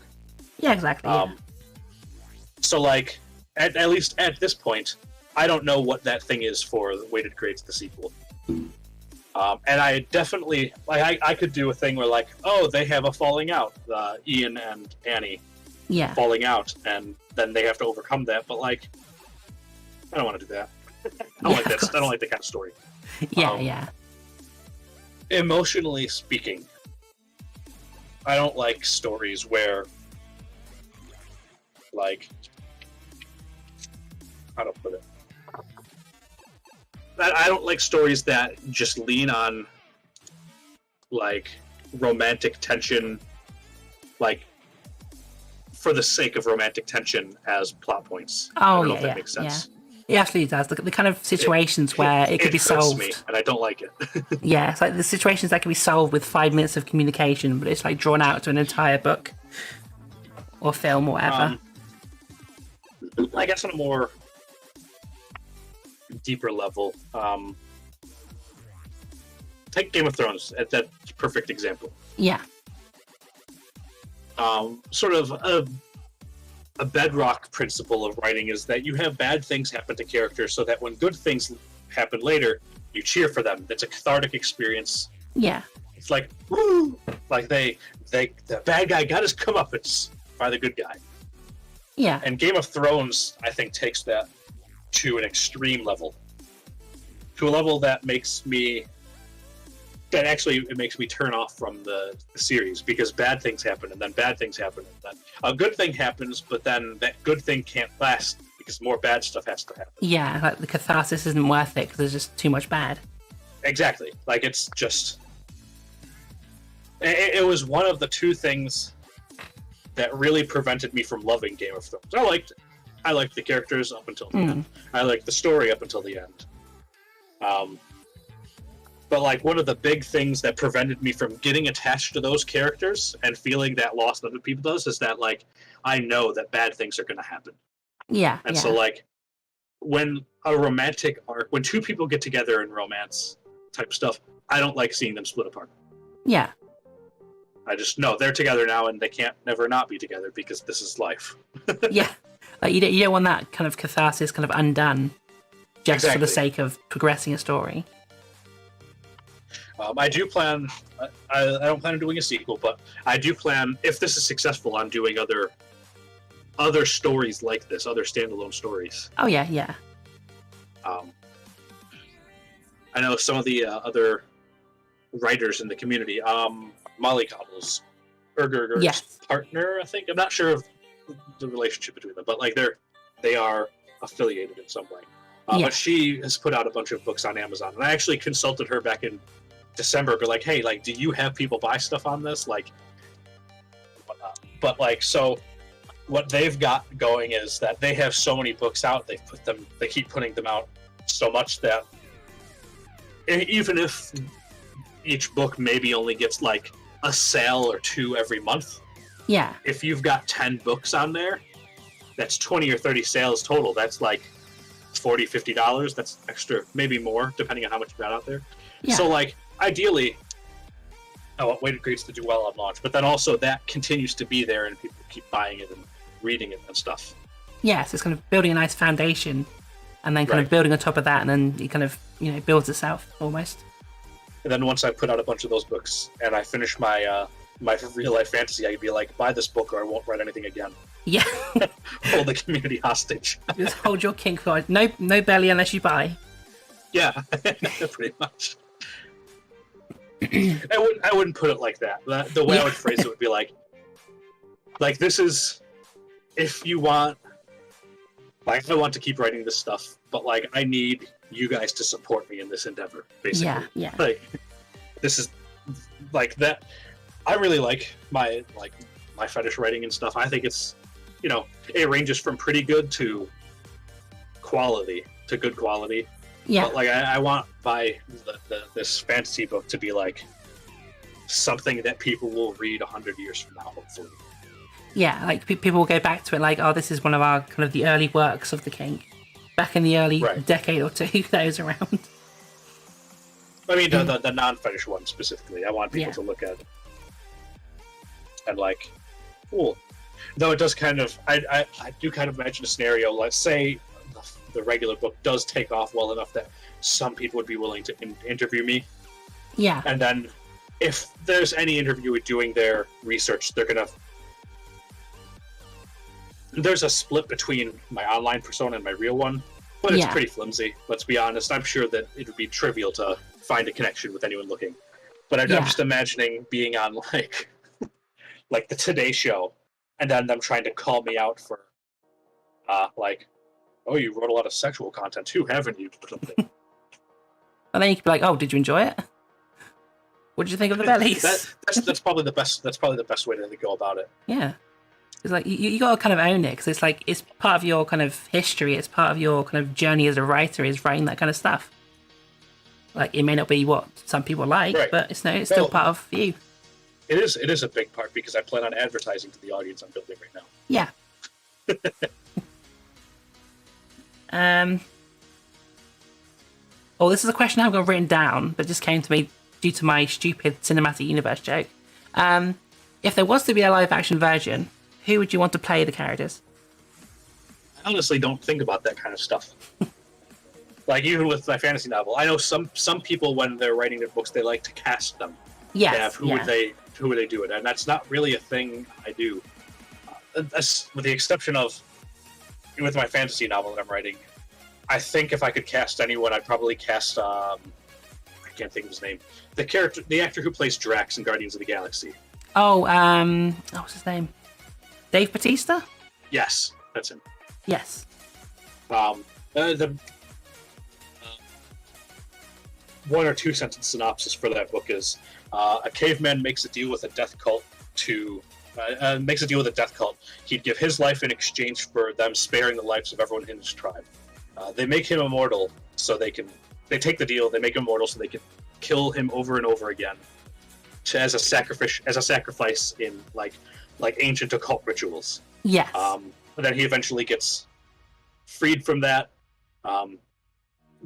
Speaker 1: Yeah, exactly.
Speaker 2: So like at least at this point, I don't know what that thing is for the weighted grades the sequel. And I definitely like I could do a thing where like, oh, they have a falling out, Ian and Annie falling out, and then they have to overcome that. But like, I don't want to do that. I don't like that. I don't like that kind of story.
Speaker 1: Yeah.
Speaker 2: Emotionally speaking, I don't like stories where like, how to put it. I don't like stories that just lean on like romantic tension, like for the sake of romantic tension as plot points. I don't know if that makes sense.
Speaker 1: Yeah, it absolutely does. The kind of situations where it could be solved.
Speaker 2: Me, and I don't like it.
Speaker 1: Yeah, it's like the situations that can be solved with 5 minutes of communication, but it's like drawn out to an entire book or film or whatever.
Speaker 2: I guess on a more deeper level, take Game of Thrones at that perfect example.
Speaker 1: Yeah.
Speaker 2: Sort of a bedrock principle of writing is that you have bad things happen to characters so that when good things happen later, you cheer for them. It's a cathartic experience.
Speaker 1: Yeah.
Speaker 2: It's like, woo! Like the bad guy got his comeuppance by the good guy.
Speaker 1: Yeah.
Speaker 2: And Game of Thrones, I think, takes that to an extreme level. To a level that makes me turn off from the series, because bad things happen and then bad things happen and then a good thing happens, but then that good thing can't last because more bad stuff has to happen.
Speaker 1: Yeah, like the catharsis isn't worth it because there's just too much bad. Exactly.
Speaker 2: Like it's just... It was one of the 2 things that really prevented me from loving Game of Thrones. I liked it. I liked the characters up until the end. I liked the story up until the end. But like one of the big things that prevented me from getting attached to those characters and feeling that loss that other people does is that like I know that bad things are going to happen.
Speaker 1: Yeah.
Speaker 2: And so like when a romantic arc, when 2 people get together in romance type stuff, I don't like seeing them split apart.
Speaker 1: Yeah.
Speaker 2: I just know they're together now and they can't never not be together because this is life.
Speaker 1: Yeah. Like you don't want that kind of catharsis kind of undone just for the sake of progressing a story.
Speaker 2: I do plan, I don't plan on doing a sequel, but I do plan, if this is successful, on doing other stories like this, other standalone stories.
Speaker 1: Oh, yeah.
Speaker 2: I know some of the other writers in the community, Molly Cobble's Erger's partner, I think. I'm not sure of the relationship between them, but like they are affiliated in some way. But she has put out a bunch of books on Amazon, and I actually consulted her back in December, but like, hey, like, do you have people buy stuff on this? Like, whatnot. But like, so what they've got going is that they have so many books out, they keep putting them out so much that even if each book maybe only gets like a sale or 2 every month, if you've got 10 books on there, that's 20 or 30 sales total. That's like $40, $50. That's extra, maybe more, depending on how much you got out there. So like, ideally, I want weighted grades to do well on launch, but then also that continues to be there and people keep buying it and reading it and stuff.
Speaker 1: Yeah, so it's kind of building a nice foundation and then kind of building on top of that, and then it kind of, builds itself almost.
Speaker 2: And then once I put out a bunch of those books and I finish my my real life fantasy, I could be like, buy this book or I won't write anything again.
Speaker 1: Yeah.
Speaker 2: Hold the community hostage.
Speaker 1: Just hold your kink for it. No belly unless you buy.
Speaker 2: Yeah, pretty much. I wouldn't put it like that. The way I would phrase it would be like, like this is if you want. Like I want to keep writing this stuff, but like I need you guys to support me in this endeavor. Basically,
Speaker 1: Yeah.
Speaker 2: Like this is like that. I really like my fetish writing and stuff. I think it's it ranges from pretty good to quality to good quality.
Speaker 1: Yeah.
Speaker 2: But like I want this fantasy book to be like something that people will read 100 years from now, hopefully.
Speaker 1: Yeah, like people will go back to it like, oh, this is one of our kind of the early works of the king, back in the early decade or two that was around.
Speaker 2: I mean, the non-fetish one specifically. I want people to look at it and like, cool. Though it does kind of, I do kind of imagine a scenario. Let's say the regular book does take off well enough that some people would be willing to interview me.
Speaker 1: Yeah.
Speaker 2: And then, if there's any interviewer doing their research, they're gonna. There's a split between my online persona and my real one, but it's pretty flimsy. Let's be honest. I'm sure that it would be trivial to find a connection with anyone looking. But I'm just imagining being on like the Today Show, and then them trying to call me out for, like, oh, you wrote a lot of sexual content too, haven't you? Or something.
Speaker 1: And then you could be like, oh, did you enjoy it? What did you think of the bellies?
Speaker 2: That's probably the best. That's probably the best way to go about it.
Speaker 1: Yeah. It's like you got to kind of own it because it's like it's part of your kind of history. It's part of your kind of journey as a writer is writing that kind of stuff. Like it may not be what some people like, but it's still part of you.
Speaker 2: It is a big part because I plan on advertising to the audience I'm building right now.
Speaker 1: Yeah. Oh, this is a question I haven't got written down, but just came to me due to my stupid cinematic universe joke. If there was to be a live action version, who would you want to play the characters?
Speaker 2: I honestly don't think about that kind of stuff. Like even with my fantasy novel, I know some people when they're writing their books, they like to cast them.
Speaker 1: Yes.
Speaker 2: Who would they do it? And that's not really a thing I do. That's with the exception of with my fantasy novel that I'm writing. I think if I could cast anyone, I'd probably cast I can't think of his name. The actor who plays Drax in Guardians of the Galaxy.
Speaker 1: Oh, what's his name? Dave Bautista?
Speaker 2: Yes, that's him.
Speaker 1: Yes.
Speaker 2: The one or two sentence synopsis for that book is a caveman makes a deal with a death cult He'd give his life in exchange for them sparing the lives of everyone in his tribe. They make him immortal so they take the deal. They make him immortal so they can kill him over and over again as a sacrifice in like ancient occult rituals.
Speaker 1: Yes.
Speaker 2: But then he eventually gets freed from that.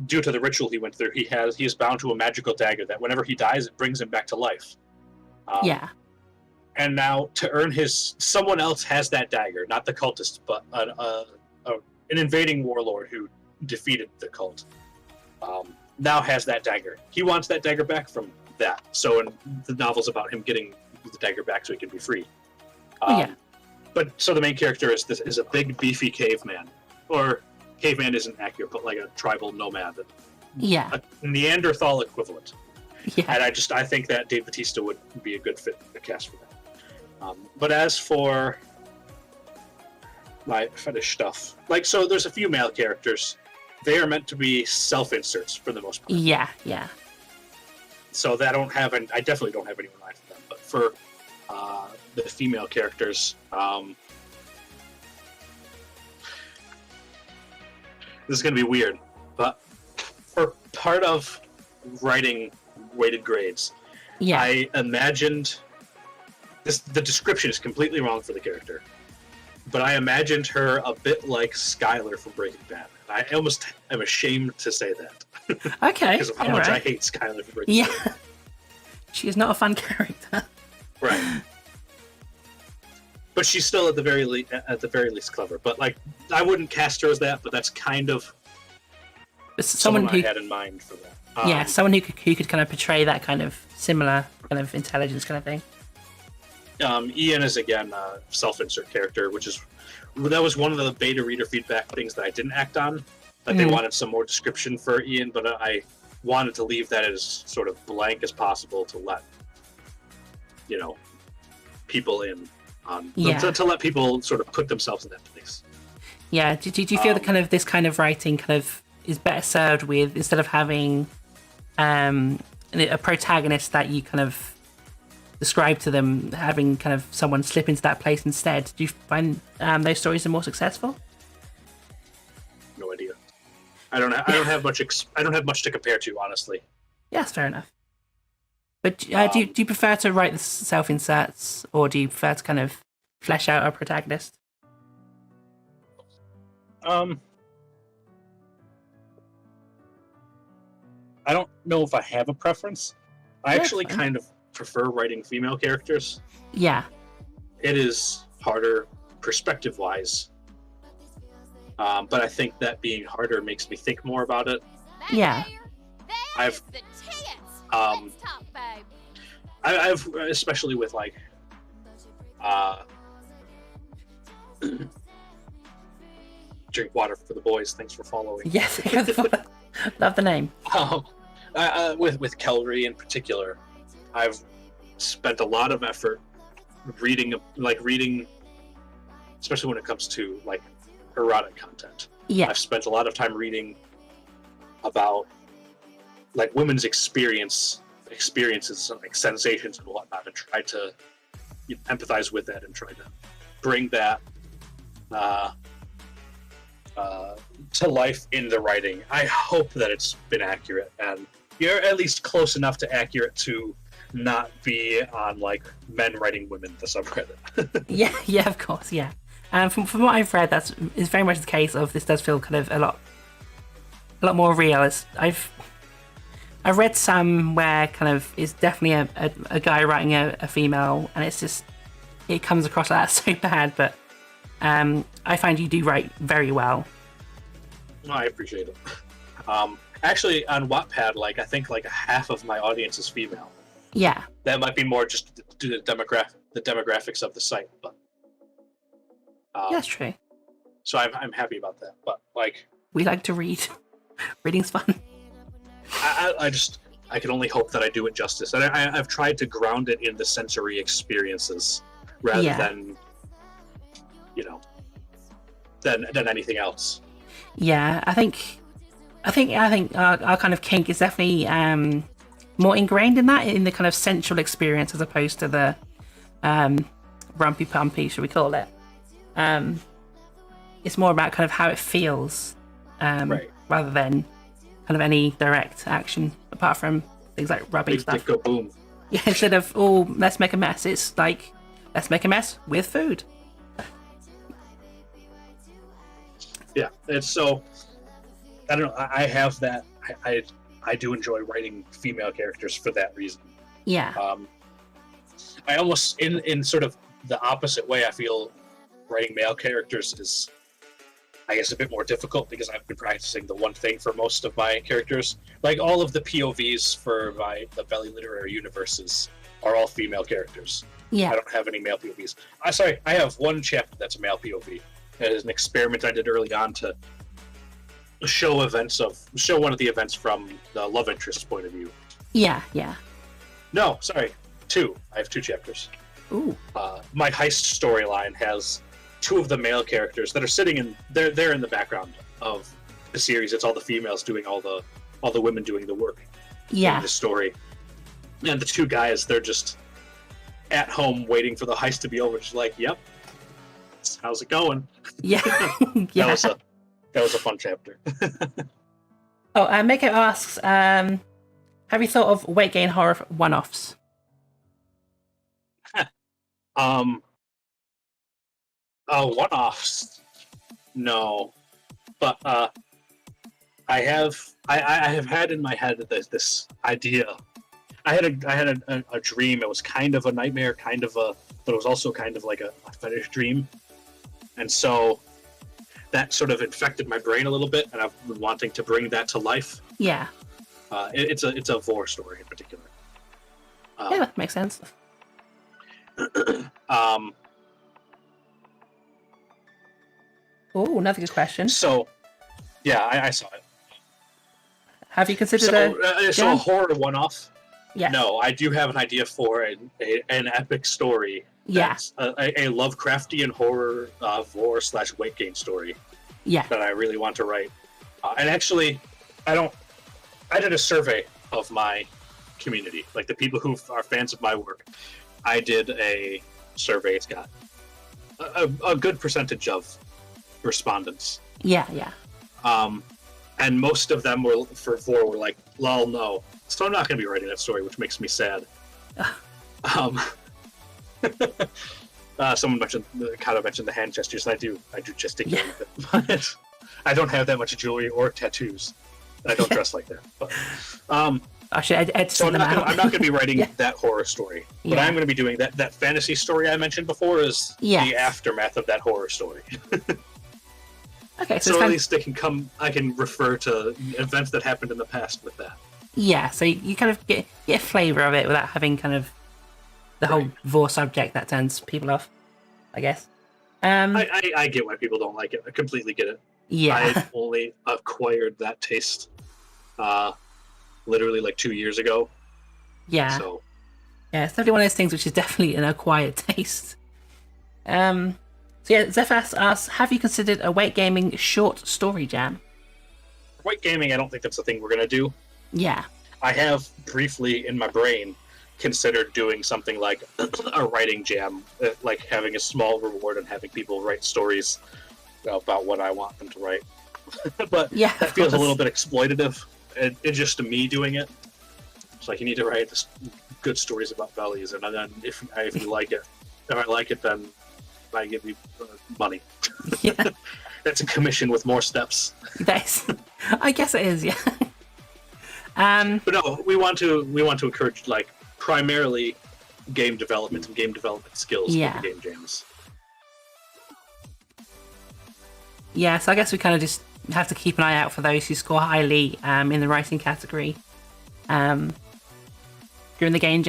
Speaker 2: Due to the ritual he went through, he is bound to a magical dagger that whenever he dies, it brings him back to life. And now to earn someone else has that dagger, not the cultist, but an invading warlord who defeated the cult. Now has that dagger. He wants that dagger back from that. So in the novel's about him getting the dagger back so he can be free. But so the main character is a big beefy caveman, or caveman isn't accurate, but like a tribal nomad. A Neanderthal equivalent.
Speaker 1: Yeah.
Speaker 2: And I think that Dave Bautista would be a good fit to cast for that. But as for my fetish stuff, so there's a few male characters. They are meant to be self-inserts for the most part.
Speaker 1: Yeah.
Speaker 2: So I definitely don't have anyone in mind for them. But for the female characters, this is going to be weird, but for part of writing weighted grades, I imagined the description is completely wrong for the character, but I imagined her a bit like Skylar from Breaking Bad. I almost am ashamed to say that.
Speaker 1: Okay.
Speaker 2: Because of how much I hate Skylar from Breaking Bad.
Speaker 1: She is not a fun character.
Speaker 2: Right. But she's still at the very least clever. But I wouldn't cast her as that. But that's kind of someone I had in mind for that.
Speaker 1: Someone who could kind of portray that kind of similar kind of intelligence kind of thing.
Speaker 2: Ian is again a self-insert character, that was one of the beta reader feedback things that I didn't act on. They wanted some more description for Ian, but I wanted to leave that as sort of blank as possible to let people in. to let people sort of put themselves in that place.
Speaker 1: Yeah. Do you feel that kind of this kind of writing kind of is better served with, instead of having a protagonist that you kind of describe to them, having kind of someone slip into that place instead? Do you find those stories are more successful?
Speaker 2: No idea. I don't have much. I don't have much to compare to, honestly.
Speaker 1: Yeah, that's fair enough. But do you prefer to write the self-inserts, or do you prefer to kind of flesh out a protagonist?
Speaker 2: I don't know if I have a preference. I actually kind of prefer writing female characters.
Speaker 1: Yeah.
Speaker 2: It is harder perspective-wise. But I think that being harder makes me think more about it.
Speaker 1: Yeah.
Speaker 2: I've especially with like drink water for the boys. Thanks for following.
Speaker 1: Yes, love the name.
Speaker 2: With Kelry in particular, I've spent a lot of effort reading, especially when it comes to like erotic content.
Speaker 1: Yeah,
Speaker 2: I've spent a lot of time reading about like women's experiences, like sensations and whatnot, and try to empathize with that and try to bring that to life in the writing. I hope that it's been accurate, and you're at least close enough to accurate to not be on like men writing women the subreddit.
Speaker 1: yeah, of course, yeah. From what I've read, is very much the case of this does feel kind of a lot more real. I've read some where kind of it's definitely a guy writing a female, and it comes across like that so bad. But I find you do write very well.
Speaker 2: No, I appreciate it. Actually, on Wattpad, I think half of my audience is female.
Speaker 1: Yeah.
Speaker 2: That might be more just due to the demographics of the site, but
Speaker 1: that's true.
Speaker 2: So I'm happy about that. But
Speaker 1: we like to read. Reading's fun.
Speaker 2: I can only hope that I do it justice, and I've tried to ground it in the sensory experiences rather than than anything else.
Speaker 1: Yeah, I think our kind of kink is definitely more ingrained in the kind of sensual experience as opposed to the rumpy pumpy, should we call it? It's more about kind of how it feels, rather than kind of any direct action, apart from things like rubbing
Speaker 2: Big
Speaker 1: stuff.
Speaker 2: Dick go boom.
Speaker 1: Yeah, instead of let's make a mess, it's like let's make a mess with food.
Speaker 2: Yeah, it's so. I don't know. I have that. I do enjoy writing female characters for that reason.
Speaker 1: Yeah.
Speaker 2: I almost in sort of the opposite way. I feel writing male characters is, I guess, a bit more difficult because I've been practicing the one thing for most of my characters. Like all of the POVs for the Belly Literary Universes are all female characters.
Speaker 1: Yeah.
Speaker 2: I don't have any male POVs. I have one chapter that's a male POV. It is an experiment I did early on to show one of the events from the love interest's point of view.
Speaker 1: Yeah.
Speaker 2: No, sorry, two. I have two chapters.
Speaker 1: Ooh.
Speaker 2: My heist storyline has two of the male characters that are sitting in. They're in the background of the series. It's all the females doing all the women doing the work.
Speaker 1: Yeah.
Speaker 2: In the story, and the two guys, they're just at home waiting for the heist to be over. Just like, yep. How's it going?
Speaker 1: Yeah. Yeah.
Speaker 2: That was a fun chapter.
Speaker 1: Mako asks, have you thought of weight gain horror one-offs?
Speaker 2: One-offs? No, but I have had in my head this idea. I had a dream. It was kind of a nightmare, but it was also kind of like a fetish dream, and so that sort of infected my brain a little bit, and I've been wanting to bring that to life.
Speaker 1: Yeah.
Speaker 2: It's a vor story in particular.
Speaker 1: Yeah, that makes sense. Oh, another good question.
Speaker 2: So, yeah, I saw it.
Speaker 1: Have you considered
Speaker 2: a horror one-off?
Speaker 1: Yes.
Speaker 2: No, I do have an idea for an epic story.
Speaker 1: Yeah.
Speaker 2: That's a Lovecraftian horror vor / weight gain story.
Speaker 1: Yeah.
Speaker 2: That I really want to write. And actually, I did a survey of my community, like the people who are fans of my work. I did a survey. It's got a good percentage of respondents.
Speaker 1: Yeah, yeah.
Speaker 2: And most of them were like, lol, no. So I'm not going to be writing that story, which makes me sad. Someone mentioned the hand gestures, and I do gesticulate a bit. But I don't have that much jewelry or tattoos. I don't dress like that. But,
Speaker 1: Actually,
Speaker 2: so I'm not going to be writing that horror story. But I'm going to be doing that fantasy story I mentioned before is the aftermath of that horror story.
Speaker 1: Okay,
Speaker 2: so at least I can refer to events that happened in the past with that.
Speaker 1: Yeah, so you kind of get a flavour of it without having kind of the whole vor subject that turns people off, I guess.
Speaker 2: I get why people don't like it. I completely get it.
Speaker 1: Yeah.
Speaker 2: I only acquired that taste literally like 2 years ago.
Speaker 1: Yeah.
Speaker 2: So
Speaker 1: it's definitely one of those things which is definitely an acquired taste. So yeah, Zephyr asks, have you considered a weight gaming short story jam?
Speaker 2: Weight gaming, I don't think that's a thing we're going to do.
Speaker 1: Yeah.
Speaker 2: I have briefly in my brain considered doing something like a writing jam, like having a small reward and having people write stories about what I want them to write. But that feels a little bit exploitative. It's just me doing it. It's like, you need to write this good stories about bellies, and then if you like it, if I like it, then I give you money.
Speaker 1: Yeah.
Speaker 2: That's a commission with more steps.
Speaker 1: I guess it is, yeah.
Speaker 2: But no, we want to encourage like primarily game development and game development skills for the game jams.
Speaker 1: Yeah, so I guess we kind of just have to keep an eye out for those who score highly in the writing category during the game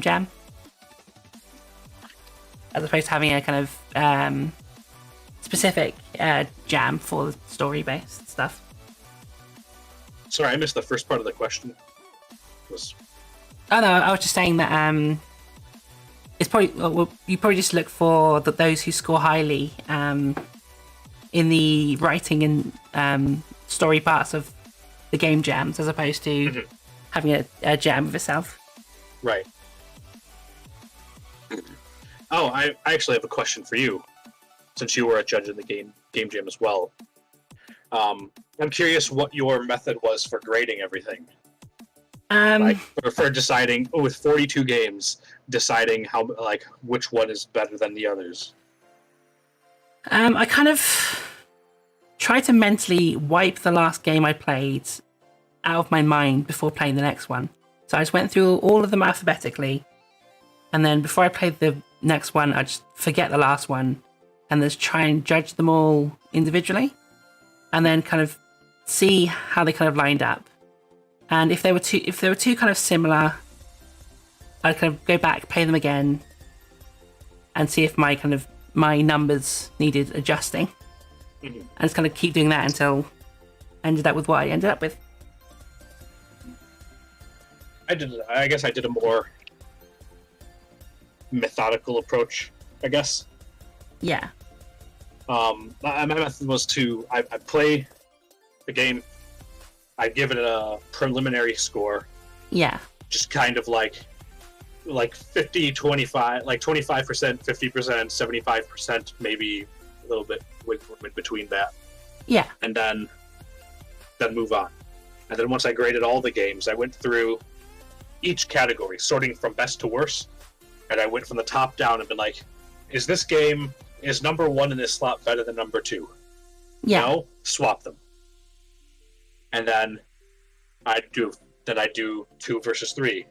Speaker 1: jam, as opposed to having a kind of specific jam for story-based stuff.
Speaker 2: Sorry, I missed the first part of the question.
Speaker 1: Oh no, I was just saying that it's probably you probably just look for those who score highly in the writing and story parts of the game jams, as opposed to having a jam of itself.
Speaker 2: Right. Oh, I actually have a question for you, since you were a judge in the game jam as well. I'm curious what your method was for grading everything. Like for deciding with 42 games, deciding which one is better than the others.
Speaker 1: I kind of try to mentally wipe the last game I played out of my mind before playing the next one. So I just went through all of them alphabetically, and then before I played the next one, I just forget the last one, and just try and judge them all individually, and then kind of see how they kind of lined up. And if they were two kind of similar, I'd kind of go back, play them again, and see if my numbers needed adjusting. And just kind of keep doing that until I ended up with what I ended up with.
Speaker 2: I guess I did a more methodical approach, I guess.
Speaker 1: Yeah.
Speaker 2: My method was I play the game, I give it a preliminary score.
Speaker 1: Yeah.
Speaker 2: Just kind of like 50, 25, like 25%, 50%, 75%, maybe a little bit in between that.
Speaker 1: Yeah.
Speaker 2: And then move on. And then once I graded all the games, I went through each category, sorting from best to worst. And I went from the top down and been like, is number 1 in this slot better than number 2?
Speaker 1: Yeah.
Speaker 2: No? Swap them. And then I do 2 versus 3.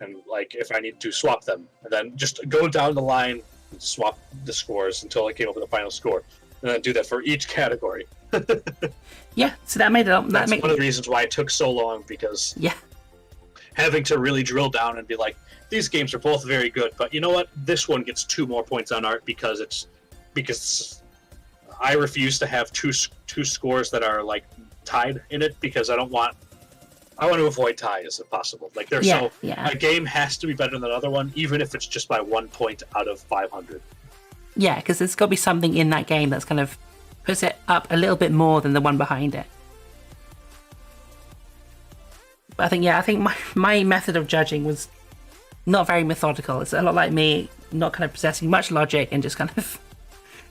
Speaker 2: And like if I need to swap them. And then just go down the line and swap the scores until I came up with a final score. And then do that for each category.
Speaker 1: Yeah, so that made it.
Speaker 2: That's one of the reasons why it took so long, because having to really drill down and be like, these games are both very good, but you know what? This one gets 2 more points on art because I refuse to have two scores that are like tied in it, because I don't want I want to avoid ties if possible. Like they're a game has to be better than another one, even if it's just by 1 point out of 500.
Speaker 1: Yeah, because there's got to be something in that game that's kind of puts it up a little bit more than the one behind it. But I think my method of judging was not very methodical. It's a lot like me, not kind of possessing much logic and just kind of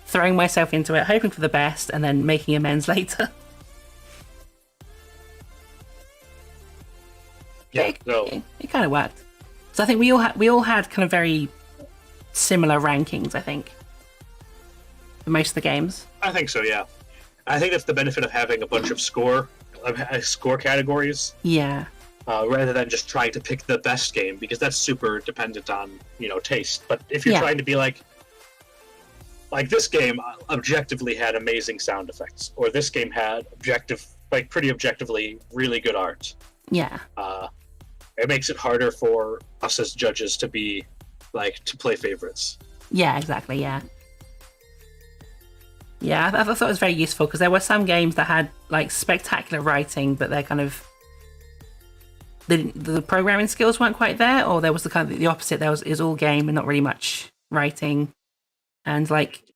Speaker 1: throwing myself into it, hoping for the best, and then making amends later.
Speaker 2: Yeah,
Speaker 1: it kind of worked. So I think we all had kind of very similar rankings, I think, for most of the games.
Speaker 2: I think so, yeah. I think that's the benefit of having a bunch of score categories.
Speaker 1: Yeah.
Speaker 2: Rather than just trying to pick the best game, because that's super dependent on, taste. But if you're trying to be like this game objectively had amazing sound effects, or this game had pretty objectively really good art.
Speaker 1: Yeah.
Speaker 2: It makes it harder for us as judges to be to play favorites.
Speaker 1: Yeah, exactly. Yeah. Yeah, I thought it was very useful because there were some games that had spectacular writing, but they're kind of the programming skills weren't quite there, or there was the kind of the opposite. Is all game and not really much writing, and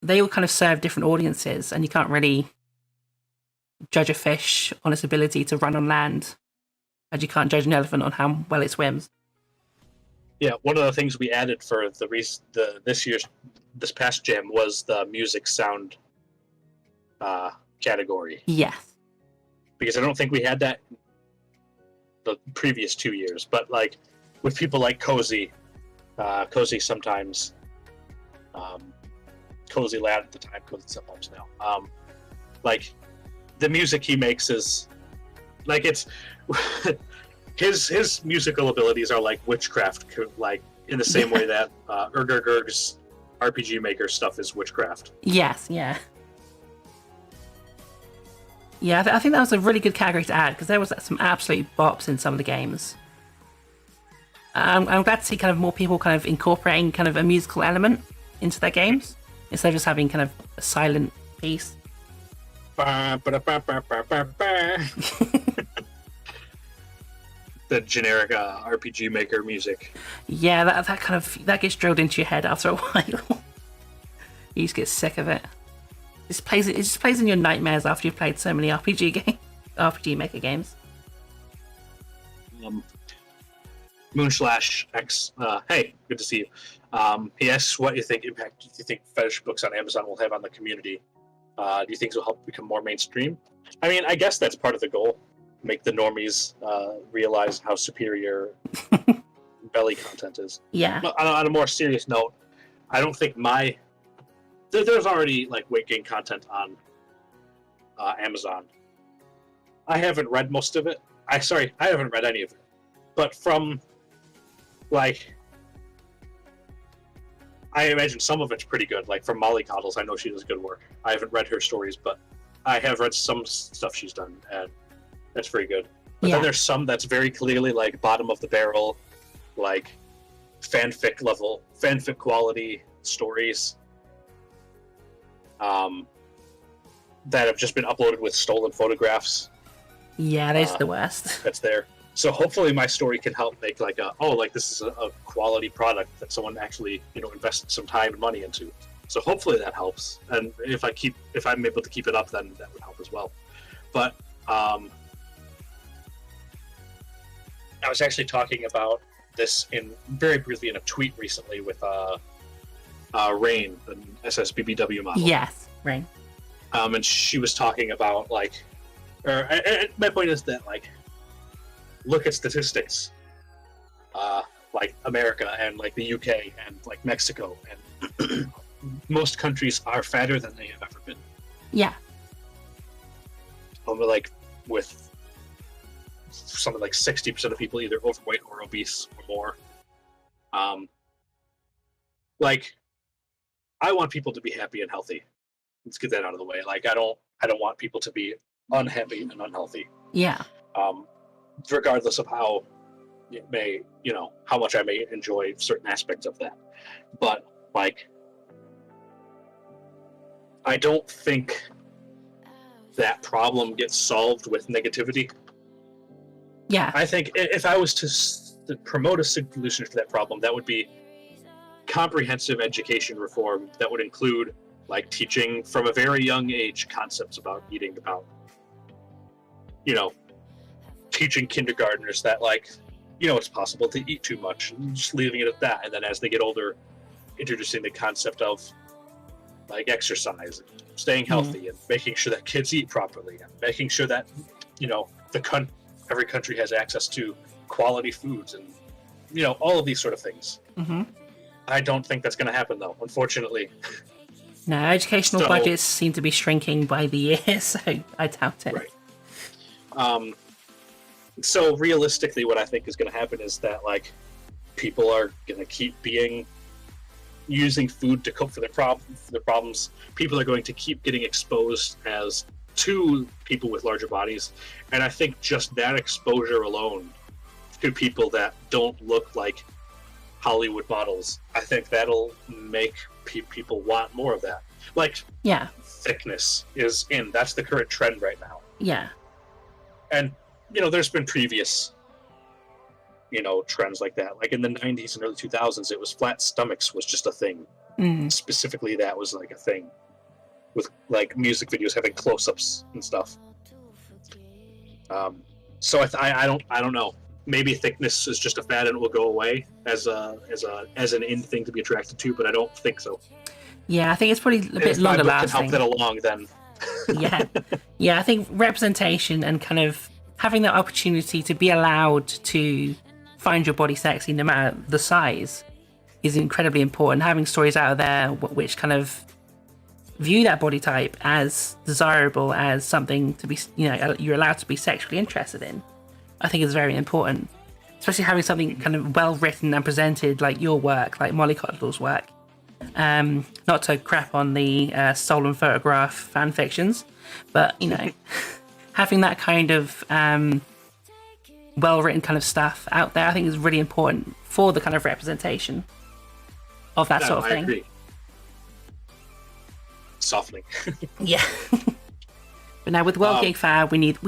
Speaker 1: they all kind of serve different audiences, and you can't really judge a fish on its ability to run on land, as you can't judge an elephant on how well it swims.
Speaker 2: Yeah, one of the things we added for this past jam was the music sound category.
Speaker 1: Yes,
Speaker 2: because I don't think we had that the previous 2 years, but with people like Cozy sometimes, Cozy Lad at the time, Cozy sometimes now, the music he makes is it's his musical abilities are like witchcraft, in the same way that Gerg's RPG Maker stuff is witchcraft.
Speaker 1: Yes, yeah. Yeah, I think that was a really good category to add because there was some absolute bops in some of the games. I'm glad to see kind of more people kind of incorporating kind of a musical element into their games instead of just having kind of a silent piece. The generic RPG Maker music. Yeah, that gets drilled into your head after a while. You just get sick of it. It just plays in your nightmares after you've played so many RPG Maker games. Moonslash X, hey, good to see you. He asks what impact do you think fetish books on Amazon will have on the community? Do you think it will help become more mainstream? I mean, I guess that's part of the goal. Make the normies realize how superior belly content is. Yeah. On a more serious note, I don't think there's already weight gain content on Amazon. I haven't read most of it. I haven't read any of it. But from I imagine some of it's pretty good. From Molly Coddles, I know she does good work. I haven't read her stories, but I have read some stuff she's done, and that's very good. But then there's some that's very clearly bottom of the barrel, fanfic quality stories. That have just been uploaded with stolen photographs. Yeah, that's the worst. That's there. So hopefully my story can help make this is a quality product that someone actually invested some time and money into. So hopefully that helps. And if I'm able to keep it up, then that would help as well. But I was actually talking about this very briefly in a tweet recently with Rain, an SSBBW model. Yes, Rain. And she was talking about my point is that look at statistics, America and the UK and Mexico, and most countries are fatter than they have ever been. Yeah. With something 60% of people either overweight or obese or more. I want people to be happy and healthy. Let's get that out of the way. I don't want people to be unhappy and unhealthy. Yeah. Regardless of how it may, how much I may enjoy certain aspects of that. But I don't think that problem gets solved with negativity. Yeah.
Speaker 2: I think if I was to promote a solution for that problem, that would be comprehensive education reform that would include like teaching from a very young age concepts about eating, about, you know, teaching kindergartners that, like, you know, it's possible to eat too much, and just leaving it at that. And then as they get older, introducing the concept of like exercise, and staying healthy, and making sure that kids eat properly, and making sure that, you know, every country has access to quality foods, and, you know, all of these sort of things. I don't think that's going to happen, though, unfortunately.
Speaker 1: No, educational budgets seem to be shrinking by the year, so I doubt it.
Speaker 2: Right. So realistically, what I think is going to happen is that, like, people are going to keep using food to cope for their problems. People are going to keep getting exposed to people with larger bodies, and I think just that exposure alone to people that don't look like Hollywood models, I think that'll make people want more of that. Like, thickness is in. That's the current trend right now.
Speaker 1: Yeah.
Speaker 2: And, you know, there's been previous, you know, trends like that. Like in the 90s and early 2000s, it was flat stomachs was just a thing. Specifically, that was like a thing with like music videos having close-ups and stuff. So I don't know. Maybe thickness is just a fad and it will go away as an in thing to be attracted to, but I don't think so.
Speaker 1: Yeah, I think it's probably a bit longer lasting.
Speaker 2: Can help that along then.
Speaker 1: Yeah, I think representation and kind of having that opportunity to be allowed to find your body sexy no matter the size is incredibly important. Having stories out there which kind of view that body type as desirable, as something to be, you know, you're allowed to be sexually interested in, I think is very important. Especially having something kind of well written and presented like your work, like Molly Cottle's work. Not to crap on the stolen photograph fan fictions, but, you know, having that kind of well-written kind of stuff out there, I think is really important for the kind of representation of that sort of thing. I agree.
Speaker 2: Softening.
Speaker 1: Yeah. But now with World Gig Fab, we need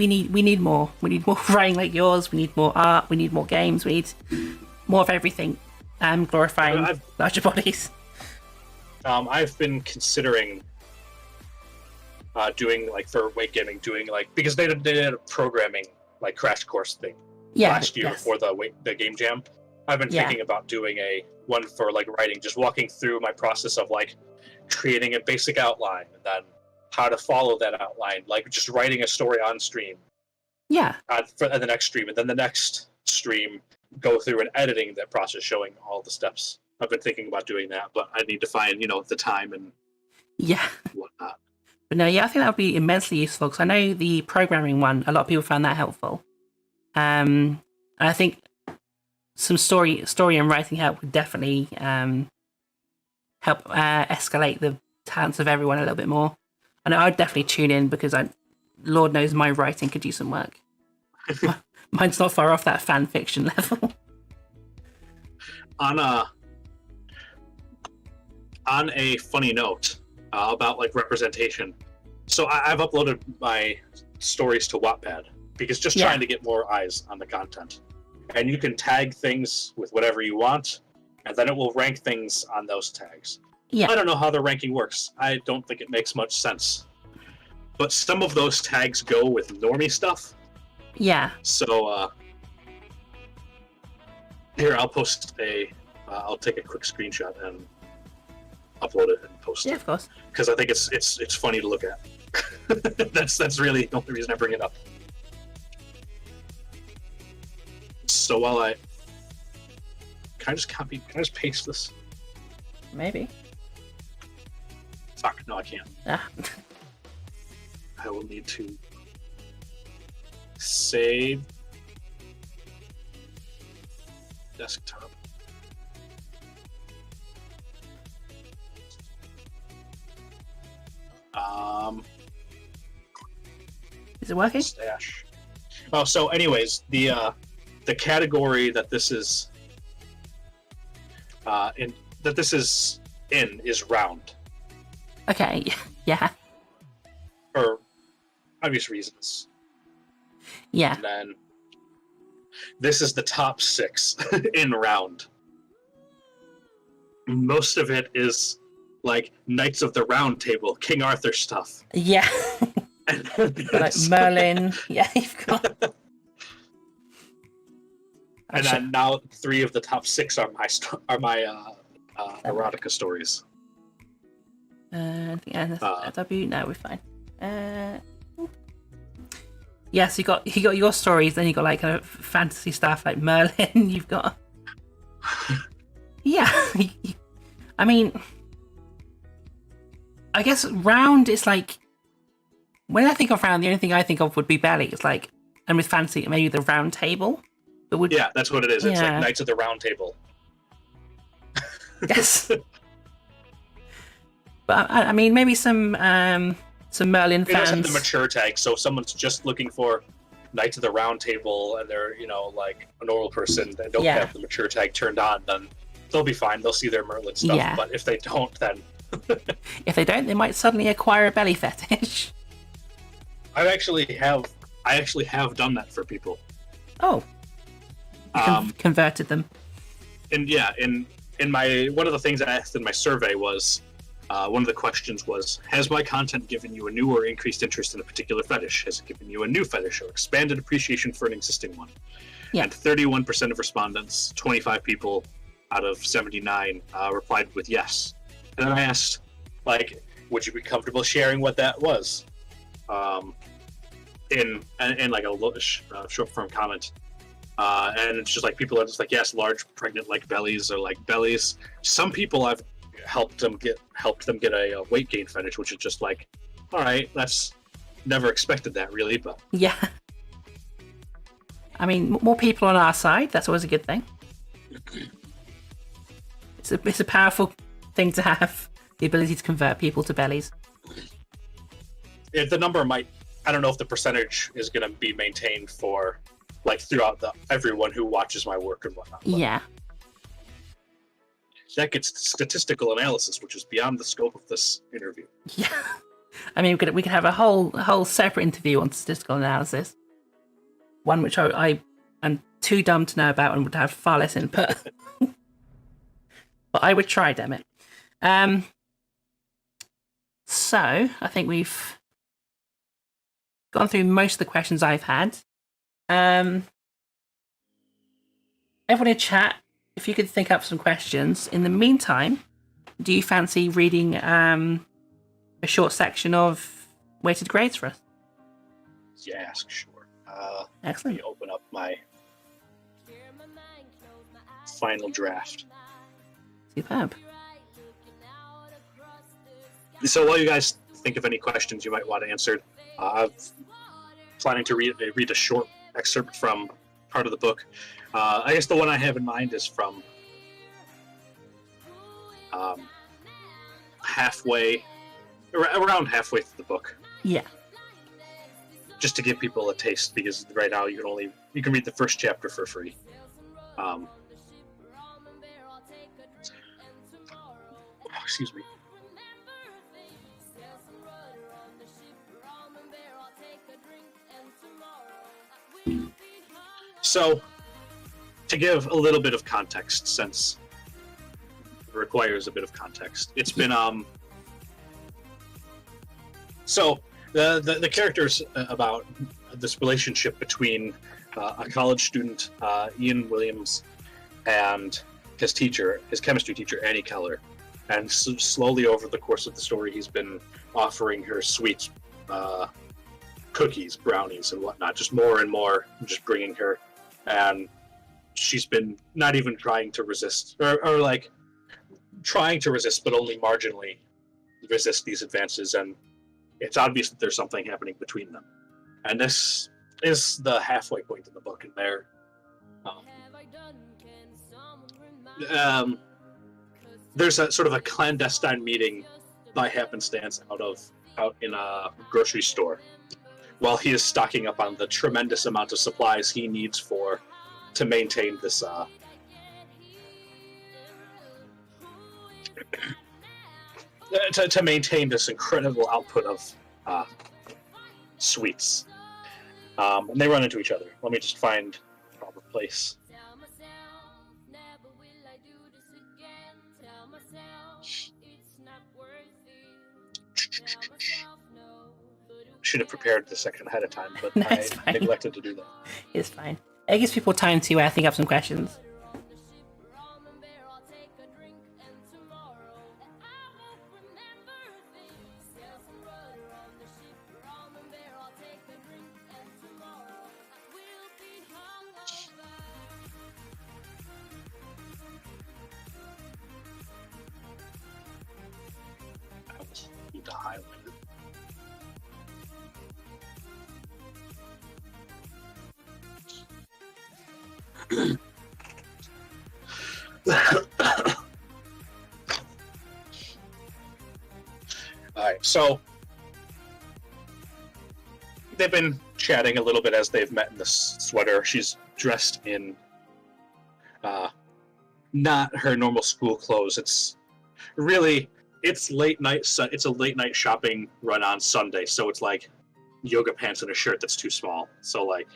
Speaker 1: more. We need more writing like yours. We need more art. We need more games. We need more of everything. Glorifying larger bodies.
Speaker 2: I've been considering doing, like, for weight gaming, doing, like, because they did a programming, like, crash course thing last year before the game jam. I've been thinking about doing one for, like, writing, just walking through my process of, like, creating a basic outline and then how to follow that outline, like just writing a story on stream.
Speaker 1: Yeah.
Speaker 2: For the next stream, and then the next stream go through and editing that process, showing all the steps. I've been thinking about doing that, but I need to find, you know, the time and whatnot.
Speaker 1: But no, I think that would be immensely useful, because I know the programming one, a lot of people found that helpful. I think some story and writing help would definitely help escalate the talents of everyone a little bit more. And I'd definitely tune in, because Lord knows my writing could use some work. Mine's not far off that fan fiction level.
Speaker 2: On a funny note about, like, representation, so I've uploaded my stories to Wattpad, because just trying to get more eyes on the content. And you can tag things with whatever you want, and then it will rank things on those tags. Yeah. I don't know how the ranking works. I don't think it makes much sense. But some of those tags go with normie stuff.
Speaker 1: Yeah.
Speaker 2: So, here, I'll post I'll take a quick screenshot and upload it and post it.
Speaker 1: Yeah, of course.
Speaker 2: Because I think it's funny to look at. That's really the only reason I bring it up. So while can I just paste this?
Speaker 1: Maybe.
Speaker 2: Fuck, no, I can't.
Speaker 1: Ah.
Speaker 2: I will need to save desktop.
Speaker 1: Is it working?
Speaker 2: Stash. Oh, so anyways, the category that this is in is round.
Speaker 1: Okay. Yeah.
Speaker 2: For obvious reasons.
Speaker 1: Yeah.
Speaker 2: And then This is the top 6 in round. Most of it is like Knights of the Round Table, King Arthur stuff.
Speaker 1: Yeah. Like Merlin. Yeah, you've got.
Speaker 2: And then now 3 of the top 6 are my erotica stories.
Speaker 1: No, we're fine. Yes, you got your stories. Then you got like kind of fantasy stuff like Merlin. You've got. Yeah, I mean, I guess round is like when I think of round, the only thing I think of would be belly. It's like, and with fantasy, maybe the round table. But
Speaker 2: yeah, that's what it is. It's like Knights of the Round Table.
Speaker 1: Yes. But I mean, maybe some Merlin fans.
Speaker 2: It doesn't have the mature tag, so if someone's just looking for Knights of the Round Table and they're, like a normal person that don't have the mature tag turned on, then they'll be fine. They'll see their Merlin stuff. Yeah. But if they don't, then
Speaker 1: if they don't, they might suddenly acquire a belly fetish.
Speaker 2: I actually have done that for people.
Speaker 1: Oh. Converted them.
Speaker 2: And in my one of the things I asked in my survey was one of the questions was, has my content given you a new or increased interest in a particular fetish? Has it given you a new fetish or expanded appreciation for an existing one? Yeah. And 31% of respondents, 25 people out of 79, replied with yes. And then I asked, like, would you be comfortable sharing what that was? In like a short form comment. And it's just like people are just like, yes, large pregnant like bellies or like bellies. Some people I've helped them get a weight gain fetish, which is just like, all right, that's never expected that really, but
Speaker 1: yeah. I mean, more people on our side, that's always a good thing. It's a powerful thing to have, the ability to convert people to bellies.
Speaker 2: If the number might, I don't know if the percentage is going to be maintained for like throughout everyone who watches my work and whatnot.
Speaker 1: Yeah.
Speaker 2: That gets statistical analysis, which is beyond the scope of this interview.
Speaker 1: Yeah. I mean, we could have a whole separate interview on statistical analysis. One which I am too dumb to know about and would have far less input. But I would try, damn it. So, I think we've gone through most of the questions I've had. Everyone in chat, if you could think up some questions. In the meantime, do you fancy reading a short section of weighted grades for us?
Speaker 2: Yes, sure.
Speaker 1: Excellent.
Speaker 2: Let me open up my final draft.
Speaker 1: Superb.
Speaker 2: So while you guys think of any questions you might want answered, I'm planning to read a short excerpt from part of the book. I guess the one I have in mind is from around halfway through the book.
Speaker 1: Yeah.
Speaker 2: Just to give people a taste, because right now you can read the first chapter for free. Excuse me. So, to give a little bit of context, since it requires a bit of context, it's been so the characters about this relationship between a college student, Ian Williams, and his chemistry teacher, Annie Keller. And slowly over the course of the story, he's been offering her sweets, cookies, brownies, and whatnot, just more and more, just bringing her. And she's been not even trying to resist, or like trying to resist, but only marginally resist these advances. And it's obvious that there's something happening between them. And this is the halfway point in the book. And there, there's a sort of a clandestine meeting by happenstance out in a grocery store, while he is stocking up on the tremendous amount of supplies he needs to maintain this to maintain this incredible output of sweets. And they run into each other. Let me just find place. Should have prepared the section ahead of time, but
Speaker 1: No,
Speaker 2: I
Speaker 1: it's fine.
Speaker 2: neglected to do that.
Speaker 1: It's fine. It gives people time to think up some questions.
Speaker 2: I was need to highlight it. Alright, so they've been chatting a little bit as they've met in the sweater. She's dressed in not her normal school clothes. It's late night. It's a late night shopping run on Sunday, so it's like yoga pants and a shirt that's too small. So like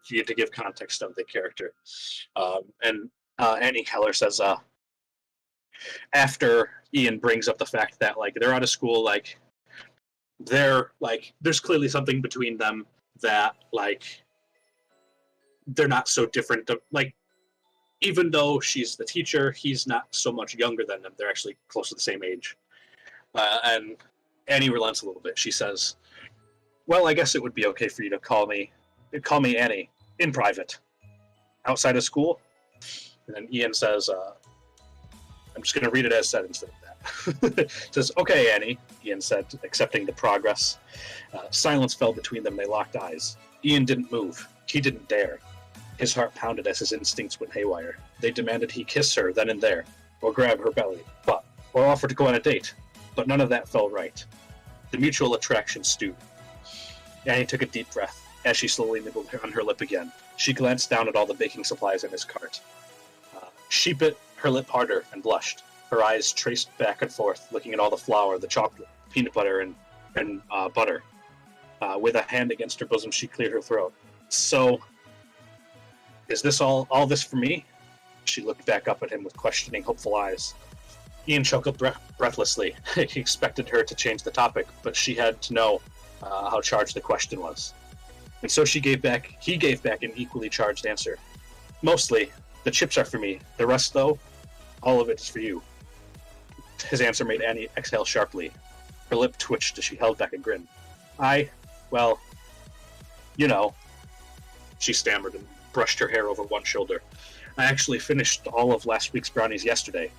Speaker 2: you get to give context of the character. And Annie Keller says after Ian brings up the fact that like they're out of school, like they're like there's clearly something between them that like they're not so different. Like even though she's the teacher, he's not so much younger than them. They're actually close to the same age. And Annie relents a little bit. She says, "Well, I guess it would be okay for you to call me Annie in private, outside of school." And then Ian says, "I'm just going to read it as said instead of that." It says, "Okay, Annie," Ian said, accepting the progress. Silence fell between them. They locked eyes. Ian didn't move. He didn't dare. His heart pounded as his instincts went haywire. They demanded he kiss her then and there, or grab her belly, or offer to go on a date. But none of that felt right. The mutual attraction stewed. Annie took a deep breath as she slowly nibbled on her lip again. She glanced down at all the baking supplies in his cart. She bit her lip harder and blushed. Her eyes traced back and forth, looking at all the flour, the chocolate, peanut butter, and butter. With a hand against her bosom, she cleared her throat. "So, is this all this for me?" She looked back up at him with questioning, hopeful eyes. Ian chuckled breathlessly. He expected her to change the topic, but she had to know how charged the question was. And so he gave back an equally charged answer. "Mostly, the chips are for me. The rest, though, all of it is for you." His answer made Annie exhale sharply. Her lip twitched as she held back a grin. Well, you know," she stammered and brushed her hair over one shoulder. "I actually finished all of last week's brownies yesterday.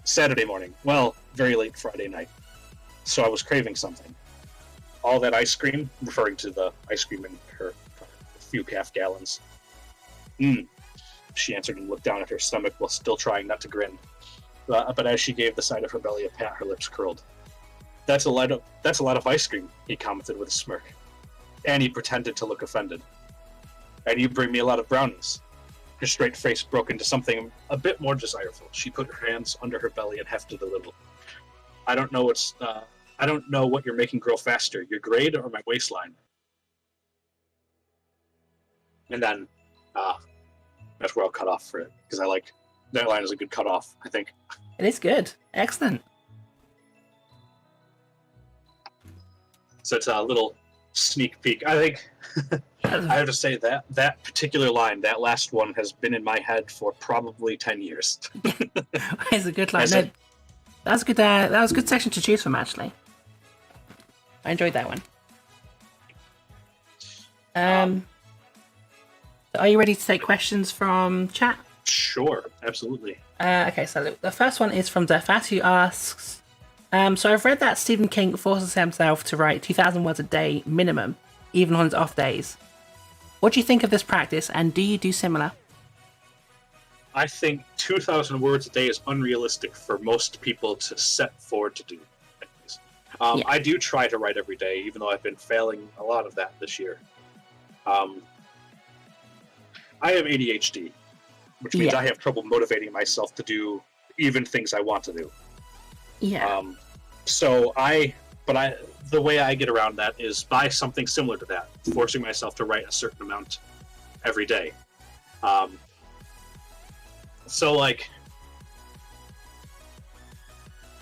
Speaker 2: Saturday morning. Well, very late Friday night. So I was craving something. All that ice cream," referring to the ice cream in her few calf gallons. She answered and looked down at her stomach while still trying not to grin. But as she gave the side of her belly a pat, her lips curled. That's a lot of ice cream," he commented with a smirk. Annie pretended to look offended. "And you bring me a lot of brownies." Her straight face broke into something a bit more desirable. She put her hands under her belly and hefted a little. I don't know what you're making grow faster, your grade or my waistline." And then that's where I'll cut off for it, because I like that line is a good cutoff, I think.
Speaker 1: It is good. Excellent.
Speaker 2: So it's a little sneak peek. I think I have to say that particular line, that last one, has been in my head for probably 10 years.
Speaker 1: It's a good line. No, that was good. That was a good section to choose from, actually. I enjoyed that one. Are you ready to take questions from chat?
Speaker 2: Sure, absolutely.
Speaker 1: Okay, so the first one is from Defat, who asks, so I've read that Stephen King forces himself to write 2,000 words a day minimum, even on his off days. What do you think of this practice, and do you do similar?
Speaker 2: I think 2,000 words a day is unrealistic for most people to set forward to do. Yeah. I do try to write every day, even though I've been failing a lot of that this year. I have ADHD, which means I have trouble motivating myself to do even things I want to do.
Speaker 1: Yeah.
Speaker 2: The way I get around that is by something similar to that, forcing myself to write a certain amount every day. So, like,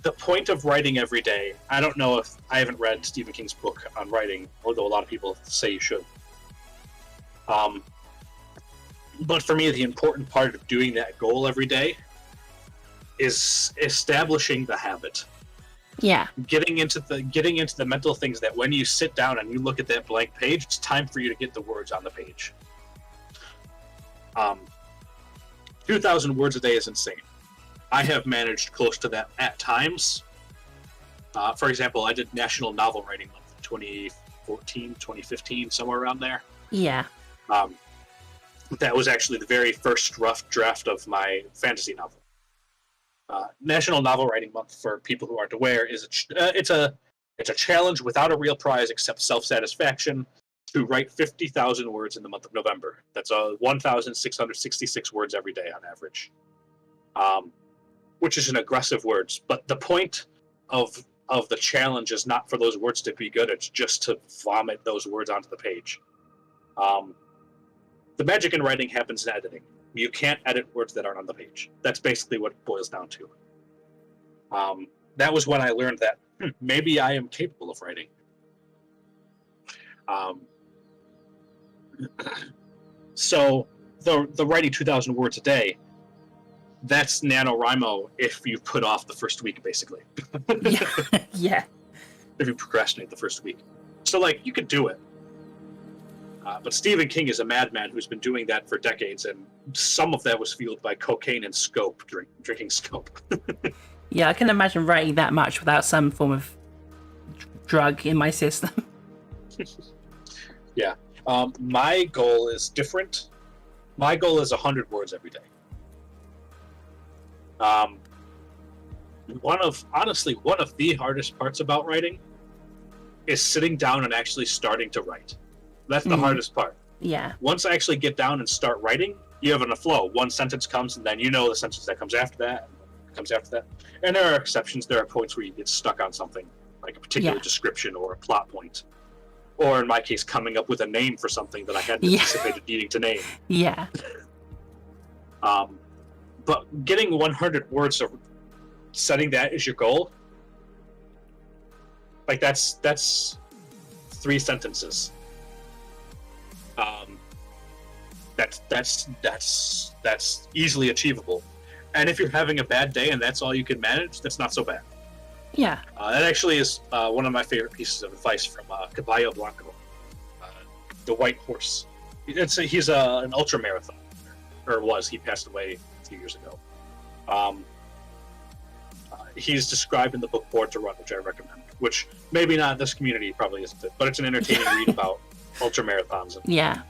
Speaker 2: the point of writing every day, I don't know if I haven't read Stephen King's book on writing, although a lot of people say you should. But for me, the important part of doing that goal every day is establishing the habit.
Speaker 1: Yeah.
Speaker 2: Getting into the mental things that when you sit down and you look at that blank page, it's time for you to get the words on the page. 2,000 words a day is insane. I have managed close to that at times. For example, I did National Novel Writing Month in 2014, 2015, somewhere around there.
Speaker 1: Yeah.
Speaker 2: That was actually the very first rough draft of my fantasy novel. National Novel Writing Month, for people who aren't aware, is it's a challenge without a real prize except self-satisfaction to write 50,000 words in the month of November. That's 1,666 words every day on average, which is an aggressive words. But the point of the challenge is not for those words to be good; it's just to vomit those words onto the page. The magic in writing happens in editing. You can't edit words that aren't on the page. That's basically what it boils down to. That was when I learned that maybe I am capable of writing. So the writing 2,000 words a day, that's NaNoWriMo if you put off the first week, basically.
Speaker 1: Yeah.
Speaker 2: If you procrastinate the first week. So, like, you could do it. But Stephen King is a madman who's been doing that for decades, and some of that was fueled by cocaine and scope, drinking scope.
Speaker 1: Yeah, I can imagine writing that much without some form of drug in my system.
Speaker 2: Yeah. My goal is different. My goal is 100 words every day. One of the hardest parts about writing is sitting down and actually starting to write. That's the hardest part.
Speaker 1: Yeah.
Speaker 2: Once I actually get down and start writing, you have a flow. One sentence comes, and then you know the sentence that comes after that, And there are exceptions. There are points where you get stuck on something, like a particular description or a plot point. Or in my case, coming up with a name for something that I hadn't anticipated needing to name.
Speaker 1: Yeah.
Speaker 2: But getting 100 words of setting that as your goal, like that's 3 sentences. That's easily achievable. And if you're having a bad day and that's all you can manage, that's not so bad.
Speaker 1: Yeah.
Speaker 2: That actually is one of my favorite pieces of advice from Caballo Blanco, the white horse. He's an ultra marathon, or was. He passed away a few years ago. He's described in the book Born to Run, which I recommend. Which maybe not in this community, probably isn't it, but it's an entertaining read about ultra marathons and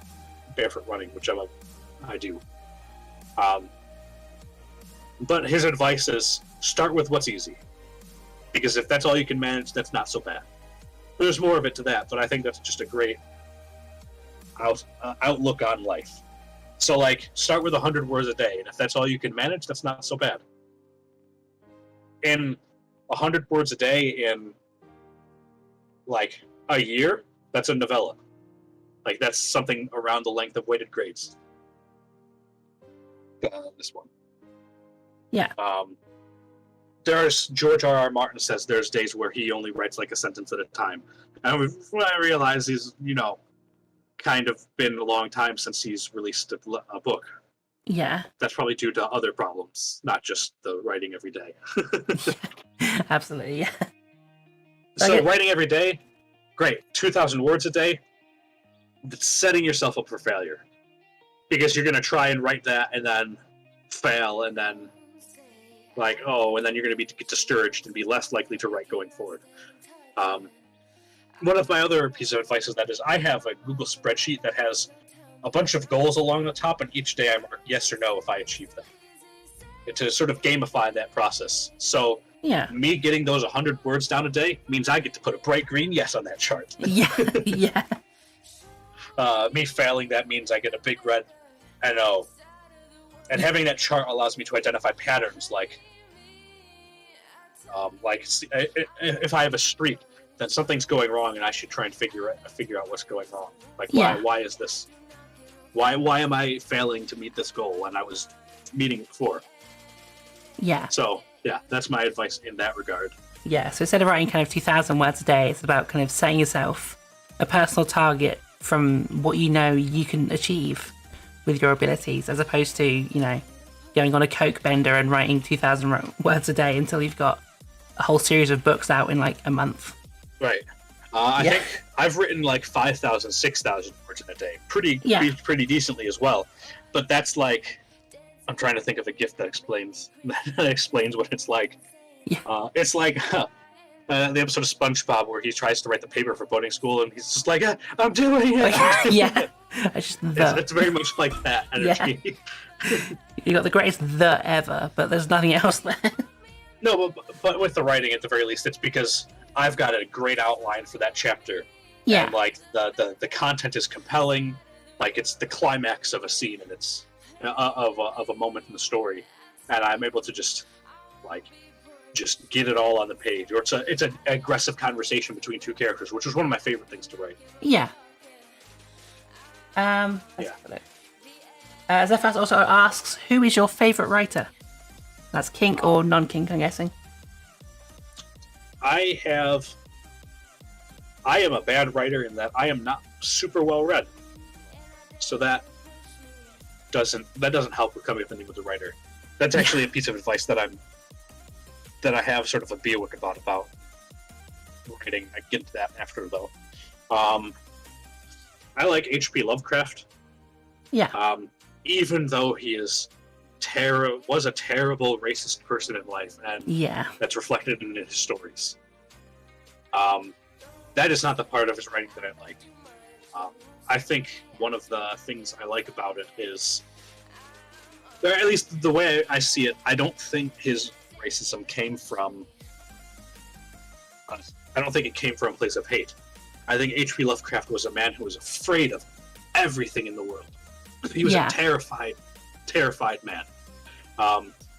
Speaker 2: barefoot running, which I do. But his advice is start with what's easy, because if that's all you can manage, that's not so bad. There's more of it to that, but I think that's just a great outlook on life. So, like, start with 100 words a day, and if that's all you can manage, that's not so bad. In 100 words a day in, like, a year, that's a novella. Like, that's something around the length of weighted grades. This one.
Speaker 1: Yeah.
Speaker 2: There's George R.R. Martin says there's days where he only writes like a sentence at a time. And when I realize he's, kind of been a long time since he's released a book.
Speaker 1: Yeah.
Speaker 2: That's probably due to other problems, not just the writing every day.
Speaker 1: Absolutely, yeah.
Speaker 2: So writing every day, great. 2,000 words a day, that's setting yourself up for failure. Because you're going to try and write that and then fail and then and then you're going to get discouraged and be less likely to write going forward. One of my other pieces of advice is I have a Google spreadsheet that has a bunch of goals along the top, and each day I mark yes or no if I achieve them. To sort of gamify that process. So me getting those 100 words down a day means I get to put a bright green yes on that chart.
Speaker 1: Yeah.
Speaker 2: Me failing that means I get a big red NO. And having that chart allows me to identify patterns, like if I have a streak, then something's going wrong, and I should try and figure out what's going wrong. Like, why is this? Why am I failing to meet this goal when I was meeting it before?
Speaker 1: Yeah.
Speaker 2: So yeah, that's my advice in that regard.
Speaker 1: Yeah, so instead of writing kind of 2,000 words a day, it's about kind of setting yourself a personal target from what you know you can achieve with your abilities, as opposed to, you know, going on a coke bender and writing 2,000 words a day until you've got a whole series of books out in like a month.
Speaker 2: Right. I think I've written like 5,000, 6,000 words in a day. Pretty decently as well. But that's like, I'm trying to think of a gift that explains what it's like.
Speaker 1: Yeah.
Speaker 2: It's like the episode of SpongeBob where he tries to write the paper for boating school and he's just like, I'm doing it.
Speaker 1: Like, yeah.
Speaker 2: It's very much like that energy.
Speaker 1: Yeah. You got the greatest "the" ever, but there's nothing else there.
Speaker 2: No, but with the writing, at the very least, it's because I've got a great outline for that chapter.
Speaker 1: Yeah.
Speaker 2: And like the content is compelling, like it's the climax of a scene and it's of a moment in the story, and I'm able to just get it all on the page. Or it's an aggressive conversation between two characters, which is one of my favorite things to write.
Speaker 1: Yeah. Zephas also asks, who is your favorite writer? That's kink or non-kink, I'm guessing.
Speaker 2: I am a bad writer in that I am not super well read, so that doesn't help with coming up with a writer. That's actually a piece of advice that I have sort of a Bewick about writing. I get to that after though. I like H.P. Lovecraft.
Speaker 1: Yeah.
Speaker 2: Even though he was a terrible racist person in life, and that's reflected in his stories. That is not the part of his writing that I like. I think one of the things I like about it is, or at least the way I see it, I don't think his racism came from. I don't think it came from a place of hate. I think H.P. Lovecraft was a man who was afraid of everything in the world. He was a terrified man.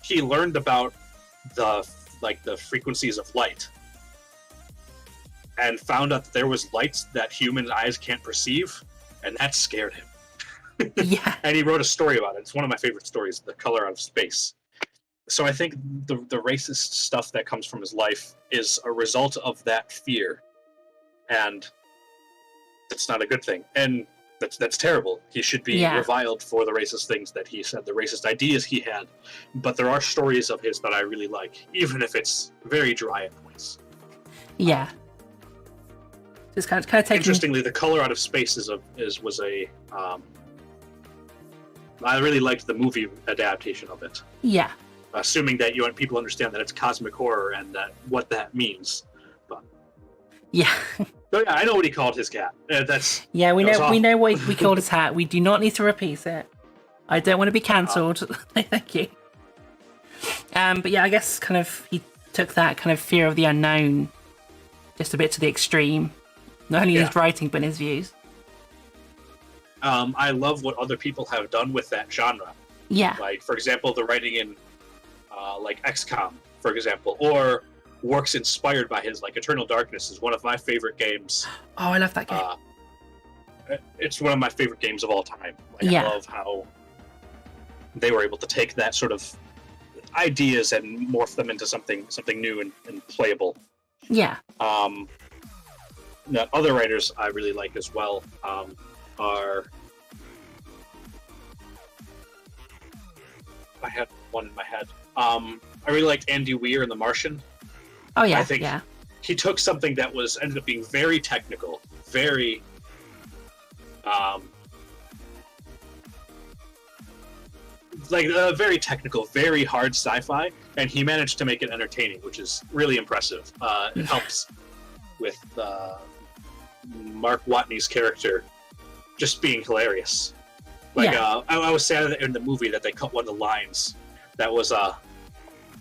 Speaker 2: He learned about the frequencies of light, and found out that there was lights that human eyes can't perceive, and that scared him.
Speaker 1: Yeah.
Speaker 2: And he wrote a story about it. It's one of my favorite stories, The Color Out of Space. So I think the racist stuff that comes from his life is a result of that fear, and that's not a good thing. And that's terrible. He should be reviled for the racist things that he said, the racist ideas he had. But there are stories of his that I really like, even if it's very dry at points.
Speaker 1: Yeah. Just kind of taking...
Speaker 2: Interestingly, The Color Out of Space was I really liked the movie adaptation of it.
Speaker 1: Yeah.
Speaker 2: Assuming that people understand that it's cosmic horror and what that means. But
Speaker 1: yeah.
Speaker 2: But yeah, I know what he called his cat.
Speaker 1: We know what we called his hat. We do not need to repeat it. I don't want to be cancelled. Thank you. But yeah, I guess kind of he took that kind of fear of the unknown just a bit to the extreme. Not only in his writing, but in his views.
Speaker 2: I love what other people have done with that genre.
Speaker 1: Yeah.
Speaker 2: Like, for example, the writing in like XCOM, for example, or works inspired by his, like Eternal Darkness is one of my favorite games.
Speaker 1: Oh, I love that game.
Speaker 2: It's one of my favorite games of all time. I love how they were able to take that sort of ideas and morph them into something new and playable.
Speaker 1: Yeah.
Speaker 2: Other writers I really like as well are... I had one in my head. I really liked Andy Weir in The Martian.
Speaker 1: Oh yeah,
Speaker 2: I think he took something that ended up being very technical, very very technical, very hard sci-fi, and he managed to make it entertaining, which is really impressive. It helps with Mark Watney's character just being hilarious. I was sad in the movie that they cut one of the lines that was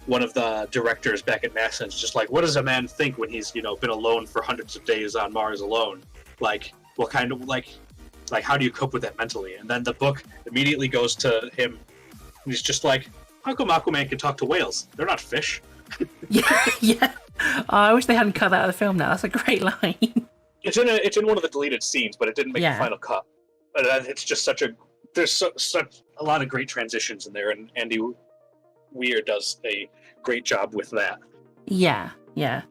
Speaker 2: one of the directors back at NASA is just like, what does a man think when he's been alone for hundreds of days on Mars alone? Like, what kind of like how do you cope with that mentally? And then the book immediately goes to him, and he's just like, how come Aquaman can talk to whales? They're not fish.
Speaker 1: Yeah. Oh, I wish they hadn't cut that out of the film. Now that's a great line.
Speaker 2: It's in one of the deleted scenes, but it didn't make the final cut. But it's just such a there's such a lot of great transitions in there, and Andy Weir does a great job with that.
Speaker 1: Yeah. Yeah,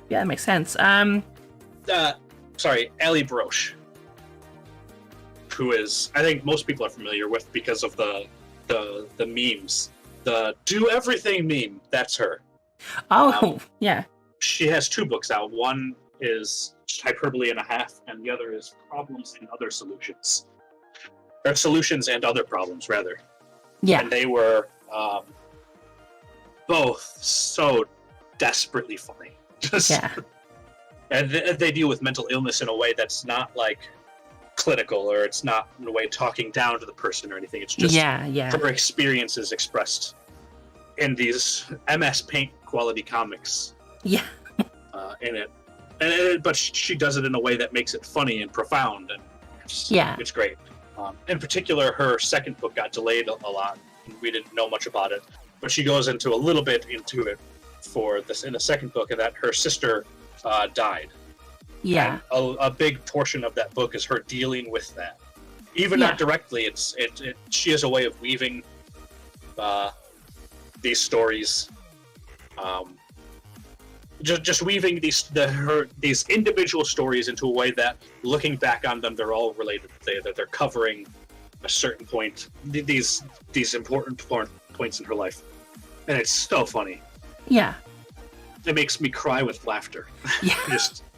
Speaker 1: that makes sense.
Speaker 2: Sorry, Ali Broche, who is, I think most people are familiar with because of the memes, the "do everything" meme. That's her.
Speaker 1: Oh, yeah.
Speaker 2: She has 2 books out. One is Hyperbole and a Half, and the other is Problems and Other Solutions, or Solutions and Other Problems, rather.
Speaker 1: Yeah.
Speaker 2: And they were both so desperately funny.
Speaker 1: Yeah.
Speaker 2: And they deal with mental illness in a way that's not like clinical, or it's not in a way talking down to the person or anything. It's just her experiences expressed in these MS Paint quality comics.
Speaker 1: Yeah.
Speaker 2: In it, but she does it in a way that makes it funny and profound, and it's great. In particular, her second book got delayed a lot. We didn't know much about it, but she goes into a little bit into it for this in the second book, and that her sister died.
Speaker 1: Yeah.
Speaker 2: And a big portion of that book is her dealing with that. Even not directly, she has a way of weaving these stories, just weaving these individual stories into a way that, looking back on them, they're all related. They're covering a certain point, these important points in her life, and it's so funny.
Speaker 1: Yeah.
Speaker 2: It makes me cry with laughter.
Speaker 1: Yeah.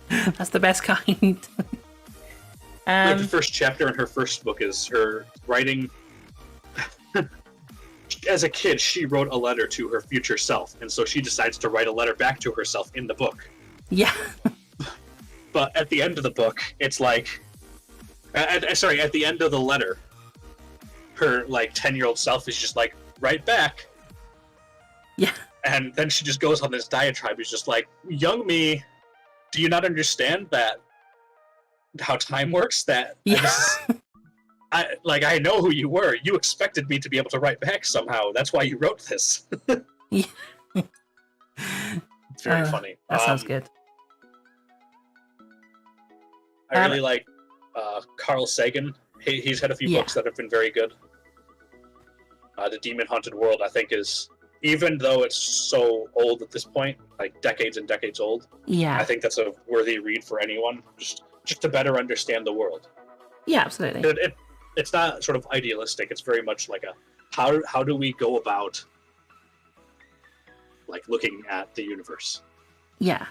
Speaker 1: That's the best kind.
Speaker 2: Like the first chapter in her first book is her writing. As a kid, she wrote a letter to her future self, and so she decides to write a letter back to herself in the book.
Speaker 1: Yeah.
Speaker 2: But at the end of the book, it's like... at the end of the letter, her, 10-year-old self is just like, write back.
Speaker 1: Yeah.
Speaker 2: And then she just goes on this diatribe. It's just like, young me, do you not understand that how time works? That I know who you were. You expected me to be able to write back somehow. That's why you wrote this.
Speaker 1: Yeah.
Speaker 2: It's very funny.
Speaker 1: That sounds good.
Speaker 2: I really like Carl Sagan. He's had a few books that have been very good. The Demon Haunted World, I think, is, even though it's so old at this point, like decades and decades old, I think that's a worthy read for anyone, just to better understand the world.
Speaker 1: Yeah, absolutely.
Speaker 2: It's not sort of idealistic. It's very much like how do we go about looking at the universe?
Speaker 1: Yeah.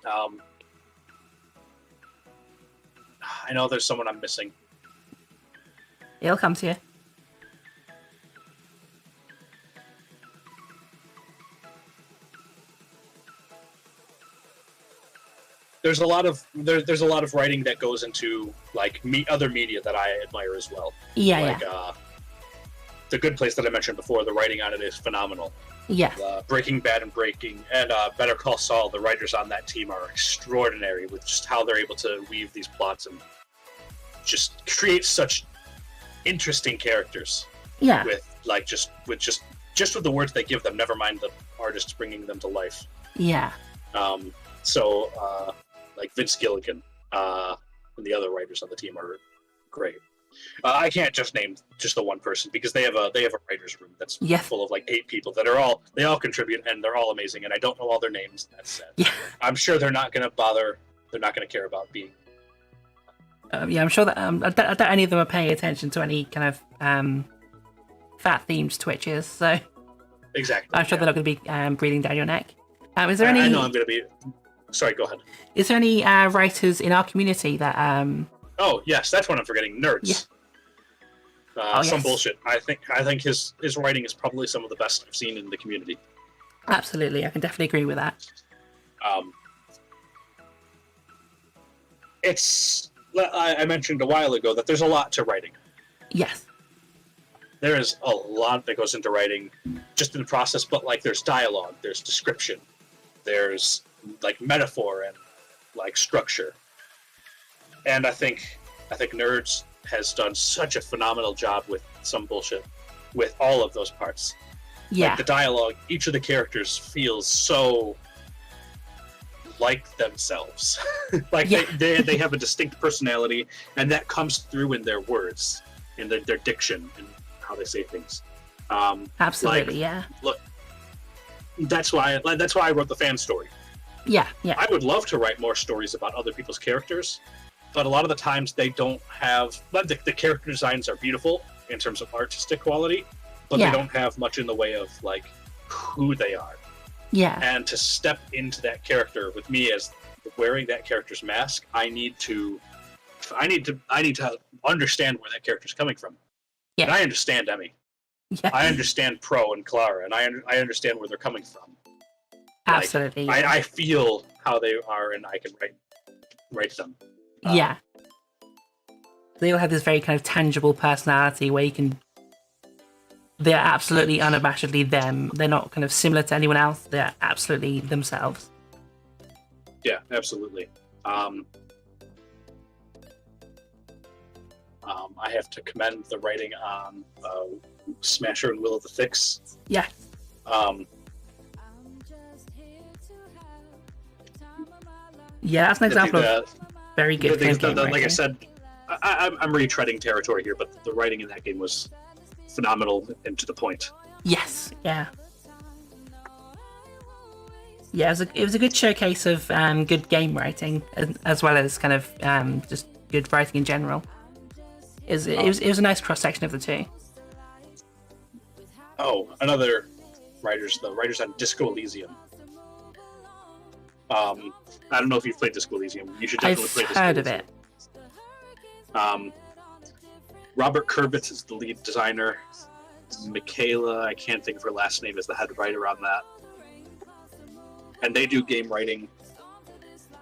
Speaker 2: I know there's someone I'm missing.
Speaker 1: It'll come to you.
Speaker 2: There's a lot of writing that goes into other media that I admire as well. The Good Place that I mentioned before, the writing on it is phenomenal.
Speaker 1: Yeah.
Speaker 2: Breaking Bad and Better Call Saul, the writers on that team are extraordinary with just how they're able to weave these plots and just create such interesting characters.
Speaker 1: Yeah.
Speaker 2: With with the words they give them, never mind the artists bringing them to life.
Speaker 1: Yeah.
Speaker 2: Vince Gilligan and the other writers on the team are great. I can't just name just the one person because they have a writers' room that's full of 8 people that they all contribute, and they're all amazing, and I don't know all their names. That's sad.
Speaker 1: Yeah.
Speaker 2: I'm sure they're not going to bother. They're not going to care about being.
Speaker 1: I'm sure that I doubt any of them are paying attention to any kind of fat-themed Twitches, so
Speaker 2: exactly.
Speaker 1: I'm sure they're not going to be breathing down your neck. Is there any?
Speaker 2: I know I'm going to be. Sorry, go ahead.
Speaker 1: Is there any writers in our community that?
Speaker 2: Oh yes, that's what I'm forgetting. Nerds. Yeah. Some bullshit. I think his writing is probably some of the best I've seen in the community.
Speaker 1: Absolutely, I can definitely agree with that.
Speaker 2: I mentioned a while ago that there's a lot to writing.
Speaker 1: Yes.
Speaker 2: There is a lot that goes into writing, just in the process. But there's dialogue, there's description, there's metaphor and structure. And I think Nerds has done such a phenomenal job with Some Bullshit, with all of those parts.
Speaker 1: Yeah.
Speaker 2: The dialogue, each of the characters feels so like themselves. Like
Speaker 1: Yeah.
Speaker 2: they have a distinct personality, and that comes through in their words, in their diction, and how they say things.
Speaker 1: Absolutely, yeah.
Speaker 2: Look, that's why I wrote the fan story.
Speaker 1: Yeah, yeah.
Speaker 2: I would love to write more stories about other people's characters, but a lot of the times they don't have. The character designs are beautiful in terms of artistic quality, but
Speaker 1: Yeah.
Speaker 2: they don't have much in the way of like who they are.
Speaker 1: Yeah.
Speaker 2: And to step into that character with me as wearing that character's mask, I need to understand where that character's coming from.
Speaker 1: Yeah.
Speaker 2: And I understand Emmy.
Speaker 1: Yeah.
Speaker 2: I understand Pro and Clara, and I understand where they're coming from.
Speaker 1: Absolutely.
Speaker 2: Like, I feel how they are, and I can write them.
Speaker 1: Yeah. They all have this very kind of tangible personality where you can. They're absolutely unabashedly them. They're not kind of similar to anyone else. They're absolutely themselves.
Speaker 2: Yeah, absolutely. I have to commend the writing on Smasher and Will of the Fix.
Speaker 1: Yeah. Yeah, that's an example of very good game
Speaker 2: like I
Speaker 1: writing.
Speaker 2: said, I'm retreading territory here, but the writing in that game was phenomenal and to the point.
Speaker 1: Yes, yeah. Yeah, it was a good showcase of good game writing, as well as kind of just good writing in general. It was a nice cross section of the two.
Speaker 2: Oh, the writers on Disco Elysium. I don't know if you've played Disco Elysium. You should definitely play Disco
Speaker 1: I've heard
Speaker 2: Elysium.
Speaker 1: of it.
Speaker 2: Robert Kurbitz is the lead designer. Michaela, I can't think of her last name, is the head writer on that. And they do game writing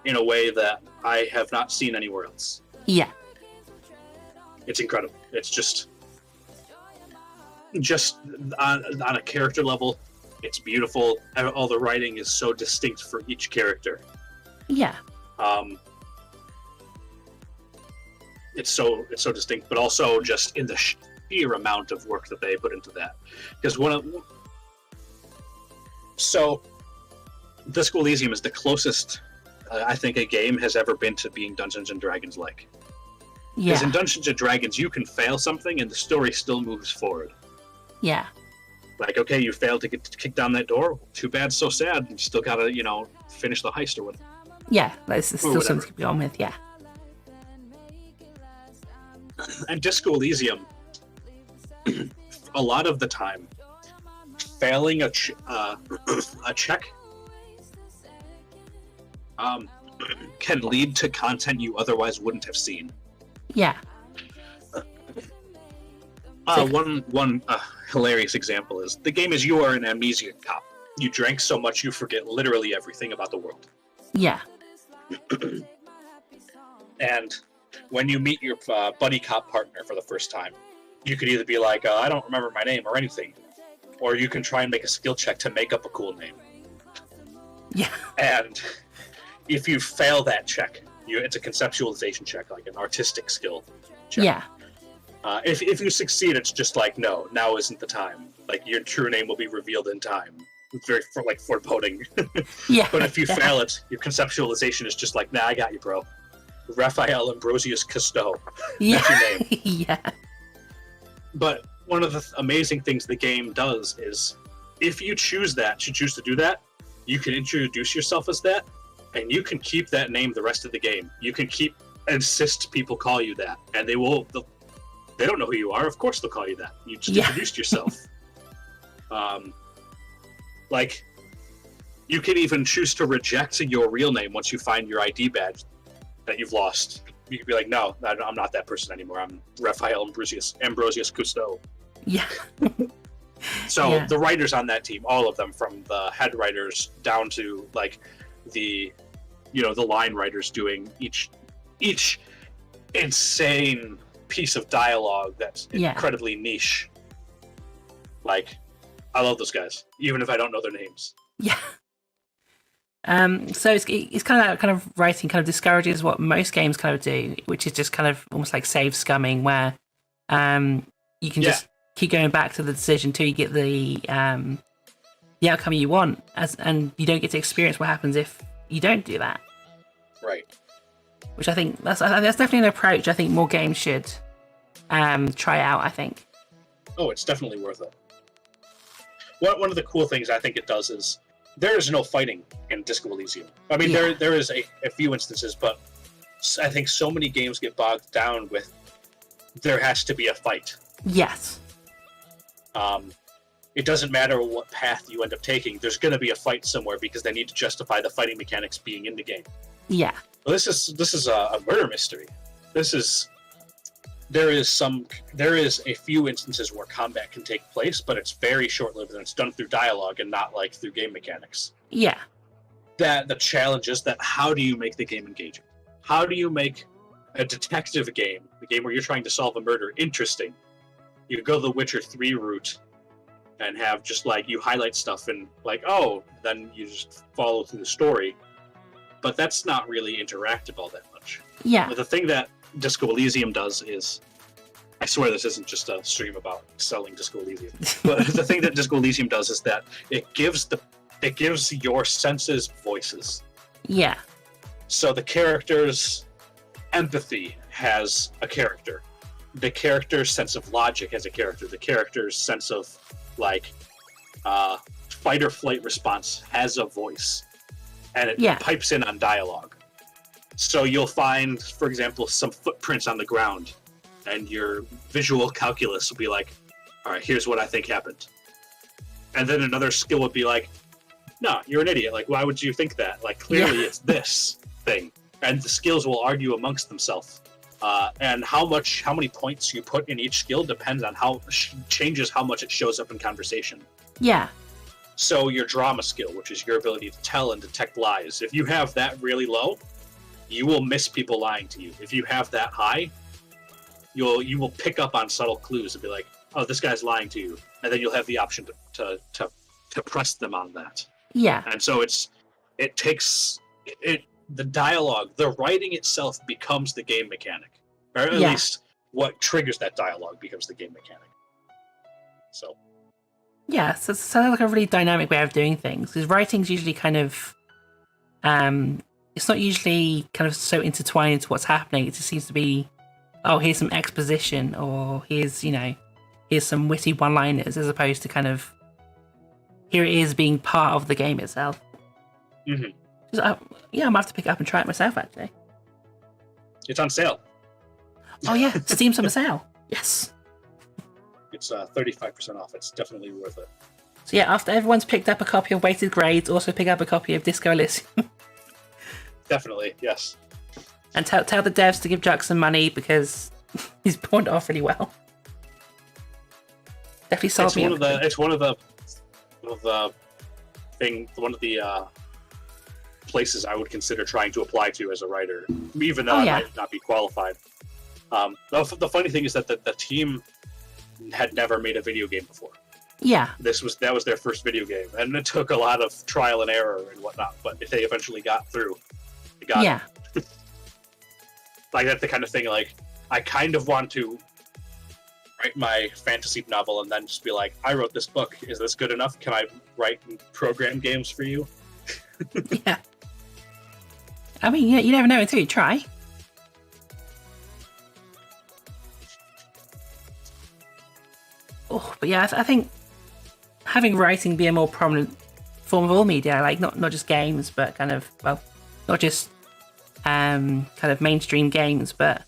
Speaker 2: in a way that I have not seen anywhere else.
Speaker 1: Yeah.
Speaker 2: It's incredible. It's just on a character level, it's beautiful. All the writing is so distinct for each character.
Speaker 1: Yeah.
Speaker 2: It's so distinct, but also just in the sheer amount of work that they put into that. Because Disco Elysium is the closest I think a game has ever been to being Dungeons and Dragons like. Because
Speaker 1: Yeah.
Speaker 2: in Dungeons and Dragons, you can fail something and the story still moves forward.
Speaker 1: Yeah.
Speaker 2: Like, okay, you failed to kick down that door. Too bad, so sad. You still gotta, finish the heist or whatever.
Speaker 1: Yeah. It's still
Speaker 2: whatever.
Speaker 1: something to be on with. Yeah.
Speaker 2: And Disco Elysium, a lot of the time, failing a check can lead to content you otherwise wouldn't have seen.
Speaker 1: Yeah.
Speaker 2: One hilarious example is the game is you are an amnesia cop. You drank so much you forget literally everything about the world.
Speaker 1: Yeah.
Speaker 2: And when you meet your buddy cop partner for the first time, you could either be like, I don't remember my name or anything, or you can try and make a skill check to make up a cool name.
Speaker 1: Yeah.
Speaker 2: And if you fail that check, it's a conceptualization check, like an artistic skill check.
Speaker 1: Yeah.
Speaker 2: If you succeed, it's just like, no, now isn't the time. Like, your true name will be revealed in time. It's very foreboding.
Speaker 1: Yeah.
Speaker 2: But if you fail it, your conceptualization is just like, nah, I got you, bro. Raphael Ambrosius Cousteau.
Speaker 1: Yeah.
Speaker 2: That's your name.
Speaker 1: Yeah.
Speaker 2: But one of the amazing things the game does is, if you choose to do that, you can introduce yourself as that, and you can keep that name the rest of the game. You can insist people call you that, and they don't know who you are. Of course they'll call you that. You just introduced yourself. Like, you can even choose to reject your real name once you find your ID badge that you've lost. You can be like, no, I'm not that person anymore. I'm Raphael Ambrosius Cousteau.
Speaker 1: Yeah.
Speaker 2: So the writers on that team, all of them, from the head writers down to like the line writers, doing each insane piece of dialogue that's incredibly niche. Like, I love those guys, even if I don't know their names.
Speaker 1: Yeah. So it's kind of that kind of writing kind of discourages what most games kind of do, which is just kind of almost like save scumming, where you can just keep going back to the decision until you get the outcome you want, and you don't get to experience what happens if you don't do that.
Speaker 2: Right.
Speaker 1: Which I think that's definitely an approach I think more games should try out, I think.
Speaker 2: Oh, it's definitely worth it. One of the cool things I think it does is there is no fighting in Disco Elysium. I mean, there is a few instances, but I think so many games get bogged down with there has to be a fight.
Speaker 1: Yes.
Speaker 2: It doesn't matter what path you end up taking. There's going to be a fight somewhere because they need to justify the fighting mechanics being in the game.
Speaker 1: Yeah.
Speaker 2: Well, this is a murder mystery. There is a few instances where combat can take place, but it's very short-lived and it's done through dialogue and not like through game mechanics.
Speaker 1: Yeah.
Speaker 2: That the challenge is that how do you make the game engaging? How do you make a detective game, the game where you're trying to solve a murder, interesting? You go the Witcher 3 route and have just like you highlight stuff and like, oh, then you just follow through the story. But that's not really interactive all that much.
Speaker 1: Yeah.
Speaker 2: But the thing that Disco Elysium does is, I swear this isn't just a stream about selling Disco Elysium, but the thing that Disco Elysium does is that it gives your senses voices.
Speaker 1: Yeah.
Speaker 2: So the character's empathy has a character. The character's sense of logic has a character. The character's sense of like fight or flight response has a voice, and it pipes in on dialogue. So you'll find, for example, some footprints on the ground, and your visual calculus will be like, all right, here's what I think happened. And then another skill would be like, no, you're an idiot. Like, why would you think that? Like, clearly it's this thing. And the skills will argue amongst themselves. And how many points you put in each skill depends on changes how much it shows up in conversation.
Speaker 1: Yeah.
Speaker 2: So your drama skill, which is your ability to tell and detect lies, if you have that really low, you will miss people lying to you. If you have that high, you will pick up on subtle clues and be like, oh, this guy's lying to you. And then you'll have the option to press them on that.
Speaker 1: Yeah.
Speaker 2: And so the dialogue, the writing itself becomes the game mechanic. Or at least what triggers that dialogue becomes the game mechanic. So.
Speaker 1: Yeah, so it sounds like a really dynamic way of doing things. Because writing's usually kind of, it's not usually kind of so intertwined into what's happening. It just seems to be, oh, here's some exposition, or here's some witty one-liners, as opposed to kind of, here it is being part of the game itself.
Speaker 2: Mm-hmm.
Speaker 1: I might have to pick it up and try it myself, actually.
Speaker 2: It's on sale.
Speaker 1: Oh yeah, Steam Summer Sale. Yes.
Speaker 2: It's 35% off. It's definitely worth it.
Speaker 1: So yeah, after everyone's picked up a copy of Weighted Grades, also pick up a copy of Disco Elysium.
Speaker 2: Definitely, yes.
Speaker 1: And tell the devs to give Jux some money because he's pawned it off really well. Definitely sold me.
Speaker 2: It's one of the places I would consider trying to apply to as a writer, even though I might not be qualified. The funny thing is that the team had never made a video game before.
Speaker 1: Yeah.
Speaker 2: That was their first video game, and it took a lot of trial and error and whatnot, but they eventually got through. They got it. Like, that's the kind of thing, like, I kind of want to write my fantasy novel and then just be like, I wrote this book, is this good enough? Can I write and program games for you?
Speaker 1: Yeah. I mean, you never know until you try. Oh, but yeah, I think having writing be a more prominent form of all media, like not just games, but kind of, well, not just kind of mainstream games, but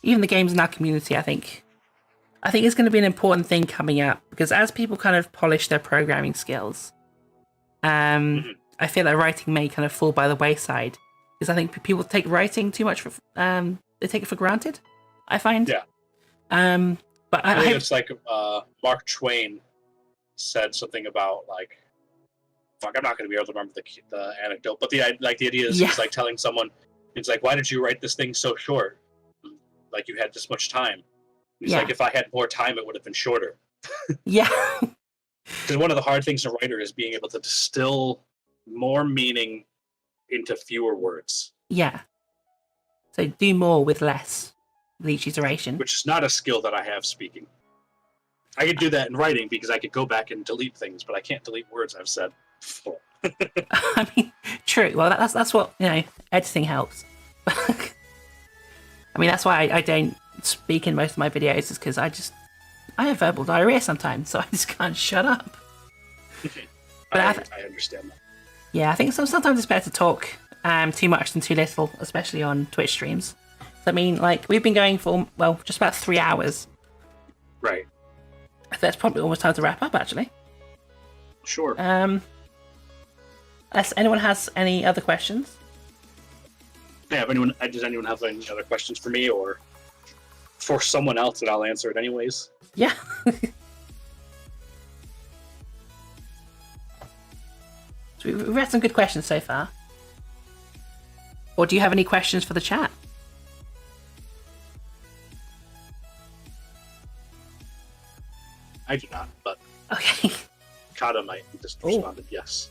Speaker 1: even the games in our community, I think it's going to be an important thing coming up, because as people kind of polish their programming skills, I feel that writing may kind of fall by the wayside, because I think people take writing too much for they take it for granted, I find.
Speaker 2: Yeah. But I think it's like Mark Twain said something about, like, fuck, I'm not going to be able to remember the anecdote, but the idea is it's like telling someone, it's like, why did you write this thing so short? Like, you had this much time. He's like, if I had more time, it would have been shorter.
Speaker 1: Yeah.
Speaker 2: Because one of the hard things in a writer is being able to distill more meaning into fewer words.
Speaker 1: Yeah. So do more with less with each iteration.
Speaker 2: Which is not a skill that I have speaking. I could do that in writing because I could go back and delete things, but I can't delete words I've said before.
Speaker 1: I mean, true. Well, that's what, editing helps. I mean, that's why I don't speak in most of my videos, is because I have verbal diarrhea sometimes, so I just can't shut up. But
Speaker 2: I understand that.
Speaker 1: Yeah, I think sometimes it's better to talk too much than too little, especially on Twitch streams. So, I mean, like, we've been going for, well, just about 3 hours.
Speaker 2: Right.
Speaker 1: I think that's probably almost time to wrap up, actually.
Speaker 2: Sure.
Speaker 1: Unless anyone has any other questions?
Speaker 2: Yeah, does anyone have any other questions for me or for someone else, and I'll answer it anyways?
Speaker 1: Yeah. So we've had some good questions so far. Or do you have any questions for the chat?
Speaker 2: I do not, but
Speaker 1: Okay.
Speaker 2: Kata might have just responded yes.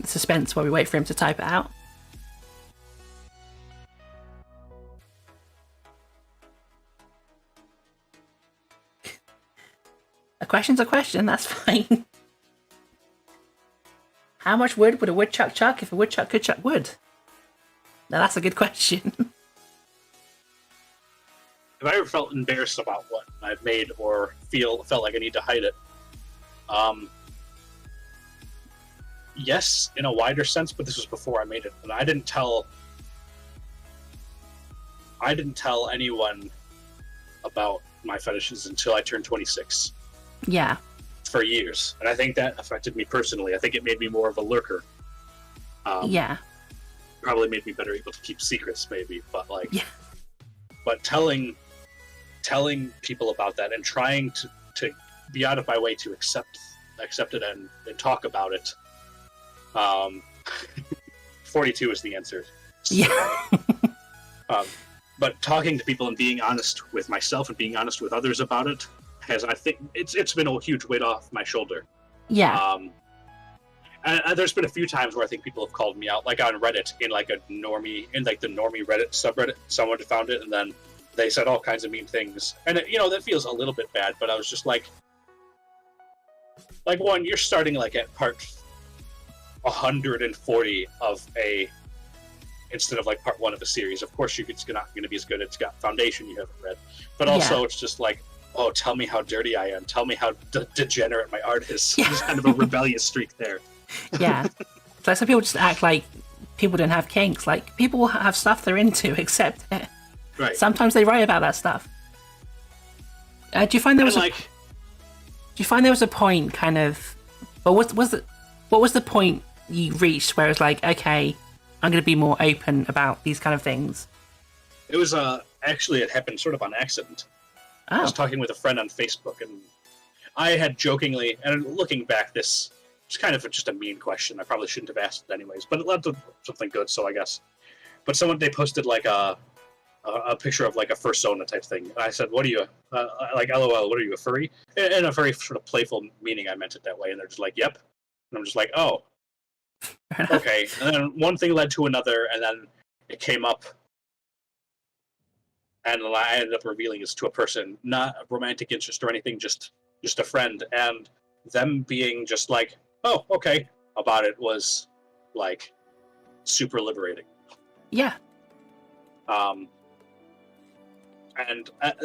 Speaker 1: Suspense while we wait for him to type it out. A question's a question, that's fine. How much wood would a woodchuck chuck if a woodchuck could chuck wood? Now that's a good question.
Speaker 2: Have I ever felt embarrassed about what I've made or felt like I need to hide it? Yes, in a wider sense, but this was before I made it, and I didn't tell anyone about my fetishes until I turned 26.
Speaker 1: Yeah.
Speaker 2: For years, and I think that affected me personally. I think it made me more of a lurker.
Speaker 1: Yeah.
Speaker 2: Probably made me better able to keep secrets, maybe, but like,
Speaker 1: yeah.
Speaker 2: But telling people about that and trying to be out of my way to accept it and talk about it. 42 is the answer.
Speaker 1: Yeah.
Speaker 2: But talking to people and being honest with myself and being honest with others about it I think it's been a huge weight off my shoulder.
Speaker 1: Yeah.
Speaker 2: And there's been a few times where I think people have called me out, like on Reddit, in like the normie Reddit subreddit. Someone found it, and then they said all kinds of mean things, and that feels a little bit bad. But I was just like one, you're starting like at part 140 of instead of like part 1 of a series. Of course, it's not going to be as good. It's got foundation you haven't read, but also It's just like, oh, tell me how dirty I am. Tell me how degenerate my art is. There's kind of a rebellious streak there.
Speaker 1: Yeah. So some people just act like people don't have kinks. Like, people have stuff they're into, accept it.
Speaker 2: Right.
Speaker 1: Sometimes they write about that stuff. Do you find there was a point, kind of? Well, what was the point you reached where it was like, okay, I'm going to be more open about these kind of things?
Speaker 2: It was actually it happened sort of on accident. I was talking with a friend on Facebook, and I had jokingly, and looking back, this is kind of just a mean question. I probably shouldn't have asked it anyways, but it led to something good, so I guess. But they posted like a picture of like a fursona type thing, and I said, "What are you like? LOL, what are you, a furry?" In a very sort of playful meaning, I meant it that way, and they're just like, "Yep," and I'm just like, "Oh, okay." And then one thing led to another, and then it came up. And I ended up revealing this to a person, not a romantic interest or anything, just a friend. And them being just like, oh, okay, about it was, like, super liberating.
Speaker 1: Yeah.
Speaker 2: And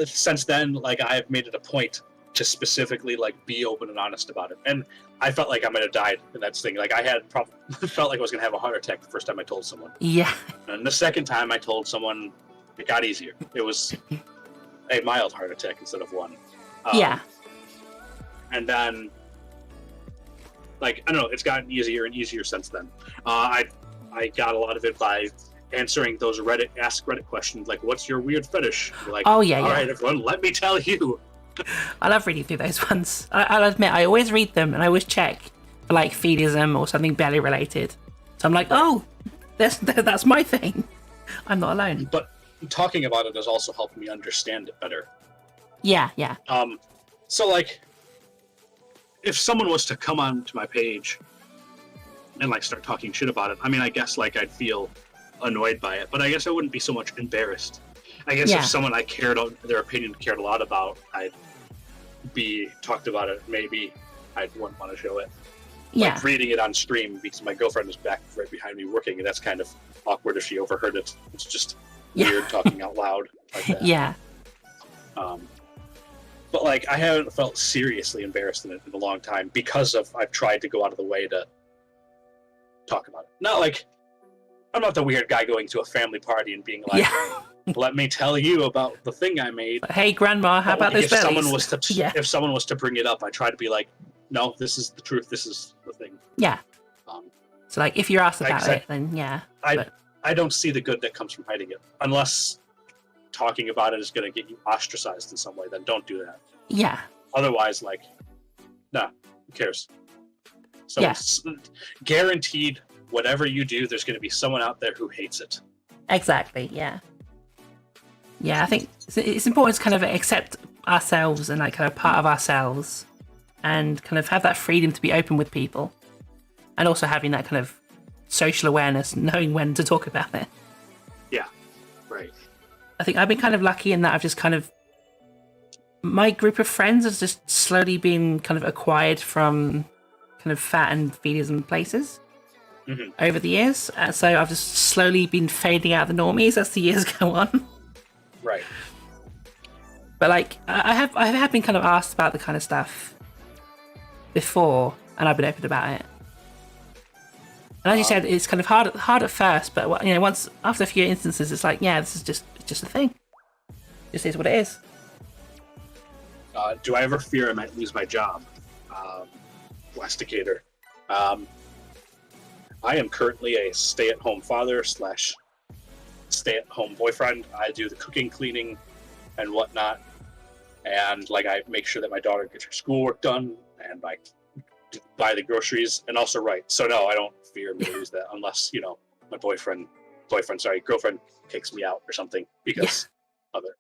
Speaker 2: since then, like, I've made it a point to specifically, like, be open and honest about it. And I felt like I might have died in that thing. Like, I had felt like I was going to have a heart attack the first time I told someone.
Speaker 1: Yeah.
Speaker 2: And the second time I told someone, it got easier. It was a mild heart attack instead of one.
Speaker 1: Yeah.
Speaker 2: And then, like, I don't know, it's gotten easier and easier since then. I got a lot of it by answering those Ask Reddit questions, like, what's your weird fetish? Like,
Speaker 1: oh, yeah,
Speaker 2: all right, everyone, let me tell you.
Speaker 1: I love reading through those ones. I'll admit, I always read them, and I always check for, like, feedism or something belly related. So I'm like, oh, that's my thing. I'm not alone.
Speaker 2: But talking about it has also helped me understand it better.
Speaker 1: Yeah.
Speaker 2: So, like, if someone was to come onto my page and, like, start talking shit about it, I mean, I guess, like, I'd feel annoyed by it, but I guess I wouldn't be so much embarrassed. I guess if someone I their opinion cared a lot about, I'd be talked about it. Maybe I wouldn't want to show it.
Speaker 1: Yeah.
Speaker 2: Like reading it on stream because my girlfriend is right behind me working, and that's kind of awkward if she overheard it. It's just weird talking out loud like that.
Speaker 1: Yeah.
Speaker 2: But like, I haven't felt seriously embarrassed in it in a long time because I've tried to go out of the way to talk about it. Not like I'm not the weird guy going to a family party and being like, "Let me tell you about the thing I made."
Speaker 1: Hey, Grandma, how about those bellies?
Speaker 2: If someone was to bring it up, I try to be like, "No, this is the truth. This is the thing."
Speaker 1: Yeah. So like, if you're asked about it, then
Speaker 2: I don't see the good that comes from hiding it, unless talking about it is going to get you ostracized in some way. Then don't do that.
Speaker 1: Yeah.
Speaker 2: Otherwise, like, nah, who cares? So guaranteed, whatever you do, there's going to be someone out there who hates it.
Speaker 1: Exactly. Yeah. Yeah, I think it's important to kind of accept ourselves and like kind of part of ourselves, and kind of have that freedom to be open with people, and also having that kind of social awareness, knowing when to talk about it.
Speaker 2: Yeah. Right.
Speaker 1: I think I've been kind of lucky in that I've just kind of, my group of friends has just slowly been kind of acquired from kind of fat and veganism places over the years. So I've just slowly been fading out the normies as the years go on.
Speaker 2: Right.
Speaker 1: But like, I have been kind of asked about the kind of stuff before, and I've been open about it. And as you said, it's kind of hard at first, but once after a few instances, it's like, this is just a thing. This is what it is.
Speaker 2: Do I ever fear I might lose my job? Blasticator. I am currently a stay-at-home father / stay-at-home boyfriend. I do the cooking, cleaning, and whatnot, and like I make sure that my daughter gets her schoolwork done, and I buy the groceries, and also so no, I don't fear me to lose that unless my girlfriend kicks me out or something because of it.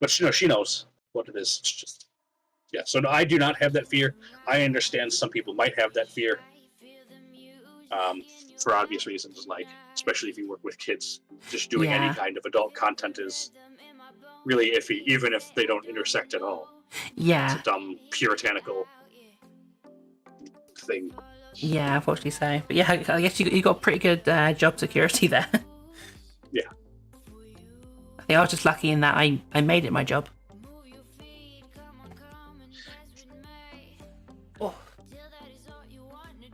Speaker 2: But she knows what it is. It's just so no, I do not have that fear. I understand some people might have that fear for obvious reasons, like especially if you work with kids, just doing any kind of adult content is really iffy, even if they don't intersect at all. It's a dumb puritanical thing.
Speaker 1: Yeah, unfortunately so. But I guess you got pretty good job security there.
Speaker 2: Yeah.
Speaker 1: I think I was just lucky in that I made it my job. Oh.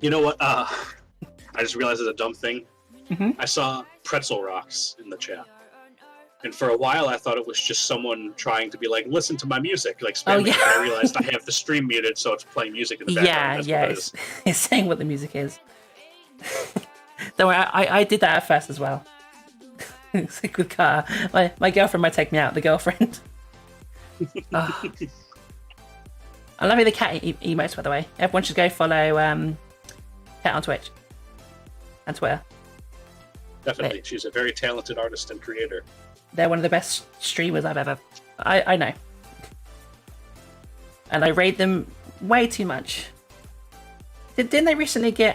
Speaker 2: You know what? I just realized it's a dumb thing.
Speaker 1: Mm-hmm.
Speaker 2: I saw pretzel rocks in the chat. And for a while, I thought it was just someone trying to be like, listen to my music, like spamming it. I realized I have the stream muted, so it's playing music in the background.
Speaker 1: It's saying what the music is. Don't worry, I did that at first as well. It's like with car. My girlfriend might take me out, the girlfriend. Oh. I love the cat emotes, by the way. Everyone should go follow Cat on Twitch and Twitter.
Speaker 2: Definitely. She's a very talented artist and creator.
Speaker 1: They're one of the best streamers I've ever... I know. And I raid them way too much. Didn't they recently get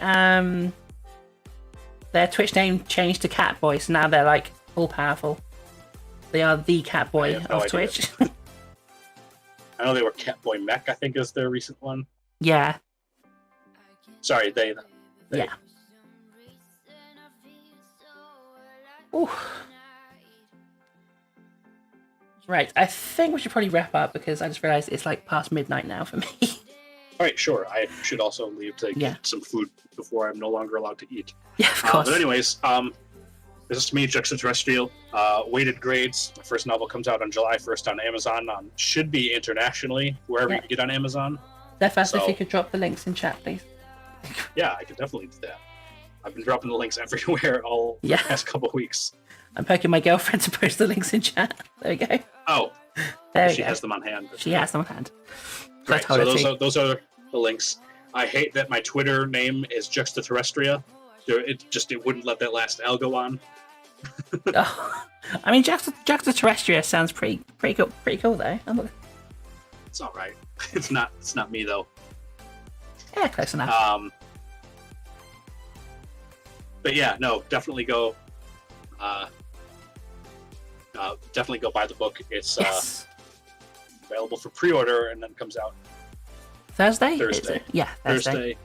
Speaker 1: their Twitch name changed to Catboy, so now they're like all powerful? They are the Catboy of Twitch.
Speaker 2: I know they were Catboy Mech, I think is their recent one.
Speaker 1: Yeah.
Speaker 2: Sorry, they.
Speaker 1: Yeah. Ooh. Right, I think we should probably wrap up because I just realised it's like past midnight now for me.
Speaker 2: All right, sure. I should also leave to get some food before I'm no longer allowed to eat.
Speaker 1: Yeah, of course.
Speaker 2: But anyways, this is me, Juxtaterrestrial. Weighted Grades. My first novel comes out on July 1st on Amazon. Should be internationally, wherever you get on Amazon.
Speaker 1: If you could drop the links in chat, please.
Speaker 2: Yeah, I could definitely do that. I've been dropping the links everywhere the past couple of weeks.
Speaker 1: I'm poking my girlfriend to post the links in chat. There we go.
Speaker 2: Oh, she has them on hand.
Speaker 1: She has them on hand.
Speaker 2: Right, so those are the links. I hate that my Twitter name is Juxtaterrestrial. It wouldn't let that last L go on.
Speaker 1: I mean, Juxtaterrestrial sounds pretty cool though.
Speaker 2: It's all right. It's not me though.
Speaker 1: Yeah, close enough.
Speaker 2: But yeah, no, definitely go Definitely go buy the book. It's
Speaker 1: Yes.
Speaker 2: available for pre-order and then comes out
Speaker 1: Thursday?
Speaker 2: Thursday.
Speaker 1: Yeah, Thursday.
Speaker 2: Thursday.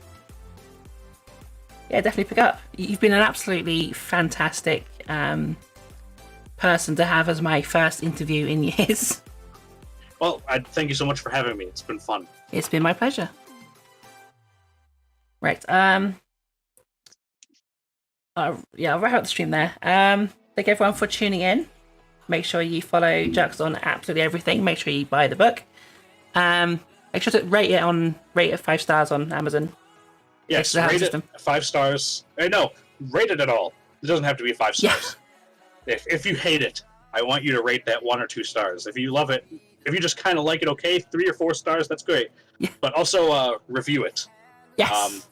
Speaker 1: Yeah, definitely pick up. You've been an absolutely fantastic person to have as my first interview in years.
Speaker 2: Well, thank you so much for having me. It's been fun.
Speaker 1: It's been my pleasure. Right. Yeah, I'll wrap up the stream there. Thank everyone for tuning in. Make sure you follow Jux on absolutely everything. Make sure you buy the book. Make sure to rate it 5 stars on Amazon.
Speaker 2: Yes, rate it 5 stars. No, rate it at all. It doesn't have to be 5 stars. Yeah. If you hate it, I want you to rate that 1 or 2 stars. If you love it, if you just kind of like it, okay, 3 or 4 stars, that's great.
Speaker 1: Yeah.
Speaker 2: But also review it.
Speaker 1: Yes.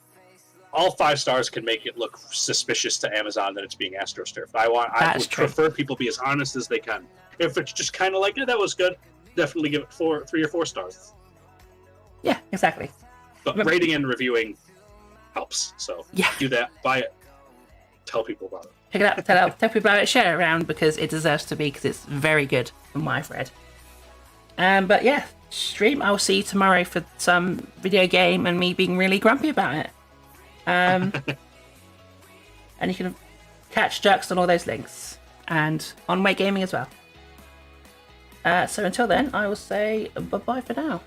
Speaker 2: All 5 stars can make it look suspicious to Amazon that it's being astroturfed. I would prefer people be as honest as they can. If it's just kind of like, that was good, definitely give it 3 or 4 stars.
Speaker 1: Yeah, exactly.
Speaker 2: But rating and reviewing helps. So do that, buy it, tell people about it.
Speaker 1: Pick it up, tell people about it, share it around because it deserves to be, because it's very good from what I've read. But yeah, stream. I'll see you tomorrow for some video game and me being really grumpy about it. And you can catch Jux on all those links and on Weight Gaming as well. So until then, I will say bye-bye for now.